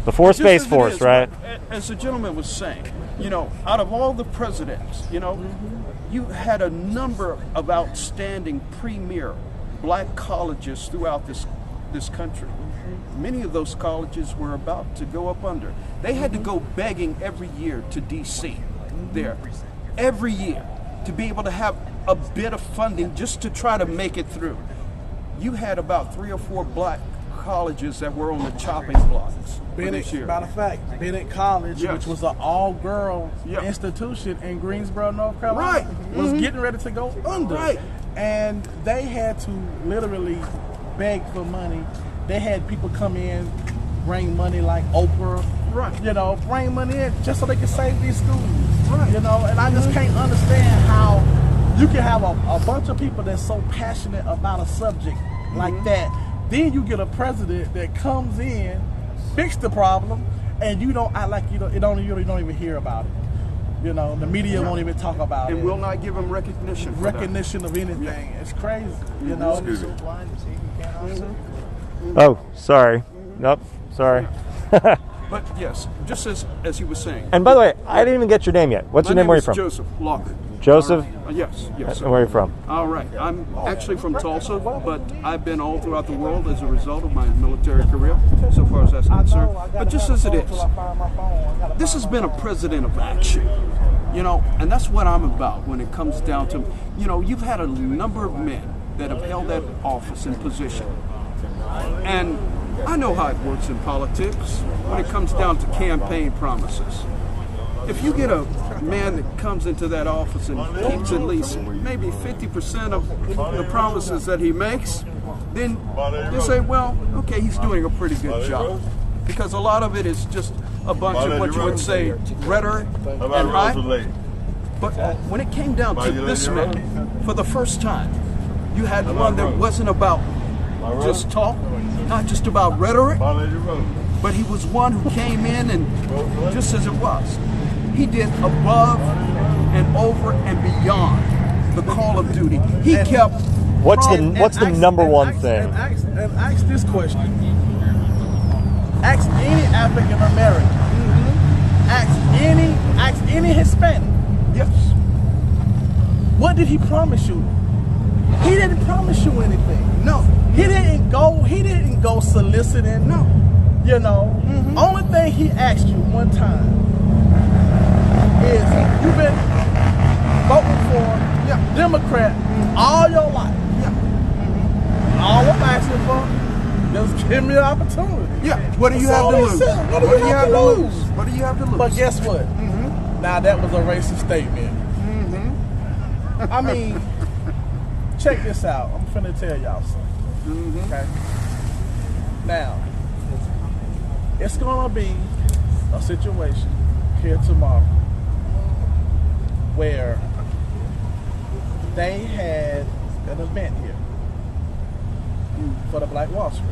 C: Before Space Force,
B: is,
C: right?
B: As the gentleman was saying, you know, out of all the presidents, you know, you had a number of outstanding premier black colleges throughout this country. Many of those colleges were about to go up under. They had to go begging every year to D.C. there, every year, to be able to have a bit of funding just to try to make it through. You had about 3 or 4 black colleges that were on the chopping blocks.
F: Matter of fact, Bennett College, which was an all-girl institution in Greensboro, North Carolina, was getting ready to go under. And they had to literally beg for money. They had people come in, bring money like Oprah, you know, bring money in just so they could save these schools. You know, and I just can't understand how you can have a bunch of people that's so passionate about a subject like that. Then you get a president that comes in, fix the problem, and you don't act like you don't even hear about it. You know, the media won't even talk about it.
B: And will not give them recognition.
F: Recognition of anything. It's crazy. You know.
C: Oh, sorry. Nope, sorry.
B: But yes, just as he was saying.
C: And by the way, I didn't even get your name yet. What's your name? Where are you from?
B: Joseph Lockett.
C: Joseph?
B: Yes.
C: And where are you from?
B: All right. I'm actually from Tulsa, but I've been all throughout the world as a result of my military career, so far as that's concerned. But just as it is, this has been a president of action, you know, and that's what I'm about when it comes down to, you know, you've had a number of men that have held that office and position. And I know how it works in politics when it comes down to campaign promises. If you get a man that comes into that office and keeps at least maybe 50% of the promises that he makes, then you say, well, okay, he's doing a pretty good job. Because a lot of it is just a bunch of what you would say rhetoric and hype. But when it came down to this man, for the first time, you had one that wasn't about just talk, not just about rhetoric, but he was one who came in and just as it was, he did above and over and beyond the call of duty. He kept
C: What's the number one thing?
F: And ask this question. Ask any African American. Ask any Hispanic.
B: Yes.
F: What did he promise you? He didn't promise you anything.
B: No.
F: He didn't go soliciting.
B: No.
F: You know. Only thing he asked you one time is you've been voting for Democrat all your life. All I'm asking for, just give me an opportunity.
B: Yeah. What do you have to lose?
F: What do you have to lose?
B: What do you have to lose?
F: But guess what? Now that was a racist statement. I mean, check this out. I'm finna tell y'all something. Okay. Now, it's gonna be a situation here tomorrow where they had an event here for the Black Wall Street.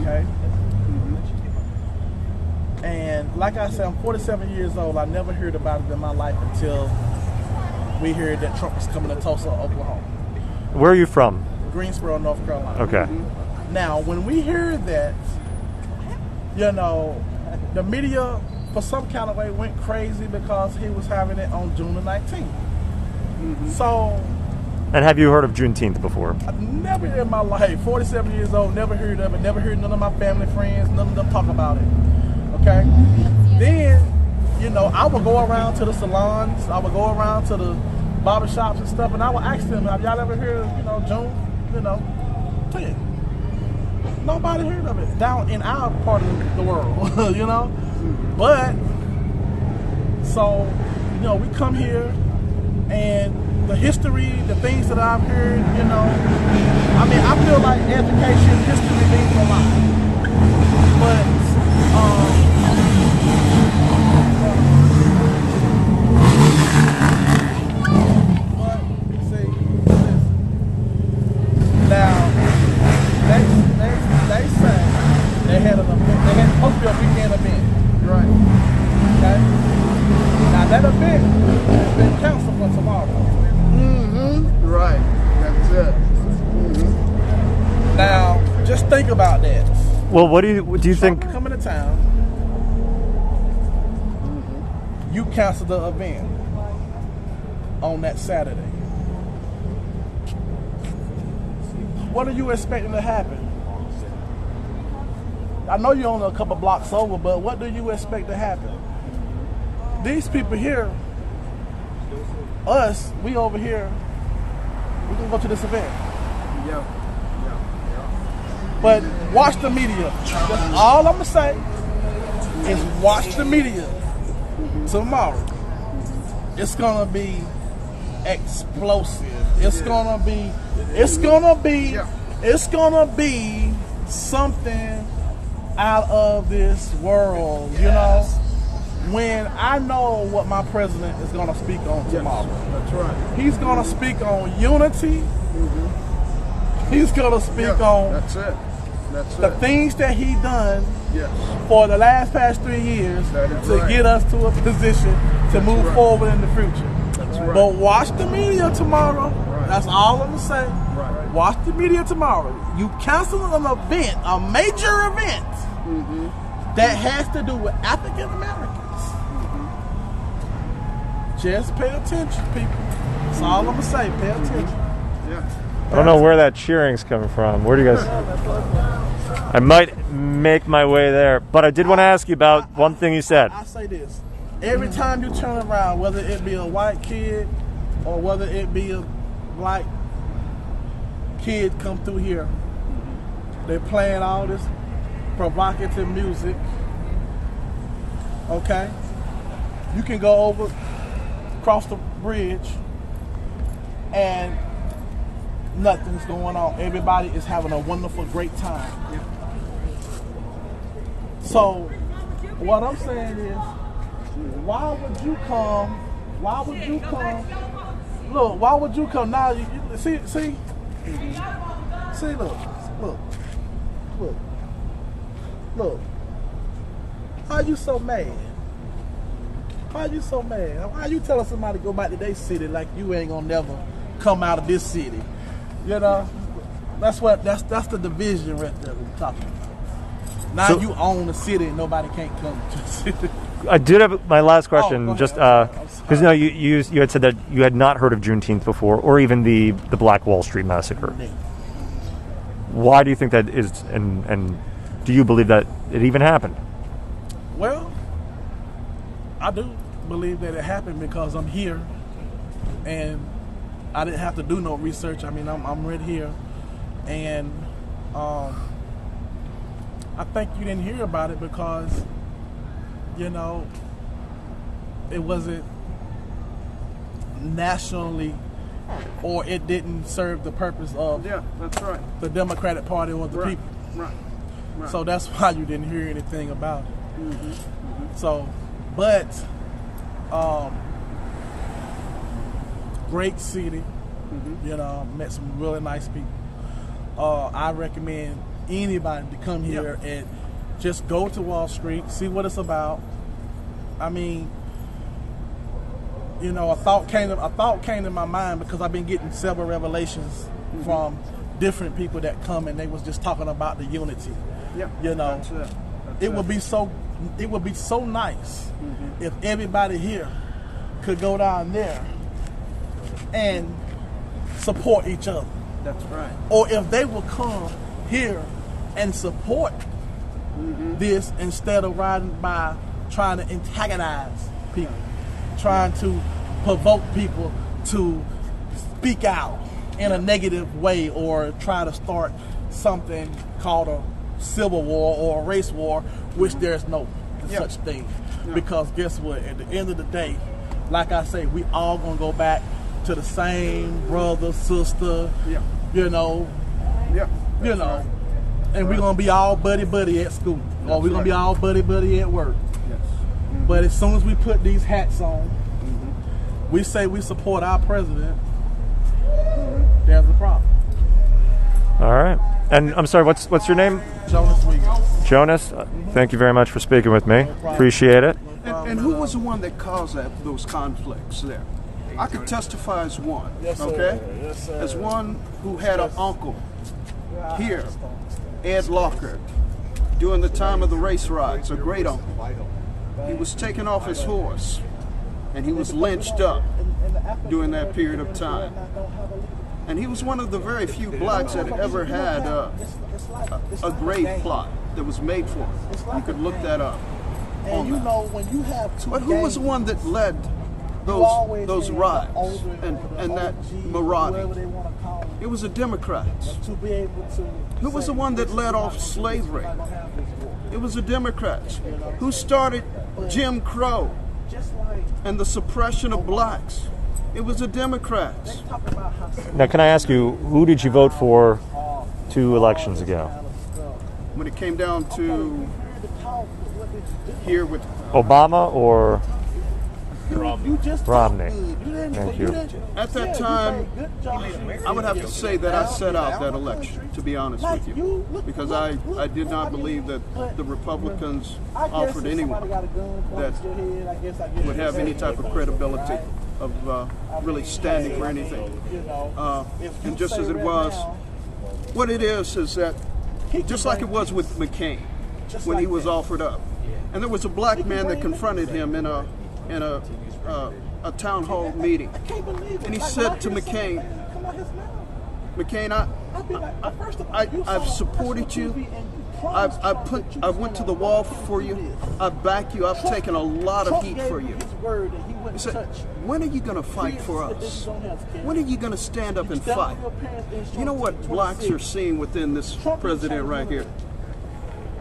F: Okay? And like I said, I'm 47 years old. I never heard about it in my life until we heard that Trump was coming to Tulsa, Oklahoma.
C: Where are you from?
F: Greensboro, North Carolina.
C: Okay.
F: Now, when we heard that, you know, the media, for some kind of way, went crazy because he was having it on June the 19th. So,
C: And have you heard of Juneteenth before?
F: I've never in my life, 47 years old, never heard of it, never heard none of my family, friends, none of them talk about it. Okay? Then, you know, I would go around to the salons, I would go around to the barbershops and stuff, and I would ask them, have y'all ever heard of, you know, June, you know, 10? Nobody heard of it down in our part of the world, you know? But, so, you know, we come here, and the history, the things that I've heard, you know, I mean, I feel like education, history means a lot. But, see, listen. Now, they say they had supposed to be a weekend event.
B: Right.
F: Okay? Now, that event has been canceled for tomorrow.
B: Right. That's it.
F: Now, just think about that.
C: Well, what do you think?
F: Coming to town, you cancel the event on that Saturday. What are you expecting to happen? I know you're only a couple blocks over, but what do you expect to happen? These people here, us, we over here, we're gonna go to this event.
B: Yeah.
F: But watch the media. That's all I'm gonna say is watch the media tomorrow. It's gonna be explosive. It's gonna be something out of this world, you know. When I know what my president is gonna speak on tomorrow.
B: That's right.
F: He's gonna speak on unity. He's gonna speak on
B: That's it. That's
F: the
B: it.
F: things that he done
B: Yes.
F: for the past 3 years
B: That is
F: to
B: right.
F: get us to a position to move
B: right.
F: forward in the future.
B: That's right.
F: But watch the media tomorrow.
B: Right.
F: That's all I'm gonna say.
B: Right.
F: Watch the media tomorrow. You cancel an event, a major event that has to do with African Americans. Just pay attention, people. That's all I'm gonna say. Pay attention.
B: Yeah.
C: I don't know where that cheering's coming from. Where do you guys? I might make my way there, but I did want to ask you about one thing you said.
F: I say this. Every time you turn around, whether it be a white kid or whether it be a black kid come through here, they're playing all this provocative music. Okay? You can go over, cross the bridge, and nothing's going on. Everybody is having a wonderful, great time. So, what I'm saying is, why would you come? Look, why would you come now? You see, look. Why you so mad? Why you so mad? Why you telling somebody to go back to their city like you ain't gonna never come out of this city? You know, that's the division right there we're talking about. Now
C: So-
F: you own the city and nobody can't come to the city.
C: I did have my last question,
F: go ahead.
C: just
F: I'm
C: because you had said that you had not heard of Juneteenth before, or even the Black Wall Street massacre. Why do you think that is, and do you believe that it even happened?
F: Well, I do believe that it happened because I'm here, and I didn't have to do no research. I mean, I'm right here, and I think you didn't hear about it because, you know, it wasn't nationally, or it didn't serve the purpose of
B: that's right.
F: the Democratic Party or the people.
B: Right.
F: So that's why you didn't hear anything about it. So, but great city. You know, met some really nice people. I recommend anybody to come here and just go to Wall Street, see what it's about. I mean, you know, a thought came to my mind because I've been getting several revelations from different people that come, and they was just talking about the unity. You know, it would be so nice if everybody here could go down there and support each other.
B: That's right.
F: Or if they will come here and support this instead of riding by trying to antagonize people, trying to provoke people to speak out in a negative way or try to start something called a civil war or a race war, which there's no such thing. Because guess what? At the end of the day, like I say, we all gonna go back to the same brother, sister, you know, and we're gonna be all buddy at school, or we're gonna be all buddy at work. But as soon as we put these hats on, we say we support our president, there's a problem.
C: All right. And I'm sorry, what's your name?
F: Jonas Wiggins.
C: Jonas, thank you very much for speaking with me. Appreciate it.
B: And who was the one that caused those conflicts there? I could testify as one,
F: Yes, sir.
B: okay?
F: Yes, sir.
B: As one who had an uncle here, Ed Lockhart, during the time of the race riots, a great uncle. He was taken off his horse, and he was lynched up during that period of time. And he was one of the very few blacks that ever had a grave plot that was made for him. You could look that up.
F: And you know, when you have two
B: But who was the one that led those riots and that marauding? It was the Democrats. Who was the one that led off slavery? It was the Democrats. Who started Jim Crow and the suppression of blacks? It was the Democrats.
C: Now, can I ask you, who did you vote for 2 elections ago?
B: When it came down to here with
C: Obama or Romney? Thank you.
B: At that time, I would have to say that I set out that election, to be honest with you, because I did not believe that the Republicans offered anyone that would have any type of credibility of really standing for anything. And just as it was, what it is that just like it was with McCain when he was offered up, and there was a black man that confronted him in a town hall meeting, and he said to McCain, I've supported you. I went to the wall for you. I back you. I've taken a lot of heat for you. He said, when are you going to fight for us? When are you going to stand up and fight? You know what blacks are seeing within this president right here?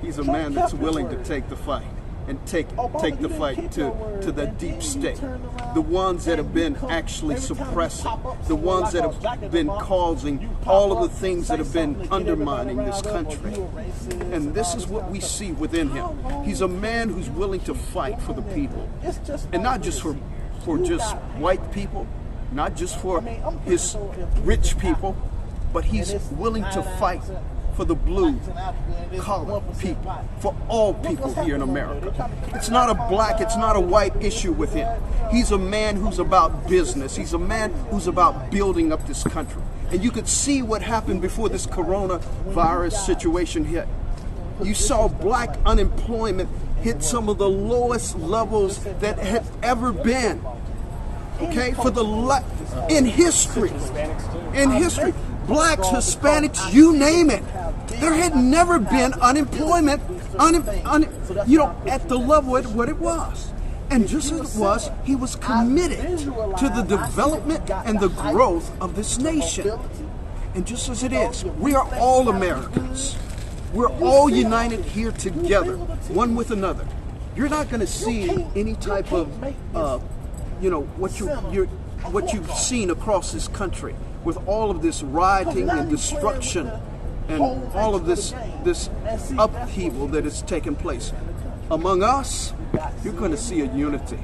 B: He's a man that's willing to take the fight and take the fight to the deep state. The ones that have been actually suppressing, the ones that have been causing all of the things that have been undermining this country. And this is what we see within him. He's a man who's willing to fight for the people. And not just for just white people, not just for his rich people, but he's willing to fight for the blue collar people, for all people here in America. It's not a black, it's not a white issue with him. He's a man who's about business. He's a man who's about building up this country. And you could see what happened before this coronavirus situation hit. You saw black unemployment hit some of the lowest levels that had ever been. Okay, in history, blacks, Hispanics, you name it, there had never been unemployment, at the level at what it was. And just as it was, he was committed to the development and the growth of this nation. And just as it is, we are all Americans. We're all united here together, one with another. You're not going to see any type of, what you've seen across this country with all of this rioting and destruction and all of this upheaval that is taking place. Among us, you're going to see a unity.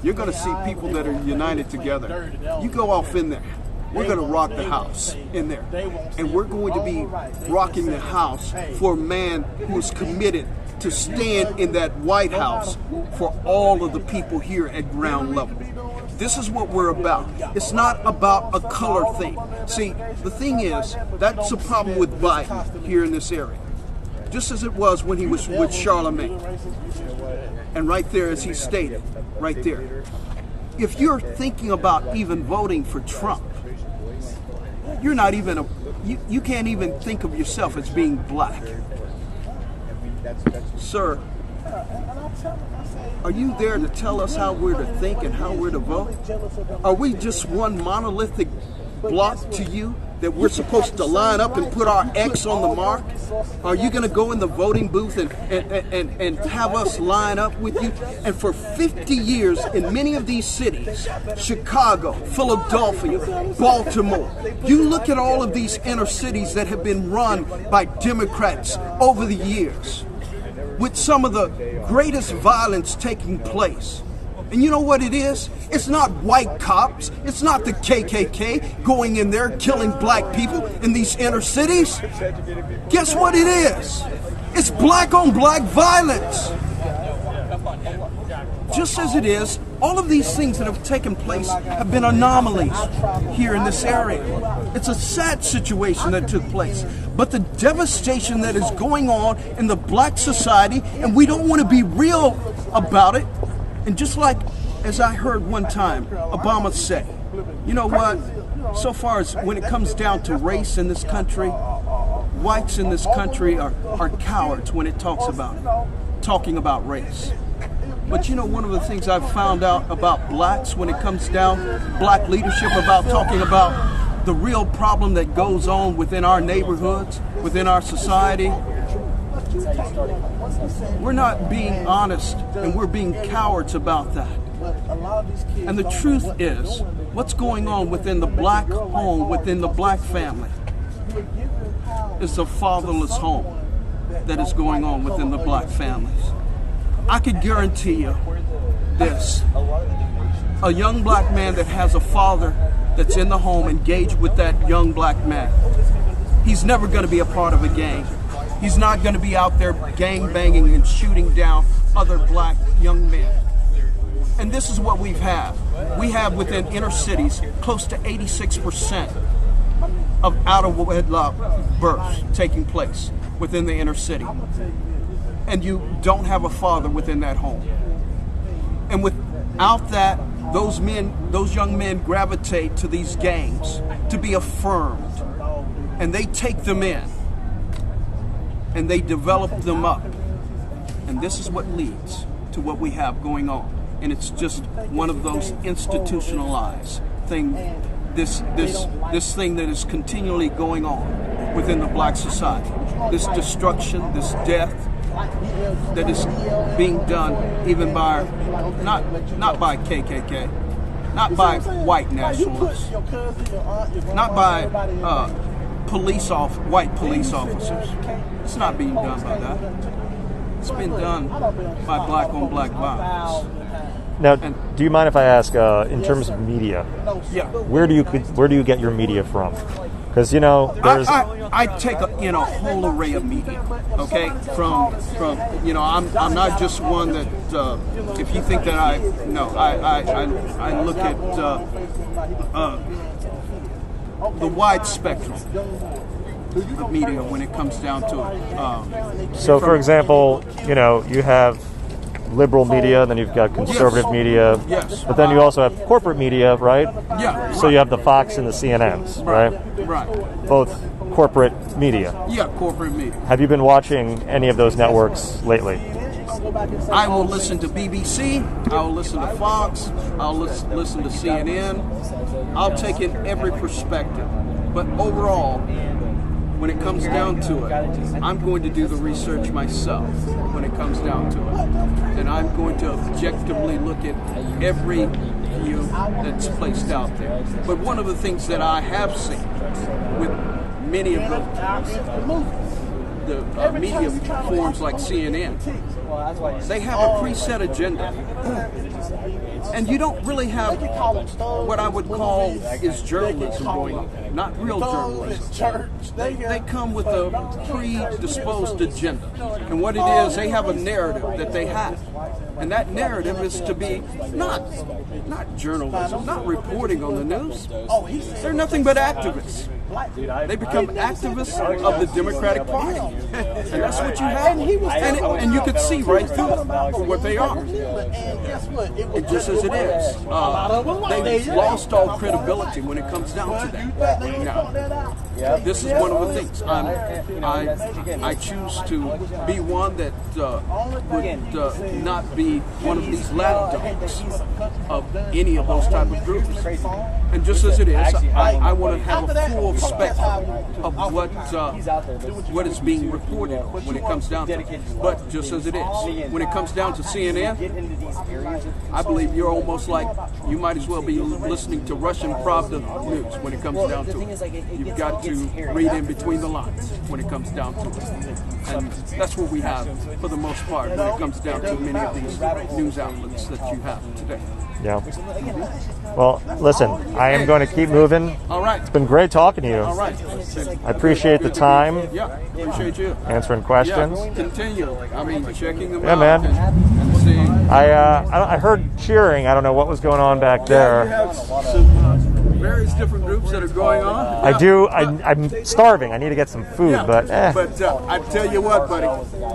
B: You're going to see people that are united together. You go off in there. We're going to rock the house in there. And we're going to be rocking the house for a man who's committed to stand in that White House for all of the people here at ground level. This is what we're about. It's not about a color thing. See, the thing is, that's a problem with Biden here in this area. Just as it was when he was with Charlemagne. And right there, as he stated, right there. If you're thinking about even voting for Trump, you're not even you can't even think of yourself as being black. Sir, are you there to tell us how we're to think and how we're to vote? Are we just one monolithic block to you that we're supposed to line up and put our X on the mark? Are you going to go in the voting booth and have us line up with you? And for 50 years in many of these cities, Chicago, Philadelphia, Baltimore, you look at all of these inner cities that have been run by Democrats over the years, with some of the greatest violence taking place. And you know what it is? It's not white cops. It's not the KKK going in there killing black people in these inner cities. Guess what it is? It's black on black violence. Just as it is, all of these things that have taken place have been anomalies here in this area. It's a sad situation that took place. But the devastation that is going on in the black society, and we don't want to be real about it. And just like, as I heard one time, Obama say, you know what, so far as when it comes down to race in this country, whites in this country are cowards when it talking about race. But you know, one of the things I've found out about blacks when it comes down, black leadership, about talking about the real problem that goes on within our neighborhoods, within our society, we're not being honest, and we're being cowards about that. And the truth is, what's going on within the black home, within the black family, is a fatherless home that is going on within the black families. I could guarantee you this. A young black man that has a father that's in the home engaged with that young black man, he's never going to be a part of a gang. He's not going to be out there gang banging and shooting down other black young men. And this is what we've had. We have within inner cities close to 86% of out of wedlock births taking place within the inner city. And you don't have a father within that home. And without that, those young men gravitate to these gangs to be affirmed. And they take them in. And they develop them up. And this is what leads to what we have going on. And it's just one of those institutionalized thing, this thing that is continually going on within the black society. This destruction, this death that is being done even by, not by KKK, not by white nationalists, not by white police officers. It's not being done by that. It's been done by black on black violence.
C: Now, do you mind if I ask, in terms of media, where do you get your media from? Because there's
B: I take a whole array of media. Okay, from I'm not just one that if you think that I look at the wide spectrum of media when it comes down to it.
C: So, for example, you know, you have liberal media, then you've got conservative media,
B: Yes.
C: but then you also have corporate media, right?
B: Yeah.
C: So you have the Fox and the CNNs, right?
B: Right.
C: Both corporate media.
B: Yeah, corporate media.
C: Have you been watching any of those networks lately?
B: I will listen to BBC, I will listen to Fox, I'll listen to CNN. I'll take in every perspective. But overall, when it comes down to it, I'm going to do the research myself when it comes down to it. And I'm going to objectively look at every view that's placed out there. But one of the things that I have seen with many of the media forms like CNN, they have a preset agenda. And you don't really have what I would call is journalism going on, not real journalism. They come with a predisposed agenda. And what it is, they have a narrative that they have. And that narrative is to be not journalism, not reporting on the news. They're nothing but activists. They become activists of the Democratic Party. And that's what you have. And you could see right through what they are. It just as it is. They've lost all credibility when it comes down to that. Now, this is one of the things. I choose to be one that would not be one of these lapdogs of any of those type of groups. And just as it is, I want to have a full spectrum of what is being reported when it comes down to it. But just as it is, when it comes down to CNN, I believe you're almost like, you might as well be listening to Russian Pravda news when it comes down to it. You've got to read in between the lines when it comes down to it. And that's what we have for the most part when it comes down to many of these news outlets that you have today.
C: Yeah. Well, listen, I am going to keep moving.
B: All right.
C: It's been great talking to you.
B: All right.
C: I appreciate the time.
B: Yeah, appreciate you.
C: Answering questions.
B: Yeah, continue. I mean, checking them
C: Yeah,
B: out.
C: man.
B: And seeing.
C: I heard cheering. I don't know what was going on back there.
B: You have some various different groups that are going on.
C: I do. I'm starving. I need to get some food, but
B: But I tell you what, buddy,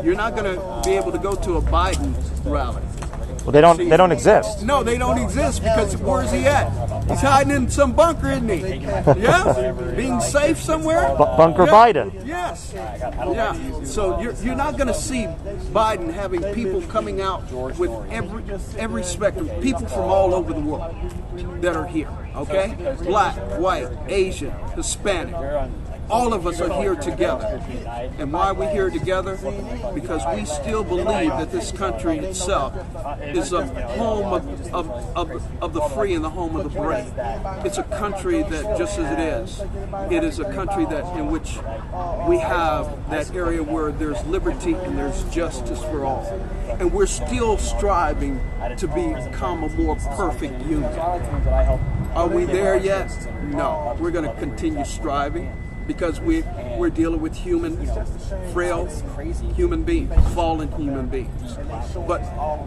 B: you're not going to be able to go to a Biden rally.
C: Well, they don't exist.
B: No, they don't exist because where's he at? He's hiding in some bunker, isn't he? Yeah, being safe somewhere.
C: Bunker
B: Yeah.
C: Biden.
B: Yes. Yeah. So you're not going to see Biden having people coming out with every spectrum, people from all over the world that are here. Okay, black, white, Asian, Hispanic. All of us are here together. And why are we here together? Because we still believe that this country itself is a home of the free and the home of the brave. It's a country that, just as it is a country that in which we have that area where there's liberty and there's justice for all. And we're still striving to become a more perfect union. Are we there yet? No. We're going to continue striving. Because we're dealing with frail human beings, fallen human beings. But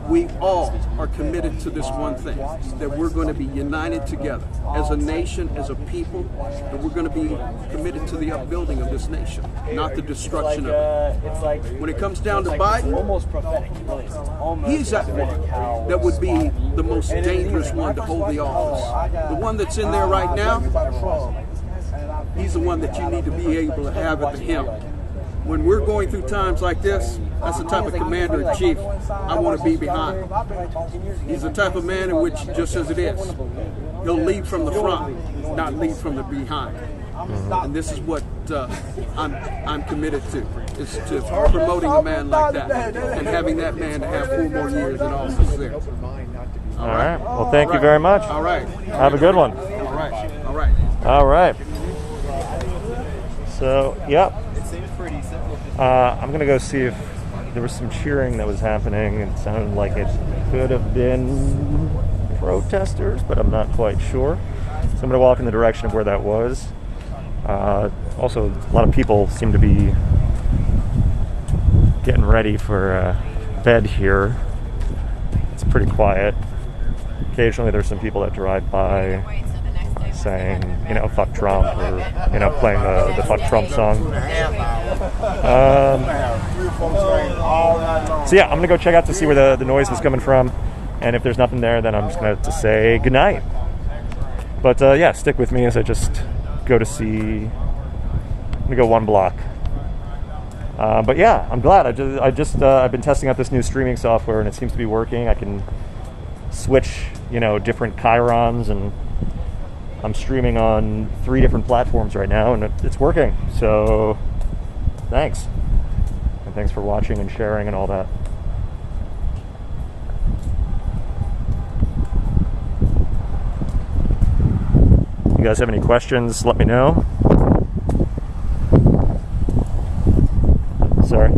B: we all are committed to this one thing, that we're going to be united together as a nation, as a people, and we're going to be committed to the upbuilding of this nation, not the destruction of it. When it comes down to Biden, he's that one that would be the most dangerous one to hold the office. The one that's in there right now, he's the one that you need to be able to have at the helm. When we're going through times like this, that's the type of commander-in-chief I want to be behind. He's the type of man in which, just as it is, he'll lead from the front, not lead from the behind. And this is what I'm committed to, is to promoting a man like that and having that man to have 4 more years in office there.
C: All right. Well, thank you very much.
B: All right.
C: Have a good one.
B: All right. All right.
C: All right. So, yep. I'm going to go see if there was some cheering that was happening. It sounded like it could have been protesters, but I'm not quite sure. So I'm going to walk in the direction of where that was. Also, a lot of people seem to be getting ready for bed here. It's pretty quiet. Occasionally there's some people that drive by. saying, you know, fuck Trump, or, you know, playing the fuck Trump song. So yeah, I'm going to go check out to see where the noise was coming from. And if there's nothing there, then I'm just going to say goodnight. But yeah, stick with me as I just go to see. I'm going to go one block. But yeah, I'm glad. I've been testing out this new streaming software, and it seems to be working. I can switch, you know, different chyrons, and I'm streaming on 3 different platforms right now, and it's working. So thanks. And thanks for watching and sharing and all that. You guys have any questions, let me know. Sorry.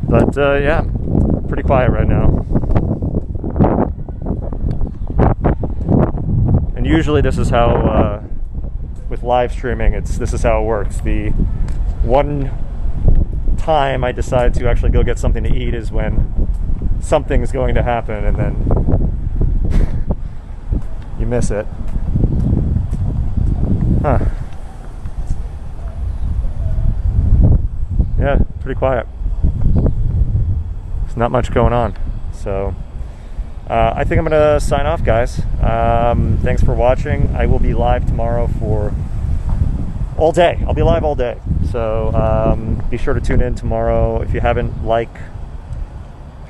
C: But yeah, pretty quiet right now. And usually this is how, with live streaming, this is how it works. The one time I decide to actually go get something to eat is when something's going to happen, and then you miss it. Huh. Yeah, pretty quiet. There's not much going on. So I think I'm going to sign off, guys. Thanks for watching. I will be live tomorrow for all day. I'll be live all day. So be sure to tune in tomorrow. If you haven't, like,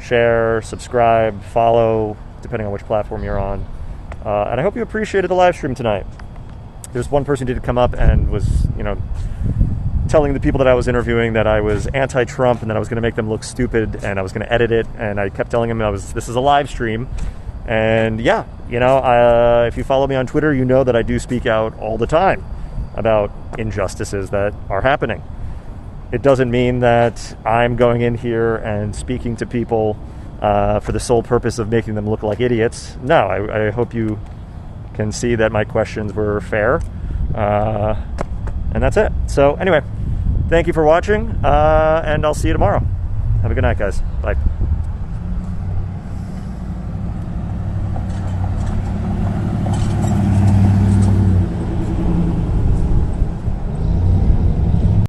C: share, subscribe, follow, depending on which platform you're on. And I hope you appreciated the live stream tonight. There's one person who did come up and was, you know, telling the people that I was interviewing that I was anti-Trump and that I was going to make them look stupid and I was going to edit it. And I kept telling him this is a live stream. And yeah, you know, if you follow me on Twitter, you know that I do speak out all the time about injustices that are happening. It doesn't mean that I'm going in here and speaking to people for the sole purpose of making them look like idiots. No, I hope you can see that my questions were fair. And that's it. So anyway, thank you for watching, and I'll see you tomorrow. Have a good night, guys. Bye.